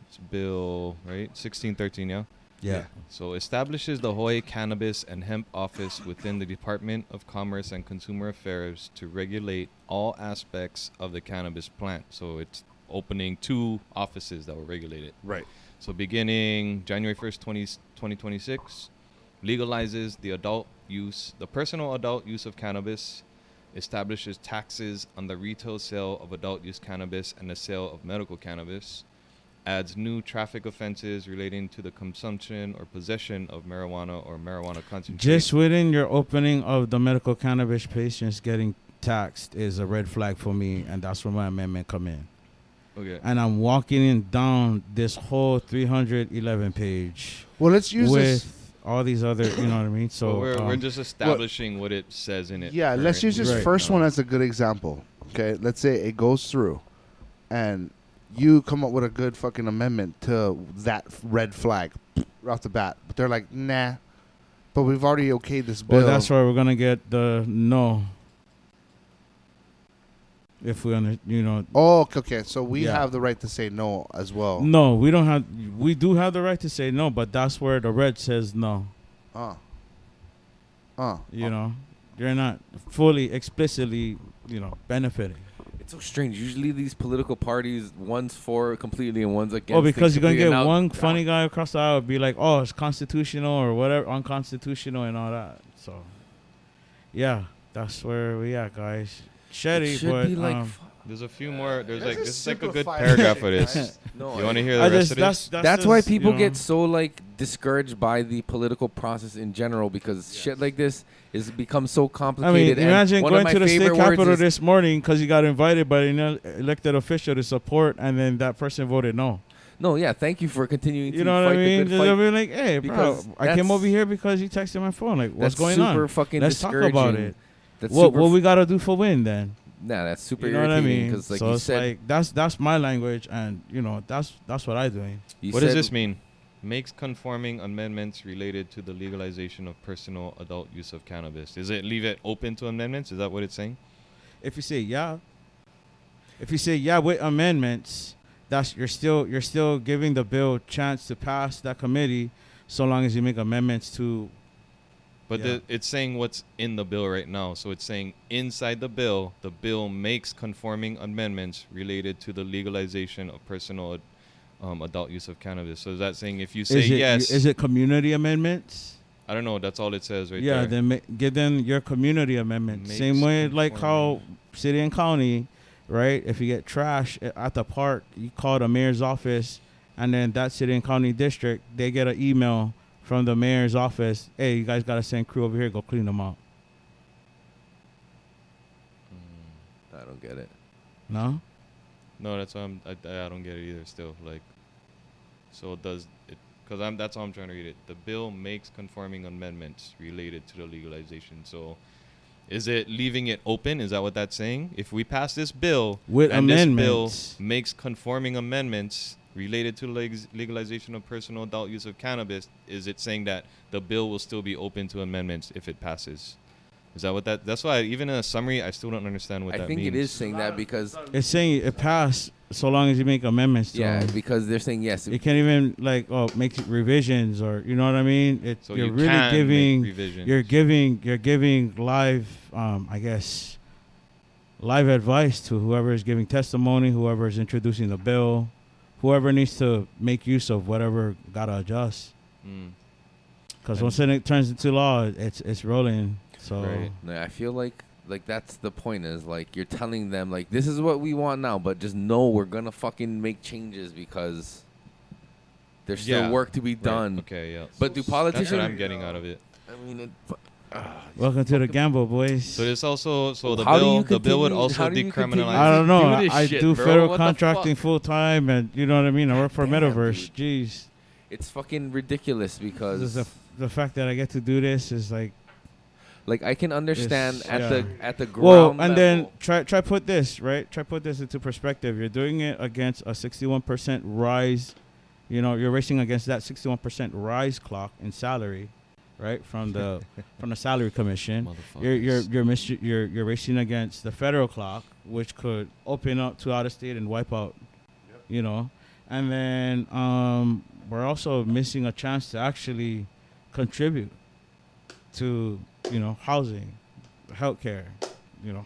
It's Bill, right? 1613, yeah? Yeah. So establishes the Hawaii Cannabis and Hemp Office within the Department of Commerce and Consumer Affairs to regulate all aspects of the cannabis plant. So it's opening 2 offices that will regulate it. Right. So beginning January 1st, 2026, legalizes the personal adult use of cannabis, establishes taxes on the retail sale of adult use cannabis and the sale of medical cannabis, adds new traffic offenses relating to the consumption or possession of marijuana or marijuana concentrate. Just within your opening of the medical cannabis patients getting taxed is a red flag for me, and that's where my amendment come in. Okay. and I'm walking in down this whole 311 page Well, let's use with this. all these other, you know what I mean? So So we're just establishing what it says in it. Yeah, let's use this Right. first one as a good example. Okay, let's say it goes through, and you come up with a good fucking amendment to that red flag right off the bat, but they're like, nah. But we've already okayed this bill. well, that's where we're gonna get the no. If we Oh, okay. So we Yeah. have the right to say no as well. no, we don't have. We do have the right to say no, but that's where the red says no. You know, you're not fully explicitly, benefiting. It's so strange. Usually these political parties, one's for completely and one's against. Oh, because you're gonna completely, get and now- one funny guy across the aisle be like, "Oh, it's constitutional or whatever, unconstitutional and all that." So, yeah, that's where we at, guys. It Shitty, should but be like There's a few more. There's This like is this is like a good simplified paragraph shit, for this. right? no. You want to hear I the rest just, of this? That's why just, people get so like discouraged by the political process in general because shit like this is become so I mean, complicated. and imagine one of going my to the state favorite words capitol is- this morning because you got invited by an elected official to support, and then that person voted no. No, yeah, thank you for continuing You to know what fight I mean? the good They'll fight. be like, "Hey, bro, because I came that's- over here because you texted my phone. Like, what's That's going super on? fucking Let's talk discouraging. about it. That's What super we gotta do for win then? Nah, that's super You know what I irritating mean? because, like so you it's said, like that's my language, and that's what I'm doing. you What said does this mean? Makes conforming amendments related to the legalization of personal adult use of cannabis. Is it leave it open to amendments? Is that what it's saying? If you say yeah with amendments, that's you're still giving the bill chance to pass that committee, so long as you make amendments to. But Yeah. it's saying what's in the bill right now. So it's saying inside the bill makes conforming amendments related to the legalization of personal adult use of cannabis. So is that saying if you say yes, is it community amendments? I don't know. That's all it says right Yeah, there. then give them your community amendment. Makes Same way like how conforming. city and county, right? If you get trash at the park, you call the mayor's office, and then that city and county district, they get an email from the mayor's office. Hey, you guys gotta send crew over here, go clean them out. I don't get it. No, No, that's why I don't get it either. Still, like, so does it? Because that's how I'm trying to read it. The bill makes conforming amendments related to the legalization. So, is it leaving it open? Is that what that's saying? If we pass this bill with and this bill amendments. makes conforming amendments related to legalization of personal adult use of cannabis, is it saying that the bill will still be open to amendments if it passes? Is that what that's why even in a summary, I still don't understand what I that think means. it is saying that because It's saying it passed so long as you make amendments to yeah, them. because they're saying yes. You can't even make revisions or you know what I mean. So you're you really can giving make revisions. you're giving live I guess live advice to whoever is giving testimony, whoever is introducing the bill, whoever needs to make use of whatever gotta adjust. Mm. Because And- once it turns into law, it's rolling. So Right. I feel like that's the point is like you're telling them like this is what we want now, but just know we're gonna fucking make changes because there's still Yeah, work to be Right. done. Okay, yeah. But do That's politicians? what I'm getting out of it. I mean, welcome to the gamble, boys. So there's also the How do you bill would continue- also how do you continue decriminalize. I don't know. do this I shit, do bro. federal What the contracting fuck? full time, and you know what I mean. I work for Damn, Metaverse. Jeez, it's fucking ridiculous because the fact that I get to do this is like. like I can understand It's- at yeah. the ground Well, and level. then try put this right. Try put this into perspective. You're doing it against a 61% rise. You know, you're racing against that 61% rise clock in salary, right? From the salary commission. You're racing against the federal clock, which could open up to out of state and wipe out. You know, and then we're also missing a chance to actually contribute to housing, healthcare,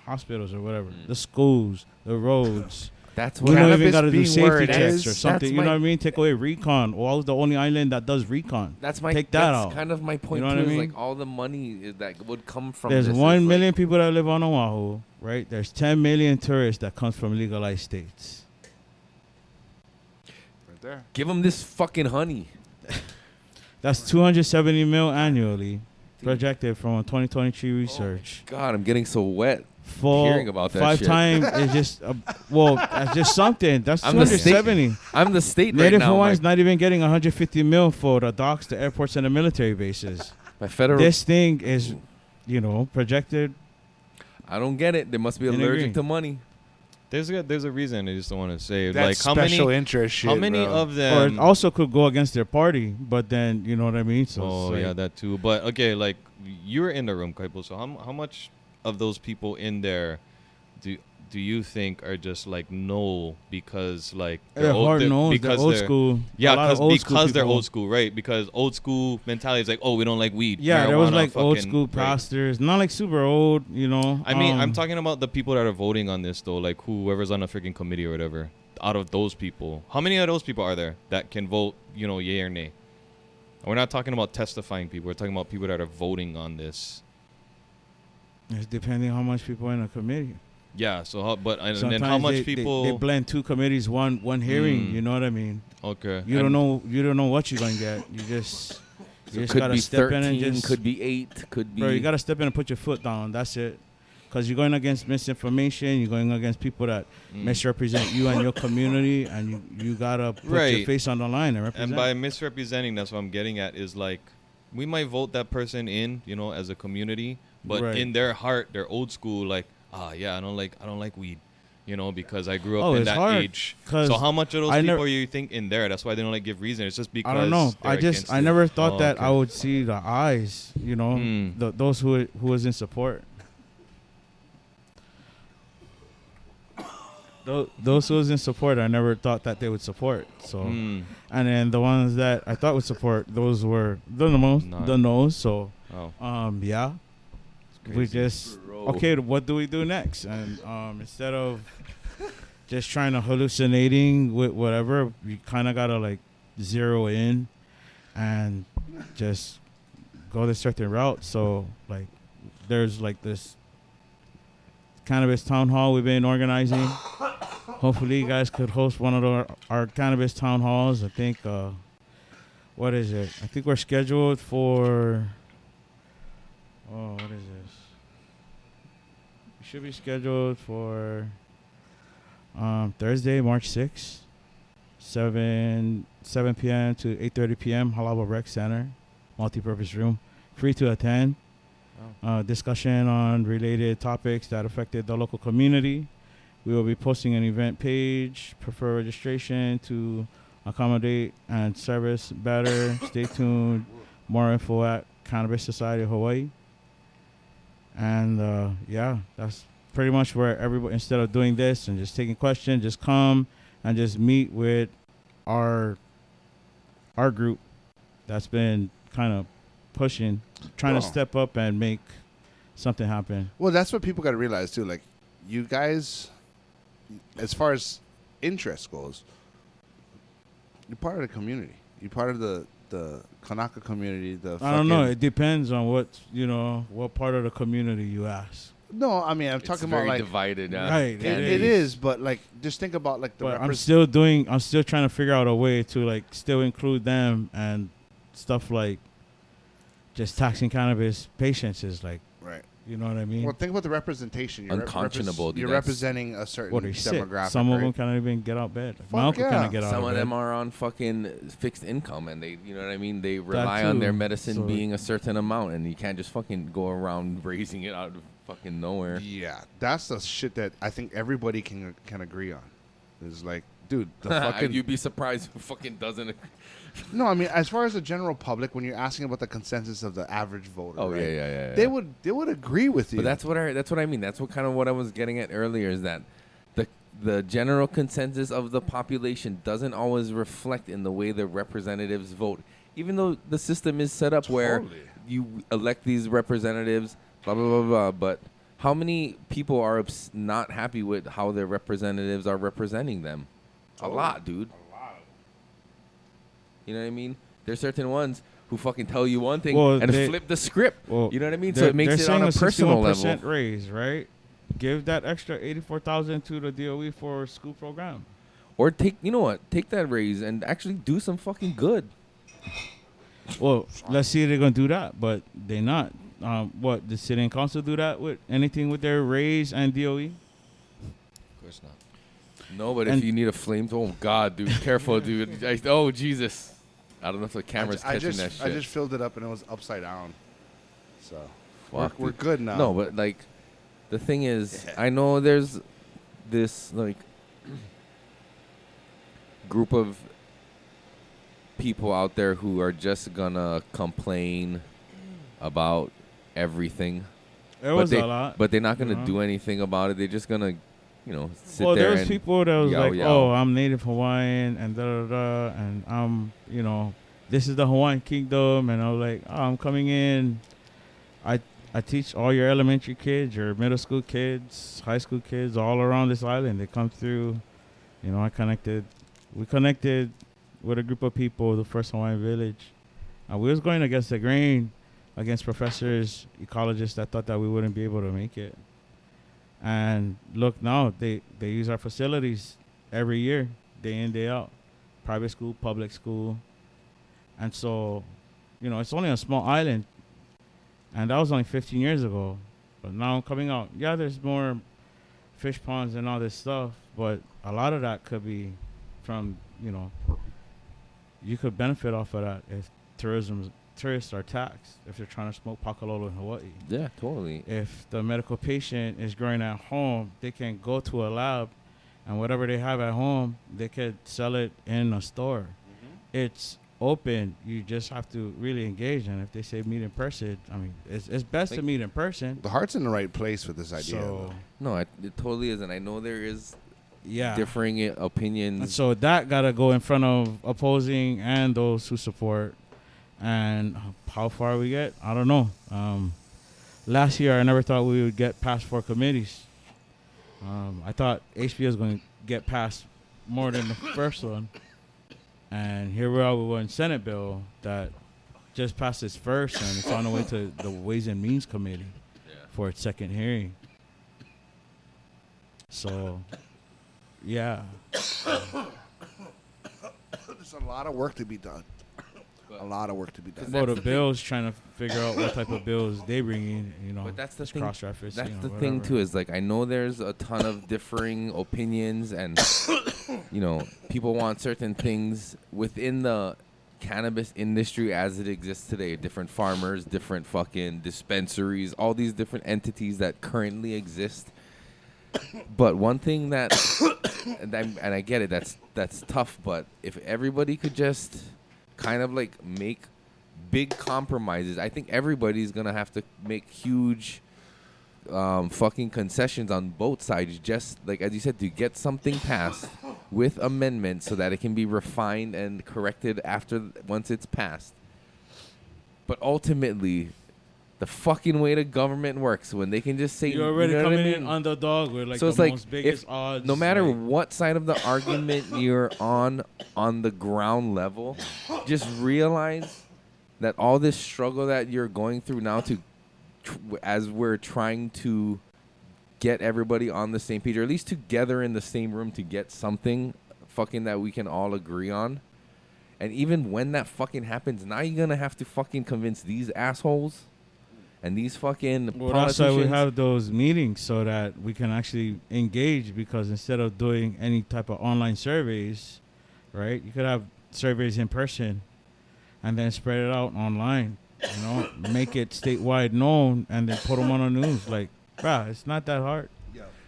hospitals or whatever, the schools, the roads. That's We what don't even Cannabis got to do being where safety it checks is, or something. that's You know my- what I mean? Take away recon. Well, the only island that does recon. that's my Take that that's out. kind of my point know what too. I Is mean? like all the money that would come from There's this 1 is, million like, people that live on Oahu, right? There's 10 million tourists that comes from legalized states. Right there. give them this fucking honey. That's 270 mil annually projected from a 2023 research. God, I'm getting so wet. hearing about that 5 shit. times is just that's just something. That's I'm the state- 270. I'm the state right Native now. Hawaiians not even getting 150 mil for the docks, the airports, and the military bases. My federal. This thing is, projected. I don't get it. They must be In allergic agree. to money. There's a reason. I just don't want to say That like special interest shit. how many bro. of Or them it also could go against their party, but then you know what I mean. So Oh it's like, yeah, that too. But okay, like you're in the room, Kaipo. So how much of those people in there do you think are just like no because like they're hard nosed, because they're old they're- school. Yeah, A lot of old school because they're people. old school, right? Because old school mentality is like, oh, we don't like weed. Yeah, there was marijuana, like old fucking- school right. pastors, not like super old, I mean, I'm talking about the people that are voting on this though, like whoever's on a freaking committee or whatever. Out of those people, how many of those people are there that can vote, yay or nay? And we're not talking about testifying people. We're talking about people that are voting on this. It's depending how much people in a committee. Yeah. So, and then Sometimes how much they people? blend 2 committees, one hearing. You know what I mean? Okay. You don't know what you're gonna get. You just Could gotta be step 13, in and just could be 8, could be. bro. You gotta step in and put your foot down. That's it. Because you're going against misinformation. You're going against people that misrepresent you and your community, and you gotta put your Right. face on the line and represent. And by misrepresenting, that's what I'm getting at. Is like, we might vote that person in, as a community, but Right. in their heart, they're old school. Like, yeah, I don't like weed, because I grew up Oh, in it's that hard, age. 'cause So how much of those I people never- are you think in there? That's why they don't like give reason. It's just because I don't know. they're against I it. never thought Oh, that okay. I would see the eyes. Those who was in support. Those who was in support, I never thought that they would support. So, and then the ones that I thought would support, those were the no's. So, Oh. yeah, we just okay. What do we do next? And instead of just trying to hallucinating with whatever, we kind of gotta like zero in and just go this certain route. So, like, there's like this cannabis town hall we've been organizing. Hopefully you guys could host one of our cannabis town halls. I think what is it? I think we're scheduled for what is this? We should be scheduled for Thursday, March 6th, 7 p.m. to 8:30 p.m. Halaba Rec Center, multi-purpose room, free to attend. Discussion on related topics that affected the local community. We will be posting an event page, prefer registration to accommodate and service better. Stay tuned. More info at Cannabis Society of Hawaii. And yeah, that's pretty much where everybody, instead of doing this and just taking questions, just come and just meet with our group that's been kind of pushing, trying to step up and make something happen. Well, that's what people got to realize too. Like, you guys, as far as interest goes, you're part of the community. You're part of the Kanaka community. I don't know. It depends on what part of the community you ask. No, I mean, I'm It's talking very about like divided. Right, it is, but like, just think about like the. But I'm still trying to figure out a way to like still include them, and stuff like just taxing cannabis patients is like, right. You know what I mean? Well, think about the representation. You're Unconscionable, dude. You're That's- representing a certain What are you sick? demographic. Some of right? them can't even get out of bed. Fuck My uncle yeah. can't get out Some of of bed. them are on fucking fixed income, and they, you know what I mean? They rely on too. their medicine So- being a certain amount, and you can't just fucking go around raising it out of fucking nowhere. Yeah, that's the shit that I think everybody can agree on. It's like, dude, the fucking. You'd be surprised who fucking doesn't. No, I mean, as far as the general public, when you're asking about the consensus of the average voter, Oh, right, yeah. they would agree with you. But that's what I mean. That's what I was getting at earlier, is that the general consensus of the population doesn't always reflect in the way the representatives vote. Even though the system is set up where Totally. you elect these representatives, blah, blah, blah, blah, but how many people are not happy with how their representatives are representing them? A lot, dude. You know what I mean? There's certain ones who fucking tell you one thing and flip the script. Well, you know what I mean? So it makes it on a personal level. 61% raise, right? Give that extra $84,000 to the DOE for school program. Or take that raise and actually do some fucking good. Well, let's see if they're gonna do that, but they're not. What, the city and council do that with anything with their raise and DOE? Of course not. No, but And- if you need a flame, oh God, dude, careful, dude. Oh Jesus, I don't know if the camera's catching that shit. I just filled it up and it was upside down. So Fuck, we're dude. good now. No, but like, the thing is, I know there's this like group of people out there who are just gonna complain about everything. There was a lot. But they're not gonna Uh-huh. do anything about it. They're just gonna, sit Well, there there was and people that was yow, like, yow. "Oh, I'm Native Hawaiian and da da da," and this is the Hawaiian Kingdom, and I was like, "Oh, I'm coming in. I teach all your elementary kids, your middle school kids, high school kids, all around this island. They come through. We connected with a group of people, the first Hawaiian village, and we was going against the grain, against professors, ecologists that thought that we wouldn't be able to make it. And look now, they use our facilities every year, day in, day out. Private school, public school. And so, it's only a small island. And that was only 15 years ago. But now coming out, yeah, there's more fish ponds and all this stuff. But a lot of that could be from, you could benefit off of that if tourists are taxed, if they're trying to smoke Pakalolo in Hawaii. Yeah, totally. If the medical patient is growing at home, they can go to a lab, and whatever they have at home, they could sell it in a store. Mm-hmm. It's open. You just have to really engage. And if they say meet in person, it's best to meet in person. The heart's in the right place with this idea. So No, it totally isn't. I know there is yeah, differing opinions. and so that gotta go in front of opposing and those who support. And how far we get, I don't know. Last year, I never thought we would get past 4 committees. I thought HB was going to get passed more than the first one. And here we are with one Senate bill that just passed its first, and it's on the way to the Ways and Means Committee for its second hearing. So, yeah. There's a lot of work to be done. A lot of work to be done. Well, the bills, trying to figure out what type of bills they bring in, But that's the it's thing. cross-reference. That's the thing too. Is like I know there's a ton of differing opinions, and people want certain things within the cannabis industry as it exists today. Different farmers, different fucking dispensaries, all these different entities that currently exist. But one thing that, and I get it, that's tough. But if everybody could just kind of like make big compromises, I think everybody's gonna have to make huge fucking concessions on both sides, just like as you said, to get something passed with amendments so that it can be refined and corrected once it's passed. But ultimately, the fucking way the government works, when they can just say, You're already you know what I coming mean? in underdog with like So it's the like, most biggest if odds. no matter like, what side of the argument you're on the ground level, just realize that all this struggle that you're going through now as we're trying to get everybody on the same page, or at least together in the same room to get something fucking that we can all agree on. And even when that fucking happens, now you're gonna have to fucking convince these assholes and these fucking well, that's why politicians. we have those meetings so that we can actually engage. Because instead of doing any type of online surveys, right, you could have surveys in person and then spread it out online. Make it statewide known and then put them on the news. Like, bruh, it's not that hard.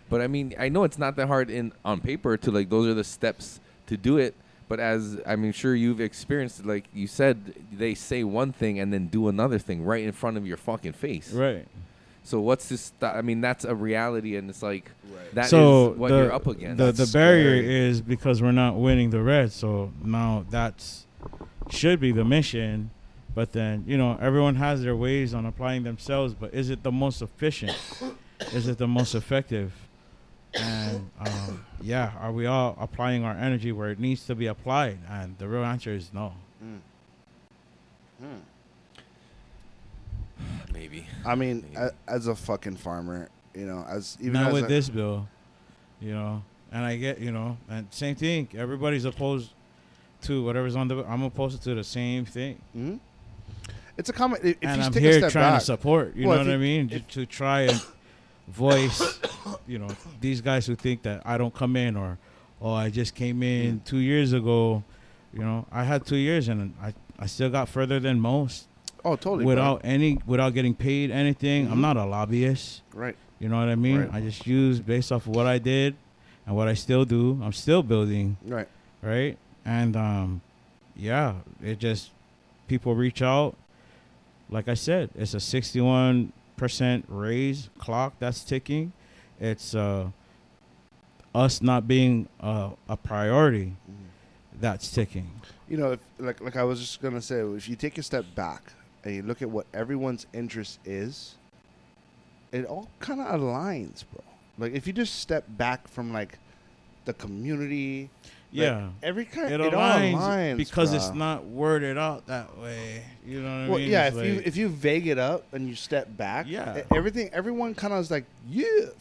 But I mean, I know it's not that hard on paper to like, those are the steps to do it. But as I'm sure you've experienced, like you said, they say one thing and then do another thing right in front of your fucking face. Right. So what's this? I mean, that's a reality, and it's like that is So what you're up against. The barrier is because we're not winning the red. So now should be the mission. But then, everyone has their ways on applying themselves. But is it the most efficient? Is it the most effective? And are we all applying our energy where it needs to be applied? And the real answer is no. Maybe. I mean, as a fucking farmer, as even Not as with this bill, and I get, and same thing. Everybody's opposed to whatever's on I'm opposed to the same thing. Mhm. It's a comment. If and you I'm take here a step trying back, to support. You Well, know if what I you- mean? To try and voice, these guys who think that I don't come in or, oh, I just came in 2 years ago. I had 2 years and I still got further than most oh, totally, without getting paid anything. I'm not a lobbyist. bro. Right. You know what I mean? Right. I just use based off of what I did and what I still do. I'm still building, Right. right? And it just people reach out. Like I said, it's a 61% raise clock that's ticking. It's us not being a priority that's ticking. If, like I was just gonna say, if you take a step back and you look at what everyone's interest is, it all kind of aligns, bro. Like if you just step back from like the community, Yeah. every kind It it all aligns aligns because bro. it's not worded out that way. You know what I Well, mean? yeah. It's If you vague it up and you step back, Yeah. everyone kind of is like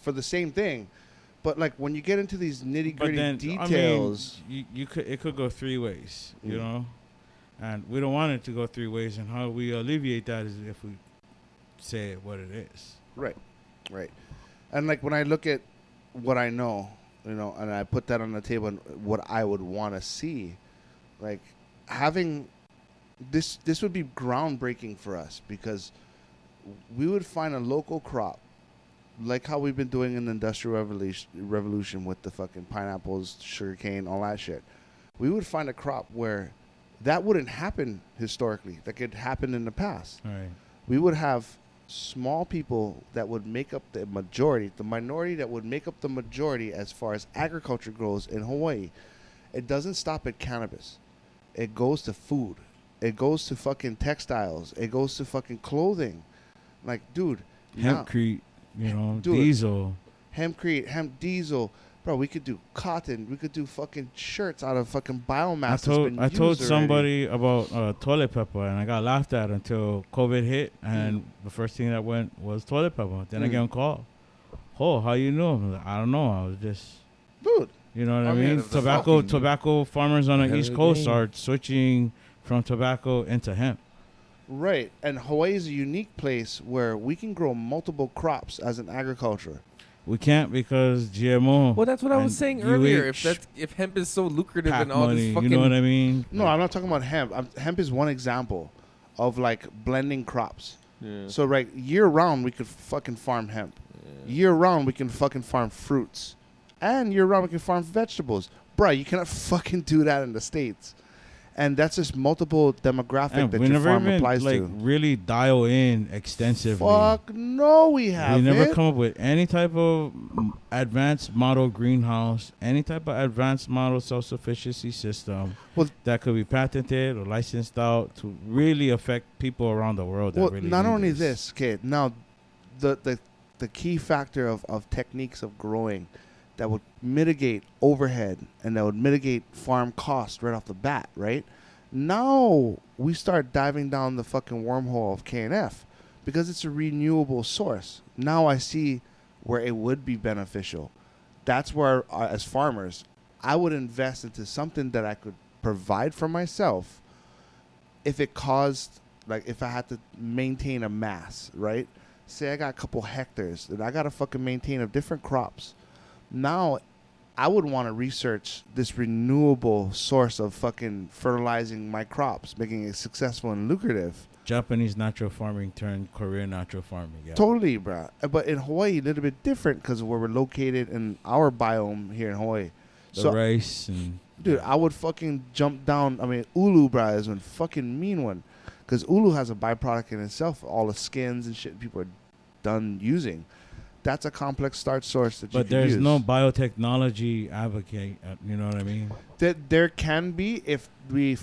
for the same thing, but like when you get into these nitty but gritty then details, it could go three ways, and we don't want it to go three ways. And how we alleviate that is if we say it what it is. right, and like when I look at what I know, and I put that on the table and what I would want to see, like having this would be groundbreaking for us because we would find a local crop, like how we've been doing in the Industrial Revolution with the fucking pineapples, sugarcane, all that shit. We would find a crop where that wouldn't happen historically, like it happened in the past. All right. We would have small people that would make up the majority, the minority that would make up the majority as far as agriculture goes in Hawaii. It doesn't stop at cannabis. It goes to food. It goes to fucking textiles. It goes to fucking clothing. Like, dude. Hempcrete, Dude. diesel. Hempcrete, hemp diesel. Bro, we could do cotton. We could do fucking shirts out of fucking biomass. I told somebody about toilet paper, and I got laughed at until COVID hit, and the first thing that went was toilet paper. Then I get on call. Oh, how you know? I'm like, I don't know. I was just, Dude. you know what I I mean, mean? if the fucking- Tobacco farmers on the Hell East of a Coast game. are switching from tobacco into hemp. Right. And Hawaii is a unique place where we can grow multiple crops as an agriculture. We can't because GMO. Well, that's what I was and saying earlier. UH If hemp is so lucrative pack and all money, this fucking, you know what I mean? No, I'm not talking about hemp. Hemp is one example of like blending crops. Yeah. So right, year round we could fucking farm hemp. Year round we can fucking farm fruits, and year round we can farm vegetables. Bruh, you cannot fucking do that in the States, and that's just multiple demographic And that we your never farm even applies to. really dial in extensively. Fuck no, we We haven't. never come up with any type of advanced model greenhouse, any type of advanced model self-sufficiency system Well- that could be patented or licensed out to really affect people around the world. That Well, really not need only this, kid. Now, the key factor of techniques of growing that would mitigate overhead and that would mitigate farm cost right off the bat, right? Now we start diving down the fucking wormhole of KNF because it's a renewable source. Now I see where it would be beneficial. That's where, as farmers, I would invest into something that I could provide for myself if it caused, like, if I had to maintain a mass, right? Say I got a couple hectares and I got to fucking maintain of different crops. Now, I would want to research this renewable source of fucking fertilizing my crops, making it successful and lucrative. Japanese natural farming turned Korean natural farming. Yeah. Totally, bruh. But in Hawaii, a little bit different because where we're located in our biome here in Hawaii. The rice and Dude, I would fucking jump down. I mean, ulu, bruh, is one fucking mean one. Because ulu has a byproduct in itself, all the skins and shit people are done using. That's a complex starch source that you but can there's use. no biotechnology advocate. You know what I mean? There can be if we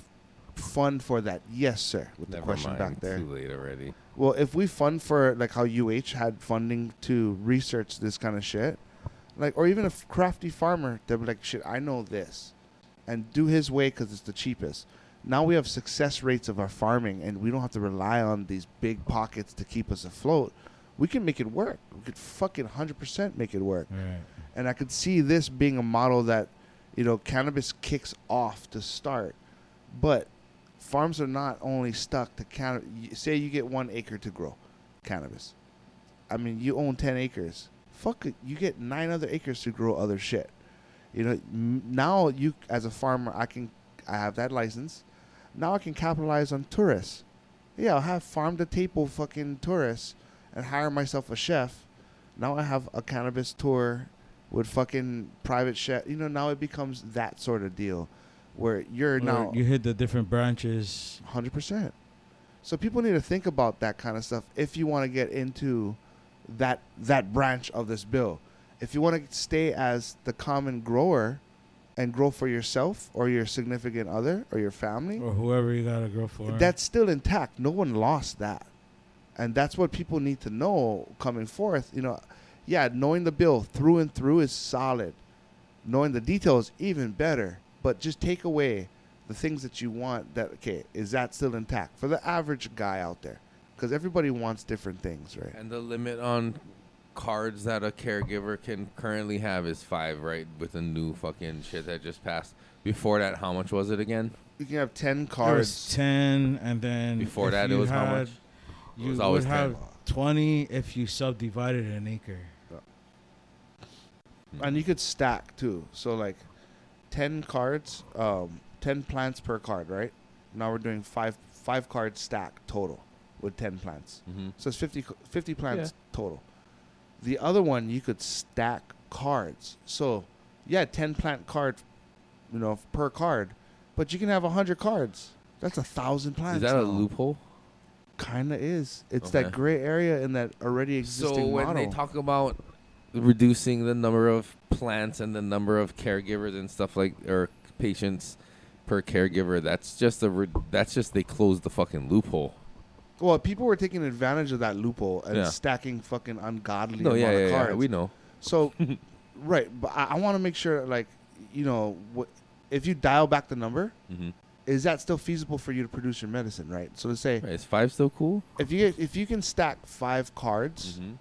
fund for that. Yes, sir. With the Never question mind. back there. Too late already. Well, if we fund for, like how UH had funding to research this kind of shit, like, or even a crafty farmer that would be like, shit, I know this, and do his way because it's the cheapest. Now we have success rates of our farming, and we don't have to rely on these big pockets to keep us afloat. We can make it work. We could fucking 100% make it work. Right. And I could see this being a model that, cannabis kicks off to start. But farms are not only stuck to say you get 1 acre to grow cannabis. I mean, you own 10 acres. Fuck it, you get 9 other acres to grow other shit. You know, now you as a farmer, I have that license. Now I can capitalize on tourists. Yeah, I'll have farm to table fucking tourists and hire myself a chef. Now I have a cannabis tour with fucking private chef. You know, now it becomes that sort of deal where you hit the different branches. 100%. So people need to think about that kind of stuff if you want to get into that branch of this bill. If you want to stay as the common grower and grow for yourself or your significant other or your family or whoever you got to grow for, that's still intact. No one lost that. And that's what people need to know coming forth. You know, yeah, knowing the bill through and through is solid. Knowing the details, even better. But just take away the things that you want. Is that still intact for the average guy out there? Because everybody wants different things, right? And the limit on cards that a caregiver can currently have is 5, right? With the new fucking shit that just passed. Before that, how much was it again? You can have 10 There cards. was 10, and then Before that, it was how much? You was always would 10. have 20 if you subdivided an acre. And you could stack too. So like 10 cards, 10 plants per card, right? Now we're doing five card stack total with 10 plants. Mm-hmm. So it's 50 plants total. The other one, you could stack cards. So yeah, 10 plant card, you know, per card, but you can have 100 cards. That's 1,000 plants. Is that a now. loophole? Kinda is. It's Okay. that gray area in that already existing So when model. they talk about reducing the number of plants and the number of caregivers and stuff like, or patients per caregiver, that's just they closed the fucking loophole. Well, people were taking advantage of that loophole and stacking fucking ungodly amount of cards. Yeah, we know. So, right, but I want to make sure, like, you know, if you dial back the number, Mm-hmm. is that still feasible for you to produce your medicine, right? So to say, Right, is 5 still cool? if you can stack 5 cards, Mm-hmm.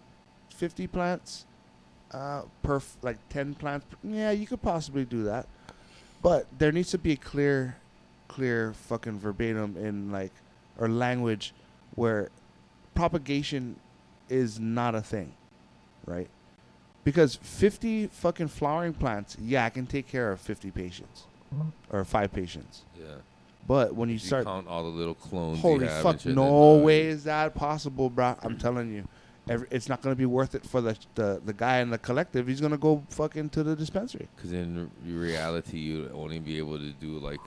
50 plants, per 10 plants, yeah, you could possibly do that, but there needs to be a clear fucking verbatim in or language where propagation is not a thing, right? Because 50 fucking flowering plants, yeah, I can take care of 50 patients or 5 patients. Yeah. But when you If start, count all the little clones. holy you have fuck, and shit, no then, way is that possible, bro. I'm telling you, it's not going to be worth it for the guy in the collective. He's going to go fucking to the dispensary. Because in reality, you'd only be able to do like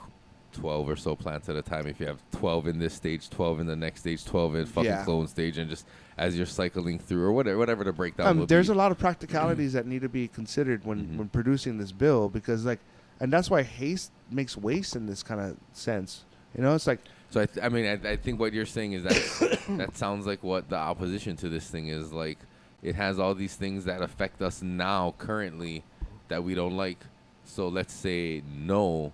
12 or so plants at a time. If you have 12 in this stage, 12 in the next stage, 12 in fucking clone stage, and just as you're cycling through or whatever the breakdown will there's be. a lot of practicalities that need to be considered when producing this bill, because and that's why haste makes waste in this kind of sense. You know, it's like. So I think what you're saying is that that sounds like what the opposition to this thing is like. It has all these things that affect us now currently that we don't like. So let's say no,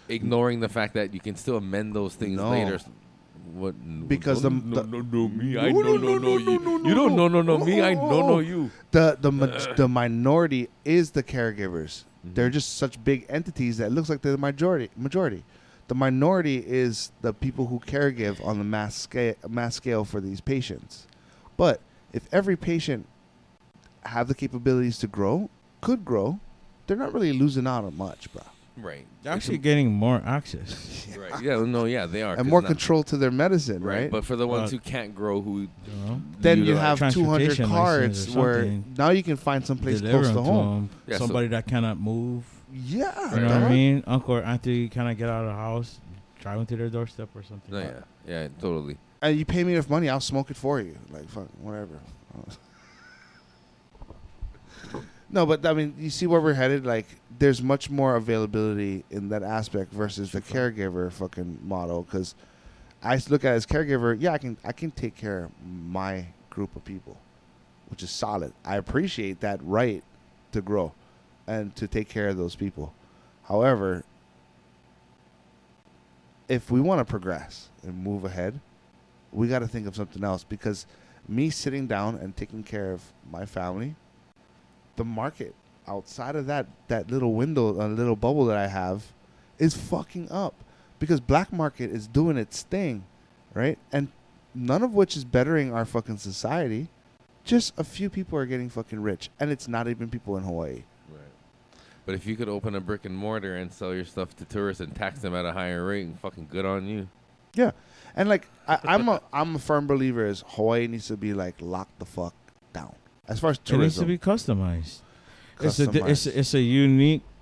ignoring the fact that you can still amend those things later. What? Because no, me. I no you. You don't no me. I no you. The minority is the caregivers. Mm-hmm. They're just such big entities that it looks like they're the majority. The minority is the people who caregive on the mass scale for these patients. But if every patient have the capabilities to could grow, they're not really losing out on much, bro. Right. They're actually getting more access. Right. Yeah. They are. And more control to their medicine, right? But for the ones who can't grow, then you have 200 transportation cards license or where something. now you can find someplace Deliver close to them to home. them. Yeah, Somebody that cannot move. Yeah. You know what I dog. mean? Uncle or auntie cannot get out of the house, drive them to their doorstep or something. No, yeah, totally. And you pay me enough money, I'll smoke it for you. Like, fuck, whatever. No, but I mean, you see where we're headed? Like, there's much more availability in that aspect versus the caregiver fucking model. Because I look at it as caregiver, yeah, I can take care of my group of people, which is solid. I appreciate that right to grow and to take care of those people. However, if we want to progress and move ahead, we got to think of something else, because me sitting down and taking care of my family, the market outside of that little window, little bubble that I have, is fucking up. because black market is doing its thing, right? And none of which is bettering our fucking society. Just a few people are getting fucking rich, and it's not even people in Hawaii. Right. But if you could open a brick and mortar and sell your stuff to tourists and tax them at a higher rate, fucking good on you. Yeah, and like I'm a firm believer is Hawaii needs to be like locked the fuck down as far as tourism. It needs to be customized.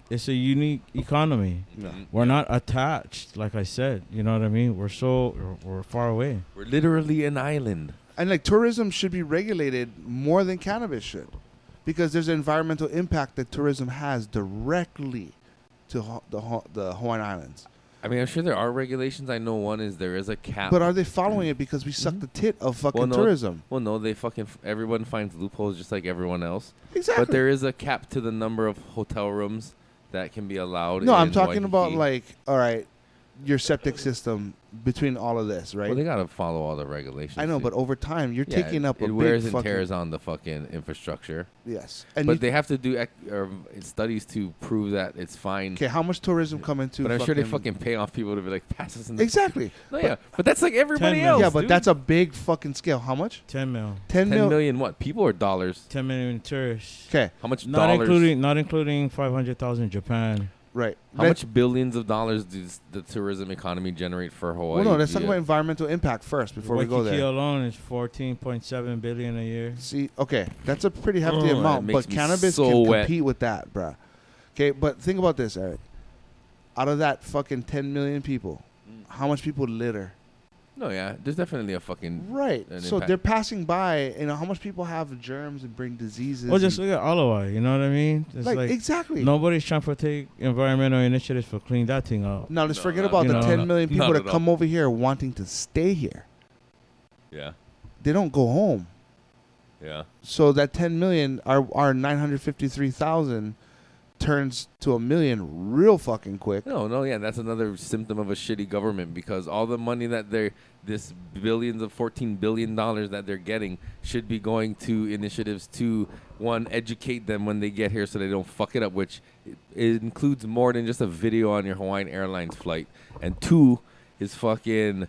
It's a unique economy. Yeah. We're not attached, like I said. You know what I mean? We're far away. We're literally an island. And like tourism should be regulated more than cannabis should, because there's an environmental impact that tourism has directly to the Hawaiian Islands. I mean, I'm sure there are regulations. I know one is there is a cap. But are they following it because we suck the tit of fucking tourism? Well, no, they everyone finds loopholes just like everyone else. Exactly. But there is a cap to the number of hotel rooms that can be allowed. No, I'm in talking about Waikiki. like, all right, your septic system between all of this, right? Well, they gotta follow all the regulations. I know, but over time, you're taking up a it big wears and fucking tears on the fucking infrastructure. Yes, But they have to do studies to prove that it's fine. Okay, how much tourism come into? But I'm sure they fucking pay off people to be like, pass us in the Exactly. No, yeah, but that's like everybody 10 else. Yeah, but dude. that's a big fucking scale. How much? 10 mil. 10 10 million what? People or dollars? 10 million tourists. Okay, How much Not dollars? not including 500,000 Japan. right. How much billions of dollars does the tourism economy generate for Hawaii? Well, no, let's talk Yeah. about environmental impact first before we go Waikiki there. alone is 14.7 billion a year. See, okay, that's a pretty hefty Oh, that amount, makes but me cannabis so can wet. compete with that, bruh. Okay, but think about this, Eric. Out of that fucking 10 million people, how much people litter? No, yeah, there's definitely a fucking Right. an So impact. they're passing by, how much people have germs and bring diseases? Well, just and- look at Alawai, you know what I mean? It's like exactly. nobody's trying to take environmental initiatives for clean that thing out. Now let's No, forget not- about you the know, 10 not- million people not that at come over here wanting to stay here. Yeah, They don't go home. yeah. So that 10 million, our 953,000 turns to a million real fucking quick. No, yeah, that's another symptom of a shitty government because all the money that this billions of $14 billion that they're getting should be going to initiatives to, one, educate them when they get here so they don't fuck it up, which it includes more than just a video on your Hawaiian Airlines flight, and two is fucking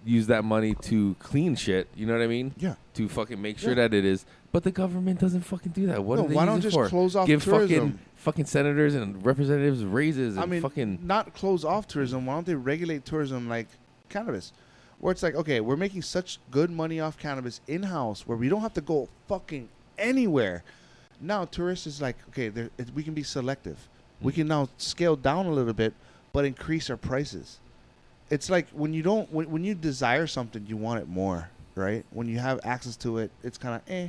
use that money to clean shit, you know what I mean? Yeah. To fucking make sure Yeah. that it is. But the government doesn't fucking do that. What No, do they why use don't it just for? close off Give tourism? fucking senators and representatives raises and I mean, fucking not close off tourism. Why don't they regulate tourism like cannabis? Where it's like, okay, we're making such good money off cannabis in-house where we don't have to go fucking anywhere. Now tourists is like, okay, we can be selective. We can now scale down a little bit, but increase our prices. It's like when you desire something, you want it more, right? When you have access to it, it's kind of eh.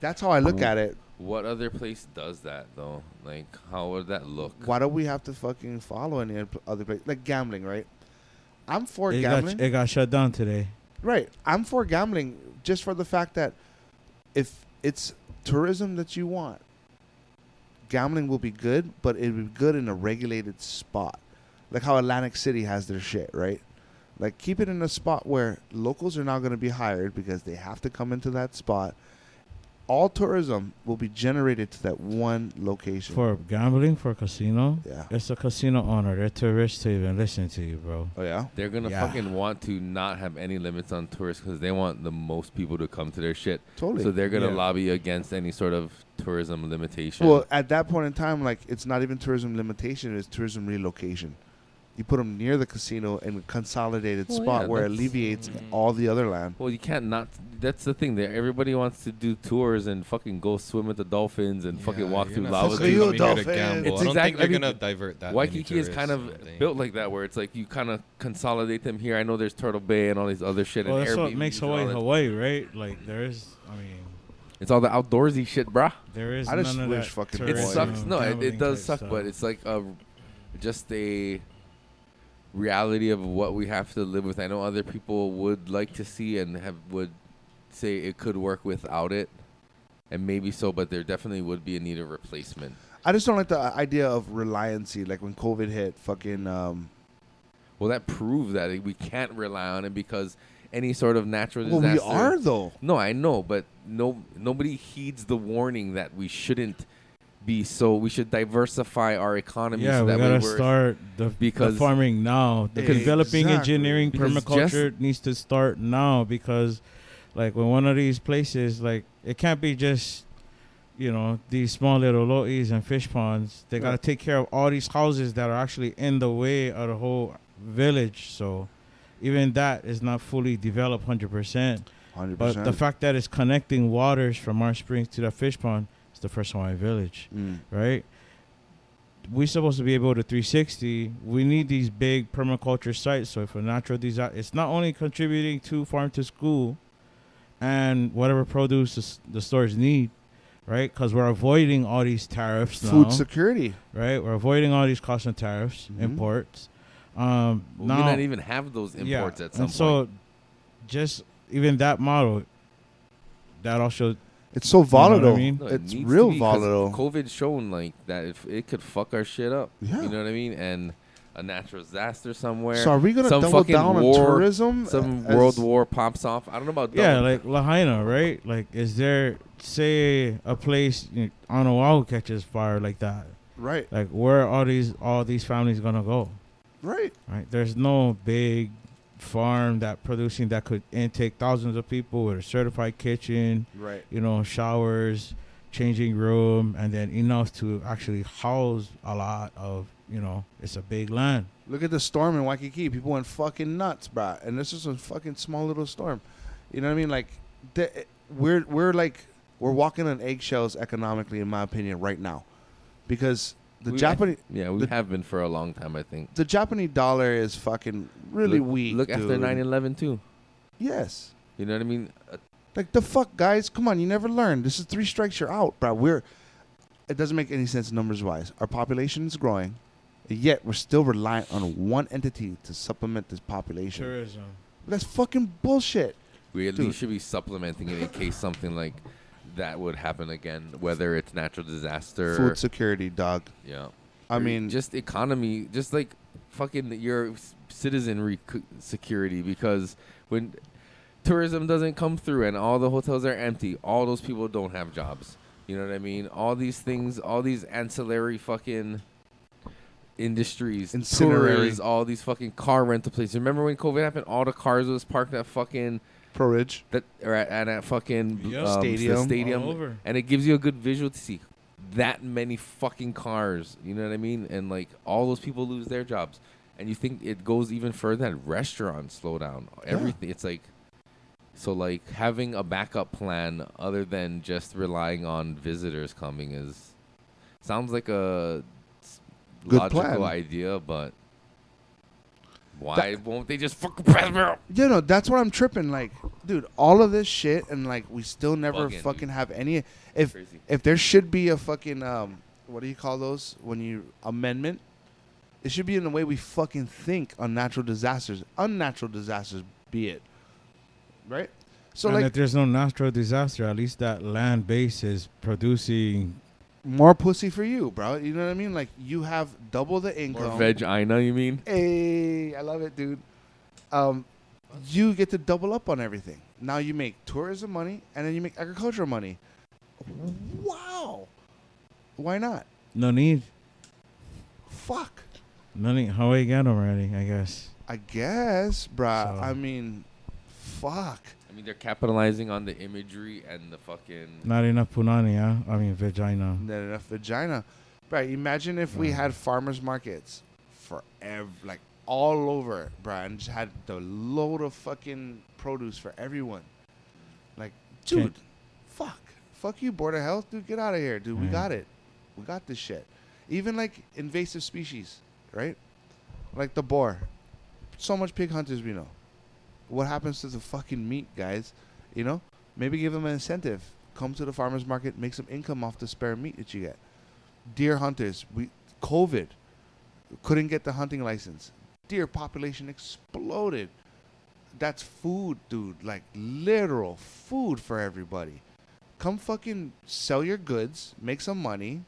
That's how I look at it. What other place does that though? Like, how would that look? Why do we have to fucking follow any other place? Like gambling, right? I'm for It gambling. got shut down today. Right. I'm for gambling just for the fact that if it's tourism that you want, gambling will be good, but it will be good in a regulated spot. Like how Atlantic City has their shit, right? Like keep it in a spot where locals are now going to be hired because they have to come into that spot. All tourism will be generated to that one location. For gambling, for casino, Yeah. it's a casino owner. They're too rich to even listen to you, bro. Oh, yeah? They're gonna Yeah. fucking want to not have any limits on tourists because they want the most people to come to their shit. Totally. So they're gonna Yeah. lobby against any sort of tourism limitation. Well, at that point in time, like, it's not even tourism limitation, it's tourism relocation. You put them near the casino in a consolidated Well, spot yeah, where it that's- alleviates all the other land. Well, you can't not. That's the thing. There, everybody wants to do tours and fucking go swim with the dolphins and fucking walk through lava. fucking caves. you, Here to dolphin. gamble. It's I don't think exactly- they're I mean, gonna divert that. many Waikiki is kind of tourists, I think. built like that, where it's like you kind of consolidate them here. I know there's Turtle Bay and all these other shit. Well, and that's what Airbnbs makes and all Hawaii that. Hawaii, right? Like there is, I mean, It's all the outdoorsy shit, bruh. there is I just none of wish that fucking It Hawaii. sucks. No, it gambling does type suck, stuff. but it's like just a reality of what we have to live with. I know other people would like to see and would say it could work without it, and maybe so, but there definitely would be a need of replacement. I just don't like the idea of reliancy. Like when COVID hit, fucking. Well, that proved that we can't rely on it because any sort of natural Well, disaster. we are though. No, I know, but nobody heeds the warning that we shouldn't we should diversify our economy. Yeah, so we that gotta way start the because- farming now. The developing Exactly. engineering Because permaculture needs to start now, because like when one of these places, like it can't be just, you know, these small little lois and fish ponds. They gotta take care of all these houses that are actually in the way of the whole village. So even that is not fully developed 100%. 100%. But the fact that it's connecting waters from our springs to that fish pond is the First Hawaiian Village, right? We're supposed to be able to 360. We need these big permaculture sites. So if a natural disaster, it's not only contributing to farm to school and whatever produce the stores need, right? Because we're avoiding all these tariffs now. Food security. Right? We're avoiding all these costs and tariffs, imports. we Now, not even have those imports at some and point. so just even that model, that also, It's so volatile. I mean? No, it It's needs real to be, 'cause volatile. COVID's shown like that it could fuck our shit up. Yeah. You know what I mean? And a natural disaster somewhere. So are we gonna some double fucking down war, on tourism? Some as- world war pops off. I don't know about yeah, double. like Lahaina, right? Like, is there, say, a place on Oahu catches fire like that? Right. Like, where are all these families gonna go? Right. Right? There's no big farm that could intake thousands of people with a certified kitchen, Right. you know, showers, changing room, and then enough to actually house a lot of, you know, it's a big land. Look at the storm in Waikiki. People went fucking nuts, bruh. And this is a fucking small little storm. You know what I mean? Like, we're walking on eggshells economically, in my opinion, right now, because the Japanese we have been for a long time, I think. the Japanese dollar is fucking really look, weak. Look after dude. 9/11 too. Yes. You know what I mean? Like, the fuck, guys? Come on, you never learn. This is 3 strikes, you're out, bro. It doesn't make any sense numbers-wise. Our population is growing, yet we're still reliant on one entity to supplement this population. Tourism. That's fucking bullshit. We at Dude. least should be supplementing it in case something like that would happen again, whether it's natural disaster. Food security, dog. Yeah. I Or mean, just economy, just like fucking your citizenry security, because when tourism doesn't come through and all the hotels are empty, all those people don't have jobs. You know what I mean? All these things, all these ancillary fucking industries, Incinerary. tours, all these fucking car rental places. Remember when COVID happened? All the cars was parked at fucking Pro Ridge. at fucking Yep. Stadium. the stadium, All over. and it gives you a good visual to see that many fucking cars. You know what I mean? And like all those people lose their jobs, and you think it goes even further that restaurants slow down. Everything. It's like, so like having a backup plan other than just relying on visitors coming sounds like a Good logical plan. idea, but why won't they just fucking press me up? You know, that's what I'm tripping. Like, dude, all of this shit, and like, we still never Bugging, fucking dude. have any. If Crazy. if there should be a fucking what do you call those when you amendment? It should be in the way we fucking think on natural disasters, unnatural disasters, be it. Right. So And like if there's no natural disaster, at least that land base is producing. more pussy for you, bro. You know what I mean? Like, you have double the income. More veg-ina, you mean? Hey, I love it, dude. You get to double up on everything. Now you make tourism money, and then you make agricultural money. Wow. Why not? No need. Fuck. No need. Hawaii got already, I guess. I guess, bruh. So- I mean, fuck. I mean, they're capitalizing on the imagery and the fucking... Not enough punani, huh? I mean, vagina. Not enough vagina. Right. Imagine if we had farmers markets forever, like all over, bruh, and just had the load of fucking produce for everyone. Like, dude, fuck you, Board of Health, dude, get out of here, dude. We got it. We got this shit. Even like invasive species, right? Like the boar. So much pig hunters we know. What happens to the fucking meat, guys? You know? Maybe give them an incentive. Come to the farmer's market, make some income off the spare meat that you get. Deer hunters. COVID. Couldn't get the hunting license. Deer population exploded. That's food, dude. Like, literal food for everybody. Come fucking sell your goods, make some money.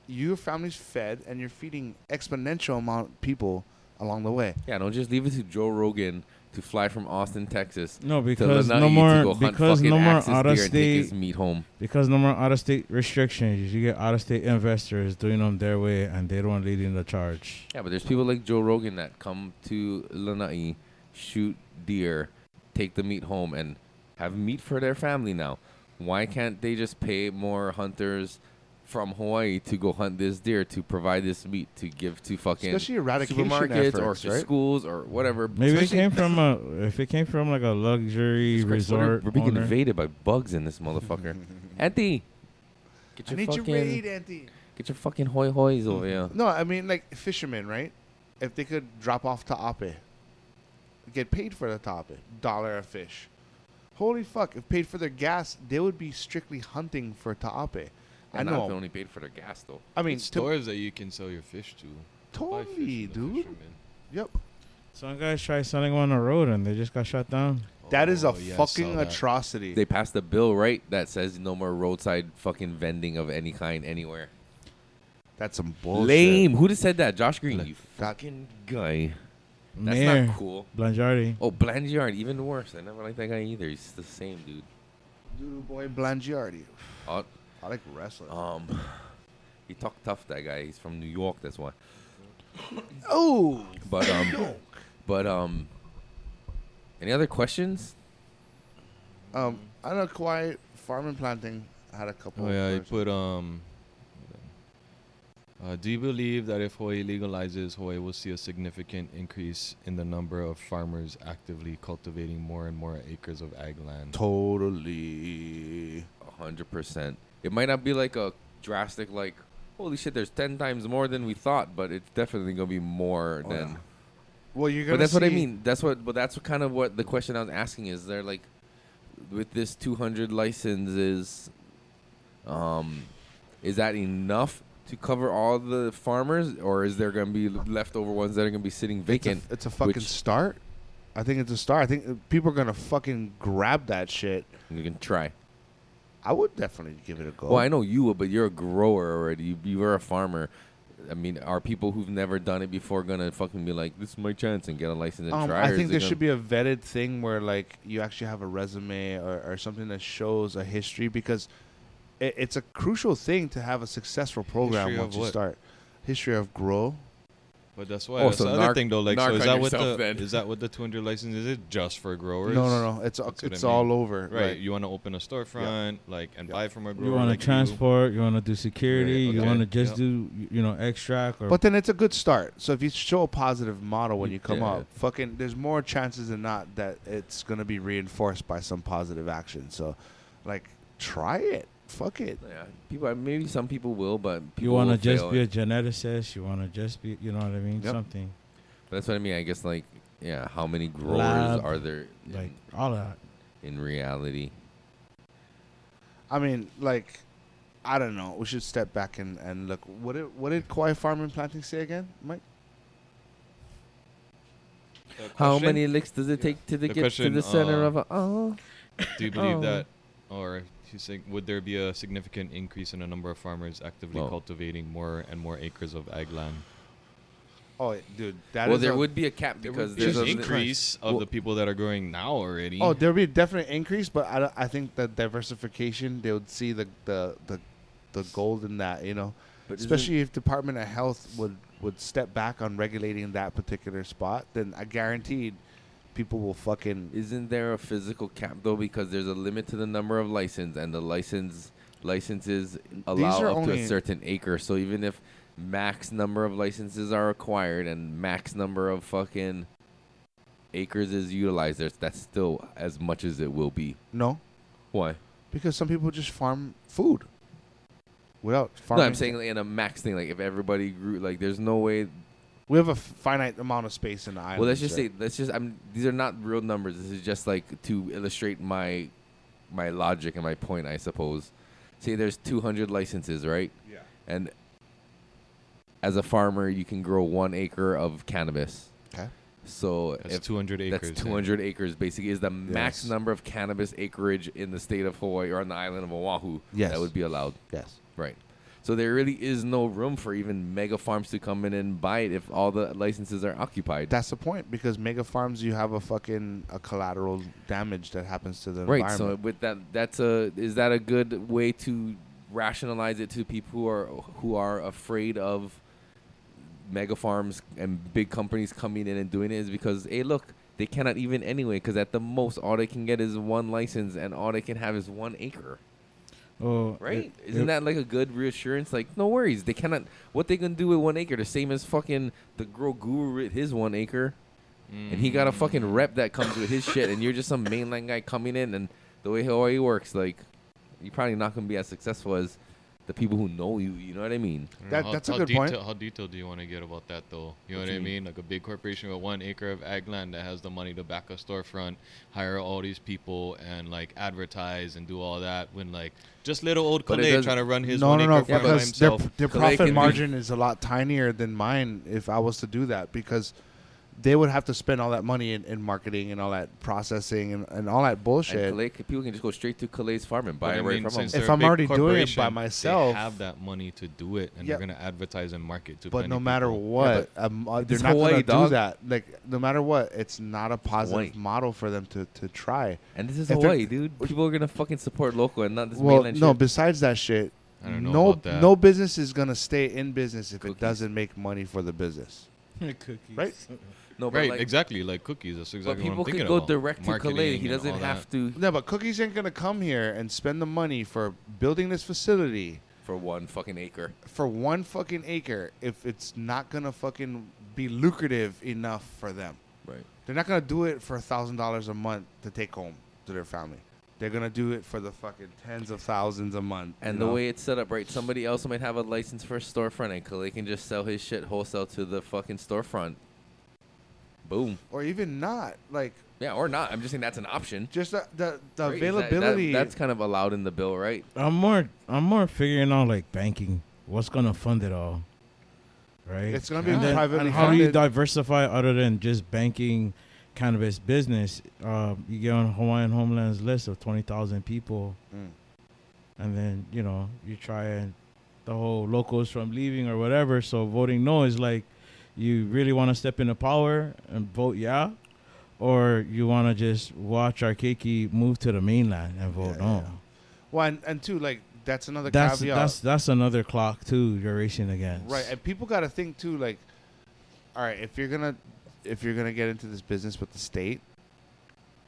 Your family's fed, and you're feeding exponential amount of people along the way. Yeah, don't just leave it to Joe Rogan to fly from Austin, Texas. No, to because Lanai no to more go hunt because fucking no more axis out of deer and take his state meat home. because no more out of state restrictions. You get out of state investors doing them their way, and they don't leading the charge. Yeah, but there's people like Joe Rogan that come to Lanai, shoot deer, take the meat home, and have meat for their family now. Why can't they just pay more hunters from Hawaii to go hunt this deer to provide this meat to give to fucking Especially eradication supermarkets efforts, or to right? schools or whatever? Maybe it Especially- came from if it came from like a luxury Jesus Christ, resort. We're being owner. invaded by bugs in this motherfucker. Auntie, get I your need your fucking raid, Auntie. get your fucking hoy hoys over here. No, I mean like fishermen, right? If they could drop off ta'ape, get paid for the ta'ape, $1 a fish. Holy fuck! If paid for their gas, they would be strictly hunting for ta'ape. I And not if they know. only paid for their gas though. I mean, There's stores that you can sell your fish to. Buy fish totally, from the dude. fishermen. Yep. Some guys tried selling one on the road and they just got shut down. That is a Oh, yeah, I fucking saw that. atrocity. They passed a bill, right, that says no more roadside fucking vending of any kind anywhere. That's some bullshit. Lame. Who just said that? Josh Green. That- You fucking guy. That's Mayor not cool. Blangiardi. Oh, Blangiard, even worse. I never liked that guy either. He's the same dude. Dude, boy, Blangiardi. Oh, I like wrestling. he talked tough. That guy. He's from New York. That's why. Oh, But any other questions? I know Kauai farm and planting had a couple. Oh yeah, he questions. put do you believe that if Hawaii legalizes, Hawaii will see a significant increase in the number of farmers actively cultivating more and more acres of ag land? Totally. 100%. It might not be like a drastic, like, holy shit, there's 10 times more than we thought, but it's definitely gonna be more than. Yeah. Well, you're gonna. But that's what I see- mean. But that's what kind of what the question I was asking is. There like, with this 200 licenses, is that enough to cover all the farmers, or is there gonna be leftover ones that are gonna be sitting vacant? It's a fucking which- start. I think it's a start. I think people are gonna fucking grab that shit. You can try. I would definitely give it a go. Well, I know you would, but you're a grower already. You are a farmer. I mean, are people who've never done it before gonna fucking be like, "This is my chance" and get a license and try? I or think is it there gonna- should be a vetted thing where like you actually have a resume or something that shows a history, because it's a crucial thing to have a successful program History of once you what? start. History of grow. But that's why. Oh, That's so the other thing, though. Like, so narc is on that what yourself the then. is that what the 200 license is? It just for growers? No. It's That's what it's I mean. all over. Right. Like, You want to open a storefront, like, and buy from a grower. You want like to transport, you want to do security, Right, you okay. want to just Yep. do, extract or but then it's a good start. So if you show a positive model when you come Yeah. up, fucking, there's more chances than not that it's gonna be reinforced by some positive action. So, like, try it. Fuck it. Yeah, people. Maybe some people will, but people you want to will just fail be it. a geneticist, you want to just be, you know what I mean? Yep. Something But that's what I mean. I guess like, yeah, how many growers Lab, are there like all of that. in reality? I mean, like, I don't know. We should step back and look. What did Kauai farm and planting say again, Mike? How many licks does it take to The get to question, the center of a? Oh, Do you believe Oh. that, or he's saying, would there be a significant increase in the number of farmers actively Well. cultivating more and more acres of ag land? Oh, dude, that well, is there a- would be a cap There because would be there's an a increase of Well- the people that are growing now already. Oh, there would be a definite increase, but I think that diversification, they would see the gold in that, you know. But isn't- Especially if Department of Health would step back on regulating that particular spot, then I guaranteed people will fucking. Isn't there a physical cap though? Because there's a limit to the number of license, and the licenses allow are up to only- a certain acre. So even if max number of licenses are acquired and max number of fucking acres is utilized, that's still as much as it will be. No, Why? because some people just farm food without No, farming. I'm saying like in a max thing. Like if everybody grew, like there's no way. we have a finite amount of space in the island. Well, let's just say these are not real numbers. This is just like to illustrate my logic and my point, I suppose. Say there's 200 licenses, right? Yeah. And as a farmer, you can grow 1 acre of cannabis. Okay. So That's if 200 acres. that's 200 acres, basically, is the max Yes. number of cannabis acreage in the state of Hawaii or on the island of Oahu Yes. that would be allowed. Yes. Right. So there really is no room for even mega farms to come in and buy it if all the licenses are occupied. That's the point, because mega farms, you have a collateral damage that happens to the Right. environment. So with that, is that a good way to rationalize it to people who are afraid of mega farms and big companies coming in and doing it? Is because, hey, look, they cannot even anyway, because at the most all they can get is one license and all they can have is 1 acre. Oh, Right? Isn't that like a good reassurance? Like, no worries. They cannot. What they gonna do with 1 acre? The same as fucking the Grow Guru with his 1 acre, and he got a fucking rep that comes with his shit, and you're just some mainland guy coming in, and the way Hawaii works, like, you're probably not gonna be as successful as the people who know you. You know what I mean? That's a good point. How detailed do you want to get about that, though? You know What what I you mean? Like a big corporation with 1 acre of ag land that has the money to back a storefront, hire all these people, and like advertise and do all that. When like just little old But it Kalei does- trying to run his No, 1 no, acre no, farm by because their himself. Kalei profit can be- margin is a lot tinier than mine if I was to do that, because they would have to spend all that money in marketing and all that processing and all that bullshit. And Kalei, people can just go straight to Kalei's farm and buy But it I right mean, from him. since If they're a I'm big already doing it by corporation, myself- they have that money to do it, and Yeah. they're gonna advertise and market to. But plenty no matter people. what, they're it's not Hawaii, going to do dog. that. Like, no matter what, it's not a positive Hawaii. model for them to try. And this is If Hawaii, they're- dude. People are gonna fucking support local and not this Well, mainland no, shit. besides that shit, I don't know no, about that. no business is going to stay in business if Cookies. it doesn't make money for the business. cookies. Right? No, but Right, like, exactly, like cookies. That's But exactly what people I'm thinking could go about. direct to Marketing Kalei. He and doesn't all have that. to No, but Cookies ain't going to come here and spend the money for building this facility for 1 fucking acre. for 1 fucking acre if it's not going to fucking be lucrative enough for them. Right. They're not going to do it for $1,000 a month to take home to their family. They're going to do it for the fucking tens of thousands a month. And you the know? way it's set up, right? Somebody else might have a license for a storefront, and Kalei can just sell his shit wholesale to the fucking storefront. Boom. Or even not. Like, Yeah, or not. I'm just saying that's an option. just the Right? availability. That's kind of allowed in the bill, right? I'm more figuring out like banking. What's gonna fund it all, right? It's gonna be And then- privately and how do you funded. diversify other than just banking cannabis business? You get on Hawaiian Homeland's list of 20,000 people, Mm. and then you try and the whole locals from leaving or whatever. So voting no is like, you really want to step into power and vote yeah, or you want to just watch our keiki move to the mainland and vote Yeah, no. yeah. Well, and two, like, that's another That's caveat. that's another clock too you're racing against. Right, and people got to think too. Like, all right, if you're gonna get into this business with the state,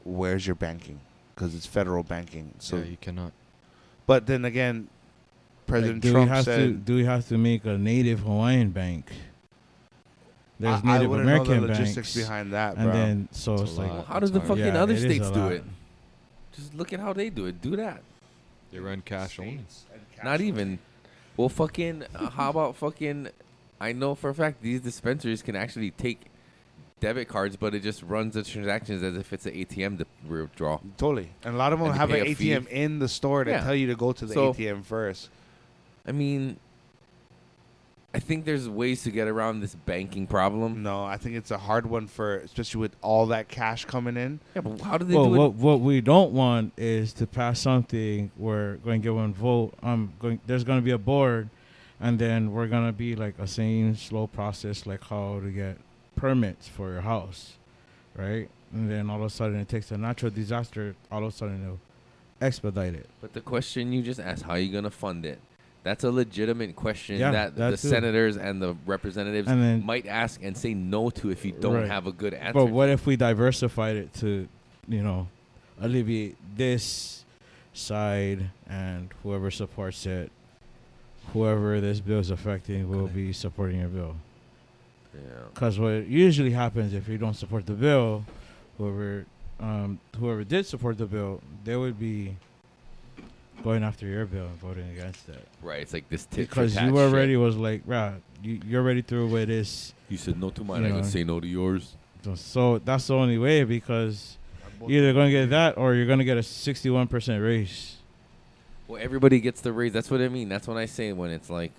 where's your banking? Because it's federal banking. So, yeah, you cannot. but then again, President Like, Trump do said, we have to make a native Hawaiian bank? There's I Native wouldn't know American the logistics banks, behind that, and bro. then so It's it's a like, lot. Well, how does the That's hard. fucking yeah, other it is states a do lot. it? Just look at how they do it. Do that. They run cash only. Not even. Well, fucking. How about fucking? I know for a fact these dispensaries can actually take debit cards, but it just runs the transactions as if it's an ATM to withdraw. Totally, and a lot of them And you have an pay a fee. ATM in the store to Yeah. tell you to go to the So- ATM first. I mean, I think there's ways to get around this banking problem. No, I think it's a hard one for, especially with all that cash coming in. Yeah, but how do they well, do it? what we don't want is to pass something. We're going to get one vote. There's going to be a board, and then we're going to be like a same slow process, like how to get permits for your house, right? And then all of a sudden it takes a natural disaster. All of a sudden they'll expedite it. But the question you just asked, how are you going to fund it? That's a legitimate question Yeah, that that the too. senators and the representatives And then- might ask and say no to if you don't Right. have a good answer. But what if we diversified it to, alleviate this side, and whoever supports it, whoever this bill is affecting will be supporting your bill. Yeah. Because what usually happens if you don't support the bill, whoever did support the bill, they would be going after your bill and voting against it. Right, it's like this tit for Because tat you shit. already was like, right, you already threw away this. You said no to mine, You I'm going know. to say no to yours. So that's the only way, because you're either going to get that or you're going to get a 61% raise. Well, everybody gets the raise. That's what I mean. That's what I say when it's like,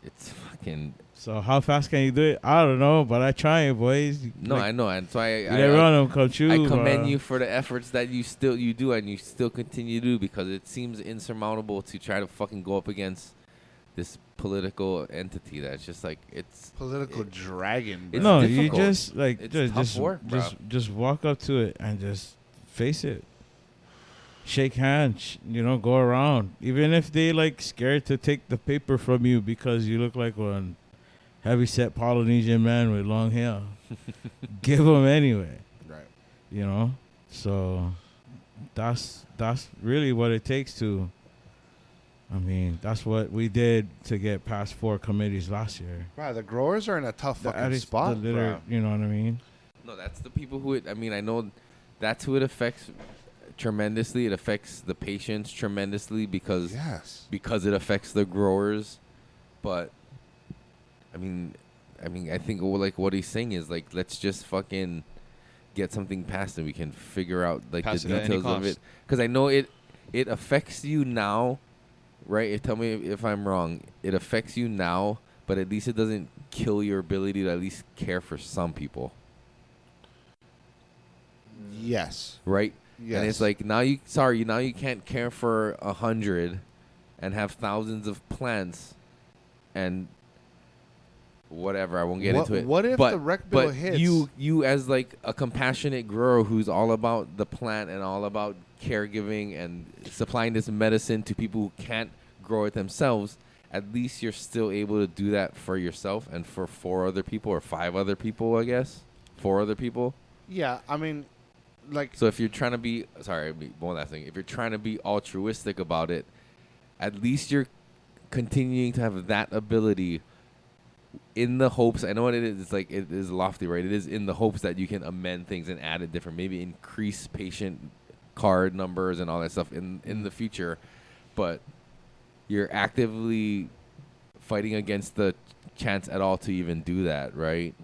it's fucking... So how fast can you do it? I don't know, but I try, boys. No, I know. And so Everyone come true. I commend you for the efforts that you do and you still continue to do, because it seems insurmountable to try to fucking go up against this political entity that's just like it's Political dragon. It's no, difficult. you just like It's tough work, bro. just walk up to it and just face it. Shake hands, go around. Even if they like scared to take the paper from you because you look like one heavy-set Polynesian man with long hair, give them anyway. Right. So that's really what it takes to. I mean, that's what we did to get past 4 committees last year. Right. The growers are in a tough At fucking least spot. you know what I mean? No, that's the people who I know that's who it affects tremendously. It affects the patients tremendously because it affects the growers. But I think like what he's saying is like, let's just fucking get something passed and we can figure out like Pass the it at any details of cost. it. Because I know it affects you now, right? Tell me if I'm wrong. It affects you now, but at least it doesn't kill your ability to at least care for some people. Yes. Right? Yes. And it's like now you can't care for 100 and have thousands of plants and whatever. I won't get into it. What if the rec bill hits? You as like a compassionate grower who's all about the plant and all about caregiving and supplying this medicine to people who can't grow it themselves, at least you're still able to do that for yourself and for 4 other people or 5 other people, I guess. 4 other people. Yeah, I mean, like. So if you're trying to be, one last thing. If you're trying to be altruistic about it, at least you're continuing to have that ability in the hopes, I know what it is, it's like, it is lofty, right? It is in the hopes that you can amend things and add it different, maybe increase patient card numbers and all that stuff in the future. But you're actively fighting against the chance at all to even do that, right?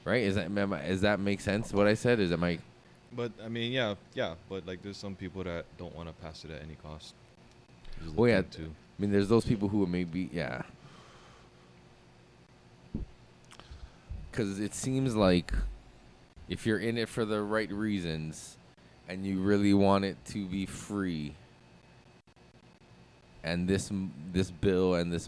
Right? Does that make sense? What I said is, am I? But I mean, yeah. But like, there's some people that don't want to pass it at any cost. Oh yeah, too. I mean, there's those people who maybe, yeah. Because it seems like if you're in it for the right reasons and you really want it to be free, and this bill and this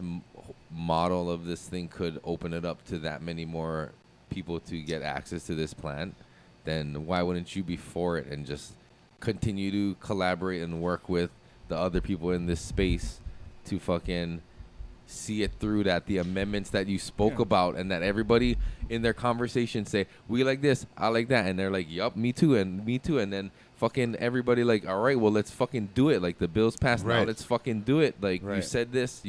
model of this thing could open it up to that many more people to get access to this plant, then why wouldn't you be for it and just continue to collaborate and work with the other people in this space to fucking see it through, that the amendments that you spoke about and that everybody in their conversation say, we like this, I like that, and they're like, yup, me too, and then fucking everybody like, all right, well, let's fucking do it. Like, the bill's passed now, let's fucking do it. Like, you said this,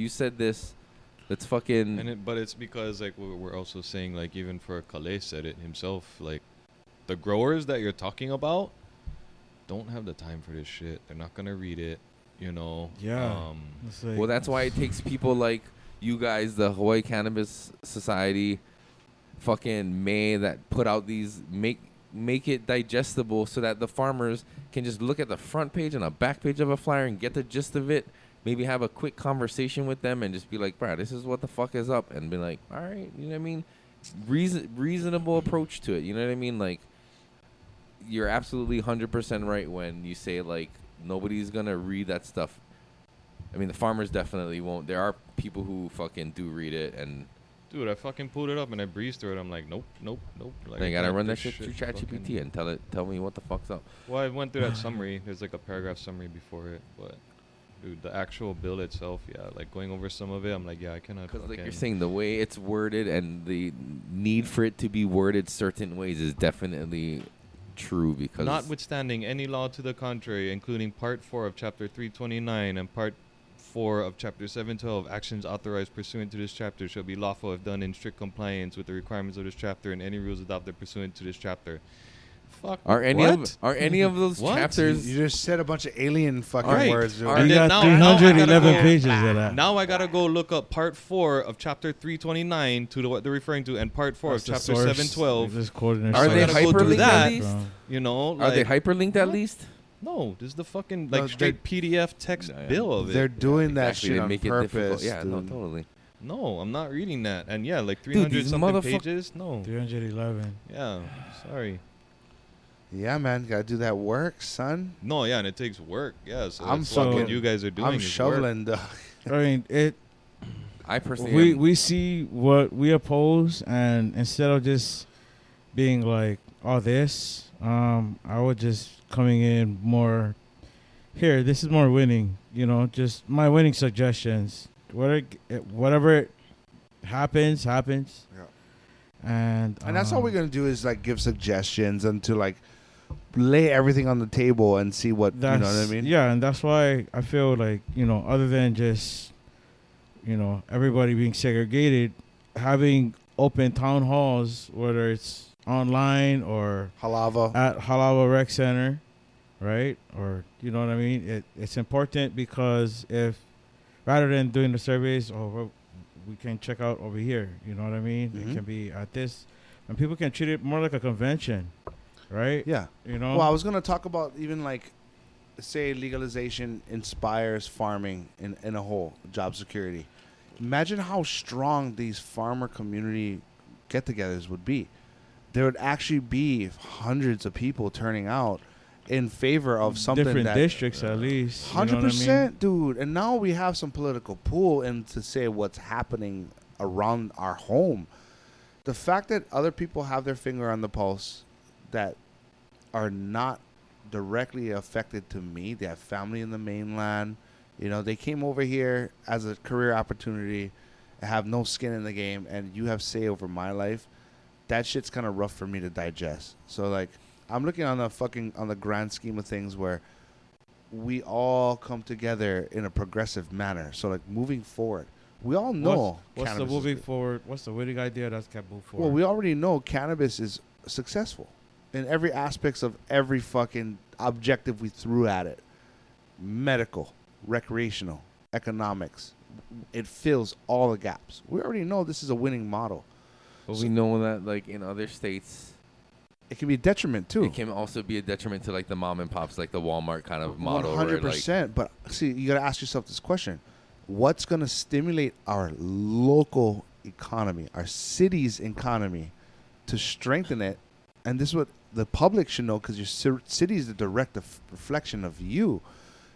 let's fucking... But it's because, like, we're also saying, like, even for Kalei said it himself, like, the growers that you're talking about don't have the time for this shit. They're not gonna read it. Yeah. Well, that's why it takes people like you guys, the Hawaii Cannabis Society, fucking May, that put out these, make it digestible so that the farmers can just look at the front page and a back page of a flyer and get the gist of it. Maybe have a quick conversation with them and just be like, bro, this is what the fuck is up, and be like, all right, you know what I mean? Reasonable approach to it, you know what I mean? Like, you're absolutely 100% right when you say, like, nobody's gonna read that stuff. I mean, the farmers definitely won't. There are people who fucking do read it, and dude, I fucking pulled it up and I breezed through it. I'm like, nope. Like, they gotta run that shit through ChatGPT and tell me what the fuck's up. Well, I went through that summary. There's like a paragraph summary before it, but dude, the actual bill itself, like going over some of it, I'm like, I cannot. Because like you're saying, the way it's worded and the need for it to be worded certain ways is definitely true, because notwithstanding any law to the contrary, including Part 4 of Chapter 329 and Part 4 of Chapter 712, actions authorized pursuant to this chapter shall be lawful if done in strict compliance with the requirements of this chapter and any rules adopted pursuant to this chapter. Fuck. Are any of those chapters? You just said a bunch of alien fucking words. You got 311 pages of that. Now I gotta go look up Part 4 of Chapter 329 to what they're referring to, and Part 4 of Chapter 712. Are they hyperlinked at least? Are they hyperlinked at least? No, this is the fucking straight PDF text bill of it. They're doing that shit on make purpose. Yeah, no, totally. No, I'm not reading that. And like 300 something pages. No, 311. Yeah, sorry. Yeah, man, gotta do that work, son. No, yeah, and it takes work. Yeah, so I'm that's what fucking- you guys are doing. I'm is shoveling, dog. I mean, it. I personally We see what we oppose, and instead of just being like, "Oh, this," I would just coming in more. Here, this is more winning. You know, just my winning suggestions. Whatever happens. Yeah. And And that's all we're gonna do is like give suggestions and to like lay everything on the table and see what you know what I mean. Yeah, and that's why I feel like, other than just, everybody being segregated, having open town halls, whether it's online or Halava. at Halava Rec Center, right? Or, you know what I mean? It's important because if, rather than doing the surveys, we can check out over here, you know what I mean? Mhm. It can be at this, and people can treat it more like a convention, right? Yeah. You know? Well, I was gonna talk about even like, say legalization inspires farming in a whole, job security. Imagine how strong these farmer community get-togethers would be. There would actually be hundreds of people turning out in favor of something different that districts at least. you know what I mean? 100%, dude. And now we have some political pull in to say what's happening around our home. The fact that other people have their finger on the pulse that are not directly affected to me. They have family in the mainland. They came over here as a career opportunity and have no skin in the game, and you have say over my life. That shit's kind of rough for me to digest. So, like, I'm looking on the grand scheme of things where we all come together in a progressive manner. So, like, moving forward, we all know What's the cannabis is moving good. forward? What's the winning idea that's kept moving forward? Well, we already know cannabis is successful in every aspects of every fucking objective we threw at it. Medical, recreational, economics. It fills all the gaps. We already know this is a winning model. But we know that, like, in other states, It can be a detriment too. it can also be a detriment to, like, the mom and pops, like the Walmart kind of model. where, like, 100%. But see, you got to ask yourself this question: what's going to stimulate our local economy, our city's economy, to strengthen it? And this is what the public should know, because your city is the direct reflection of you.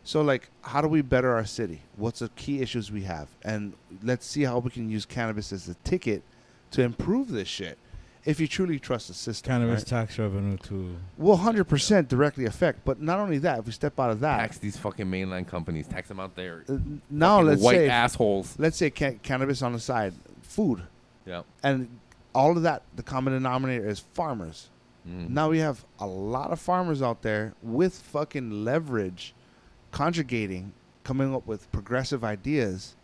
So, like, how do we better our city? What's the key issues we have? And let's see how we can use cannabis as a ticket to improve this shit. If you truly trust the system, Cannabis right? tax revenue too. Will 100% directly affect. But not only that, if we step out of that, tax these fucking mainland companies, tax them out there. now Fucking let's white say assholes. let's say cannabis on the side, food, Yeah. and all of that. The common denominator is farmers. Mm. Now we have a lot of farmers out there with fucking leverage, conjugating, coming up with progressive ideas,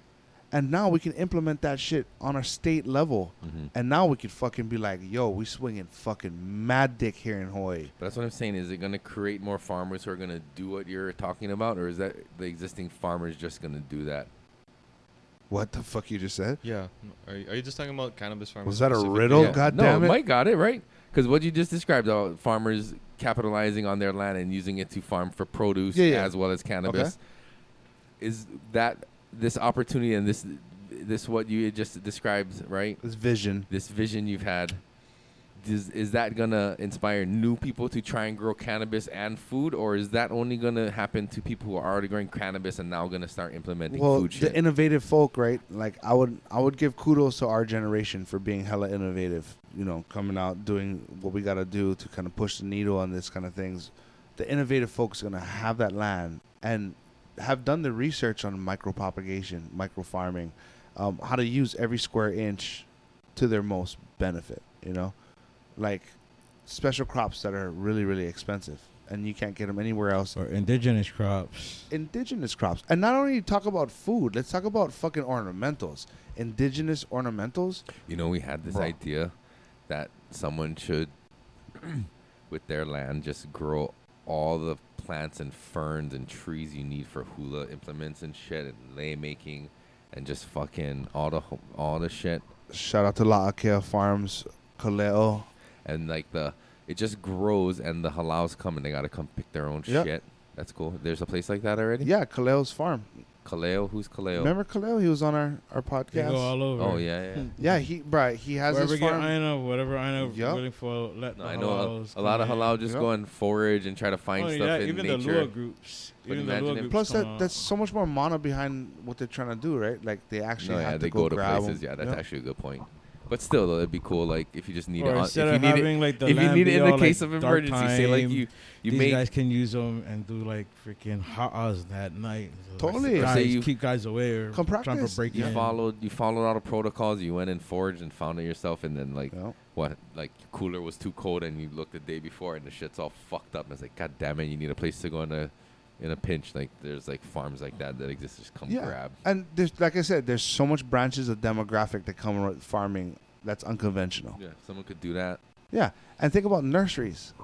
and now we can implement that shit on our state level. Mhm. And now we could fucking be like, yo, we swinging fucking mad dick here in Hawaii. But that's what I'm saying. Is it going to create more farmers who are going to do what you're talking about, or is that the existing farmers just going to do that? What the fuck you just said? Yeah. Are you just talking about cannabis farmers? Was that a specifically? riddle? Yeah. God no, damn it. Mike got it right. Because what you just described, farmers capitalizing on their land and using it to farm for produce as well as cannabis, is that this opportunity and this what you just described, right? This vision. This vision you've had, is that gonna inspire new people to try and grow cannabis and food, or is that only gonna happen to people who are already growing cannabis and now gonna start implementing Well, food the shit? innovative folk, right? Like I would give kudos to our generation for being hella innovative. Coming out doing what we gotta do to kind of push the needle on this kind of things. The innovative folks are gonna have that land and have done the research on micropropagation, microfarming, how to use every square inch to their most benefit. Like special crops that are really, really expensive and you can't get them anywhere else. Or indigenous crops. Indigenous crops. And not only talk about food, let's talk about fucking ornamentals. Indigenous ornamentals. We had this Bro. idea that someone should, with their land, just grow all the plants and ferns and trees you need for hula implements and shit and lei making and just fucking all the shit. Shout out to La'akea Farms, Kalei. And like it just grows and the halaus come and they gotta come pick their own Yep. shit. That's cool. There's a place like that already? Yeah, Kaleo's farm. Kaleo? Who's Kaleo? Remember Kalei? He was on our They podcast. go all over. Oh yeah. Yeah, he has Wherever his get farm. whatever Aina Yup. willing for, let No, the I know halalos a lot of come in. halal just Yep. go and forage and try to find Only stuff that, in even nature. the lure groups. But Even the imagine lure if- groups Plus, come out. that's so much more mana behind what they're trying to do, right? Like they actually No, have yeah, to they go go to grab places. 'em. Yeah, that's Yep. actually a good point. But still, though, it'd be cool. Like if you just need Or it, instead if of you need having it, like the if you land need it be in the all, case like, of dark emergency, say like time, you these made guys can use them and do like freaking ha'as that night. So Totally. Or guys, say you- keep guys away or Come trying practice. to break you in. followed all the protocols. You went and foraged and found it yourself, and then like Yep. what, like your cooler was too cold, and you looked the day before, and the shit's all fucked up. And it's like, God damn it, you need a place to go in a pinch. Like there's like farms like that exist. Just come Yeah. grab. And there's, like I said, there's so much branches of demographic that come with farming that's unconventional. Yeah, someone could do that. Yeah, and think about nurseries.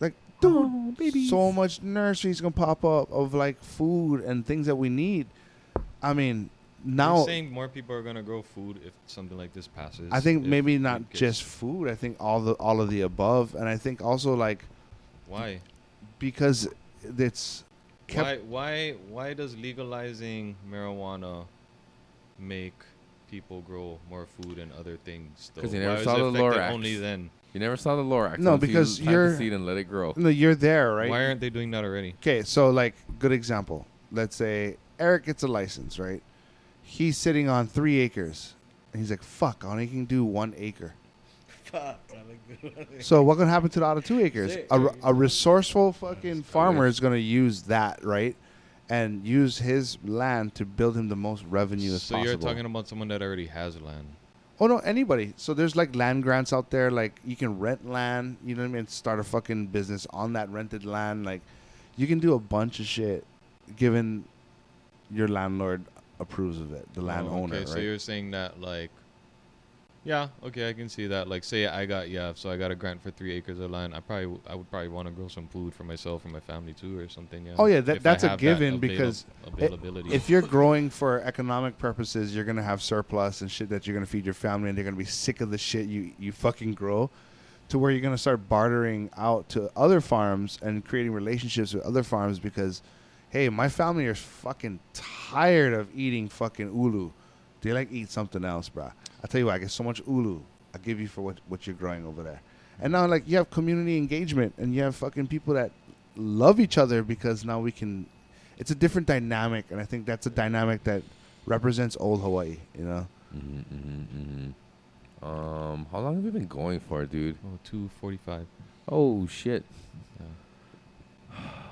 Like, dude, so much nurseries gonna pop up of like food and things that we need. I mean, now You're saying more people are gonna grow food if something like this passes. I think if maybe it not gets- just food. I think all of the above, and I think also like Why. because it's kept. Why does legalizing marijuana make people grow more food and other things? 'Cause you Why never is saw it the affected Lorax. only then. You never saw the Lorax. No, until because you plant you're- the seed and let it grow. No, you're there, right? Why aren't they doing that already? Okay, so like good example. Let's say Erik gets a license, right? He's sitting on 3 acres, and he's like, "Fuck, I only can do 1 acre." So what gonna happen to the other 2 acres? A resourceful fucking farmer is gonna use that, right, and use his land to build him the most revenue as So possible. you're talking about someone that already has land. Oh no, anybody. So there's like land grants out there. Like you can rent land. You know what I mean? Start a fucking business on that rented land. Like you can do a bunch of shit, given your landlord approves of it. The landowner, Okay, so right? you're saying that like, yeah, okay, I can see that. Like, say I got I got a grant for 3 acres of land. I would probably want to grow some food for myself and my family too, or something. Yeah. Oh, yeah, If I that's a have that given because availability. If you're growing for economic purposes, you're gonna have surplus and shit that you're gonna feed your family, and they're gonna be sick of the shit you fucking grow, to where you're gonna start bartering out to other farms and creating relationships with other farms because, hey, my family is fucking tired of eating fucking ulu. They like eat something else, bruh. I tell you what, I get so much ulu. I give you for what you're growing over there. And now, like, you have community engagement, and you have fucking people that love each other because now we can. It's a different dynamic, and I think that's a dynamic that represents old Hawaii. You know. How long have we been going for, dude? 2:45. Oh shit. Yeah.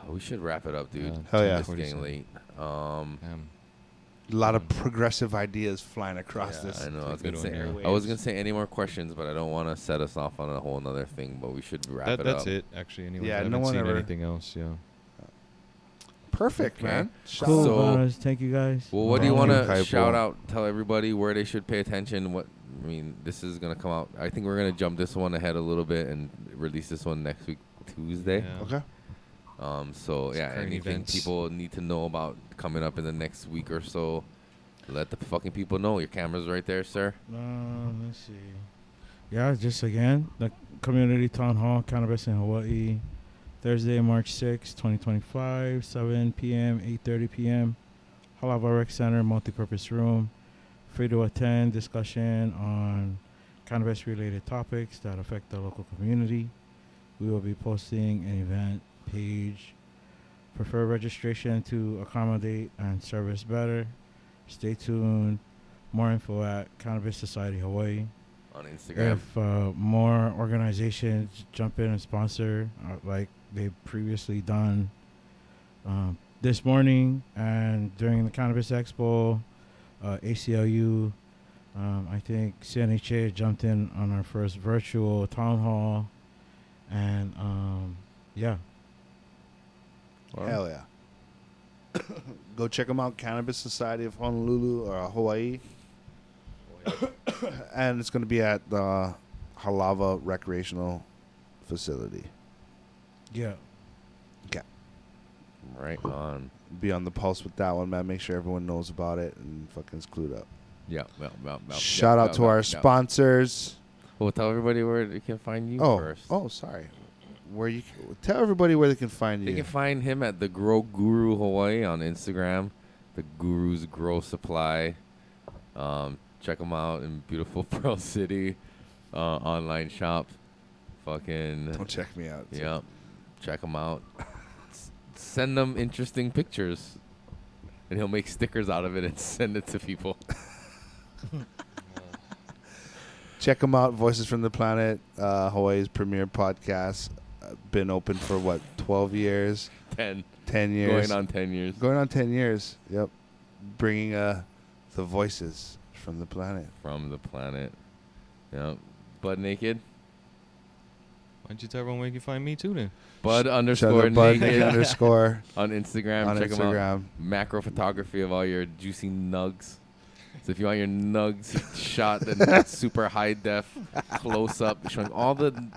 We should wrap it up, dude. Yeah, Hell yeah. It's getting late. A lot of progressive ideas flying across Yeah, this. I know. It's a good one, yeah. I was gonna say any more questions, but I don't want to set us off on a whole other thing. But we should wrap it up. That's it, actually. Anyway, Yeah, I haven't no one seen ever- anything else. Yeah. Perfect, Okay. man. Shout Cool, out. So- guys. Thank you guys. Well, what do you Thank want you, to Kaipo. shout out? Tell everybody where they should pay attention. What I mean, this is gonna come out. I think we're gonna jump this one ahead a little bit and release this one next week, Tuesday. Yeah. Okay. So yeah, Current anything events. people need to know about coming up in the next week or so, let the fucking people know. Your camera's right there, sir. Let's see. Yeah, just again, the community town hall, cannabis in Hawaii, Thursday, March 6, 2025, 7 p.m., 8:30 p.m. Halava Rec Center, multipurpose room. Free to attend, discussion on cannabis-related topics that affect the local community. We will be posting an event page. Prefer registration to accommodate and service better. Stay tuned. More info at Cannabis Society Hawaii. On Instagram. If more organizations jump in and sponsor, like they've previously done this morning and during the Cannabis Expo, ACLU, I think CNHA jumped in on our first virtual town hall, and yeah. Hell yeah. Go check them out, Cannabis Society of Honolulu or Hawaii. And it's going to be at the Halava Recreational Facility. Yeah. Right on. Be on the pulse with that one, man. Make sure everyone knows about it and fucking is clued up. Yeah. Shout out to our sponsors. Well, tell everybody where they can find you Oh, first. sorry. Where you tell everybody where they can find They you. can find him at the Grow Guru Hawaii on Instagram. the Guru's Grow Supply. Check them out in beautiful Pearl City. Online shop. Fucking. Don't check me out. Yep. Check them out. Send them interesting pictures. And he'll make stickers out of it and send it to people. Check them out. Voices from the Planet, Hawaii's premier podcast. Been open for what, 12 years? 10. 10 years. Going on 10 years. Going on 10 years. Yep. Bringing the voices from the planet. From the planet. Yep. Butt naked. Why don't you tell everyone where you can find me too then? Bud Shout underscore out Bud naked underscore on Instagram. on Check 'em out. Instagram. Macro photography of all your juicy nugs. So if you want your nugs shot in super high def, close up, showing all the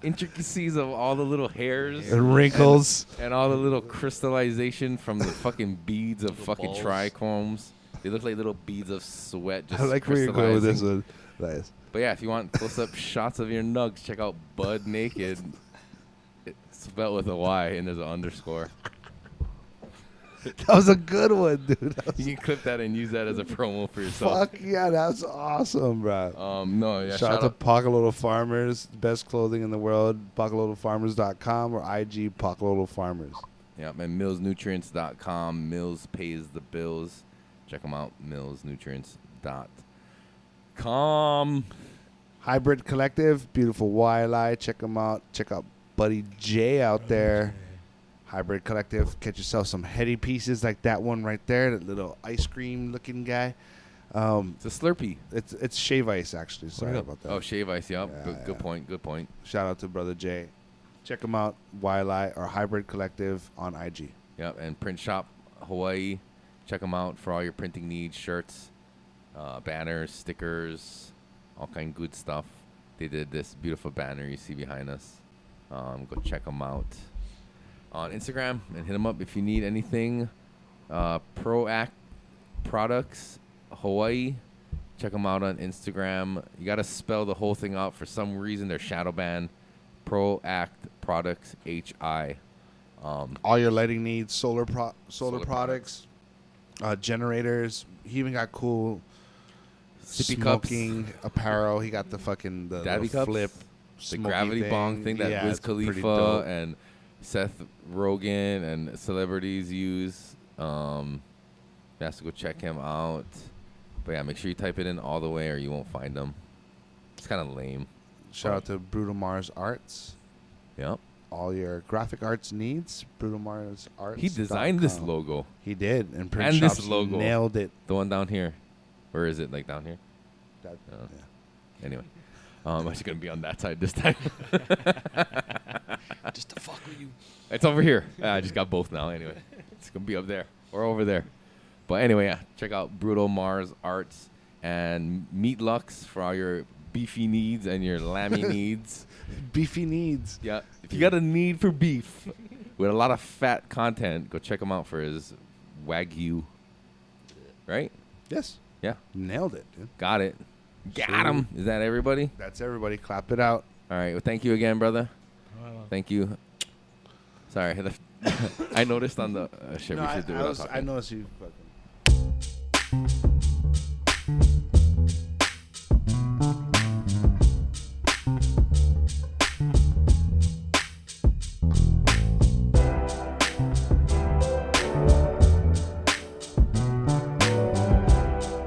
intricacies of all the little hairs And wrinkles. and all the little crystallization from the fucking beads of Little fucking balls. trichomes. They look like little beads of sweat. Just I like where you're going with this crystallizing. one. Nice. But yeah, if you want close-up shots of your nugs, check out Bud Naked. It's spelled with a Y and there's an underscore. That was a good one, dude. That You was- can clip that and use that as a promo for yourself. fuck yeah, that's awesome, bro. No, yeah. Shout out to Pakalolo Farmers, best clothing in the world, pakalolofarmers.com or IG Pakalolo Farmers. Yeah, and millsnutrients.com. Mills pays the bills. Check them out, millsnutrients.com. Hybrid Collective, beautiful YLI. Check them out. Check out Buddy J out there. Hybrid Collective. Get yourself some heady pieces like that one right there, that little ice cream looking guy. It's a Slurpee. It's shave ice actually. Sorry up? about that. Oh, shave ice. Yep. Yeah, Good yeah. point. Good point. Shout out to Brother J. Check them out. YLI or Hybrid Collective on IG. Yep. And Print Shop Hawaii. Check them out for all your printing needs, shirts, banners, stickers, all kind of good stuff. They did this beautiful banner you see behind us. Go check them out on Instagram and hit them up if you need anything. Proact Products Hawaii. Check them out on Instagram. You got to spell the whole thing out. For some reason, they're shadow banned. Proact Products HI. All your lighting needs, solar Solar products, generators. He even got cool Sippy cups. smoking apparel. He got the fucking the Dabby little cups. flip, The smoky gravity bong thing that Yeah, Wiz it's pretty Khalifa dope. and Seth Rogen and celebrities use. You have to go check him out. But yeah, make sure you type it in all the way or you won't find them. It's kind of lame. Shout out to Brutal Mars Arts. Yep. All your graphic arts needs, Brutal Mars Arts. He designed this logo. He did, and Print And this Shops logo. nailed it. The one down here. Where is it? Like down here? That- Oh. yeah. Anyway. I'm actually going to be on that side this time. Just to fuck with you. It's over here. I just got both now. Anyway, it's gonna be up there or over there. But anyway, yeah, check out Brutal Mars Arts and Meat Lux for all your beefy needs and your lammy needs. Beefy needs. Yeah, if you got a need for beef with a lot of fat content, go check him out for his Wagyu. Right? Yes. Yeah, Nailed it, dude. got it. Got him. Is that everybody? That's everybody. Clap it out. All right. Well, thank you again, brother. Thank you. Sorry, I noticed on the shit. No, We should do it. I noticed you. fucking-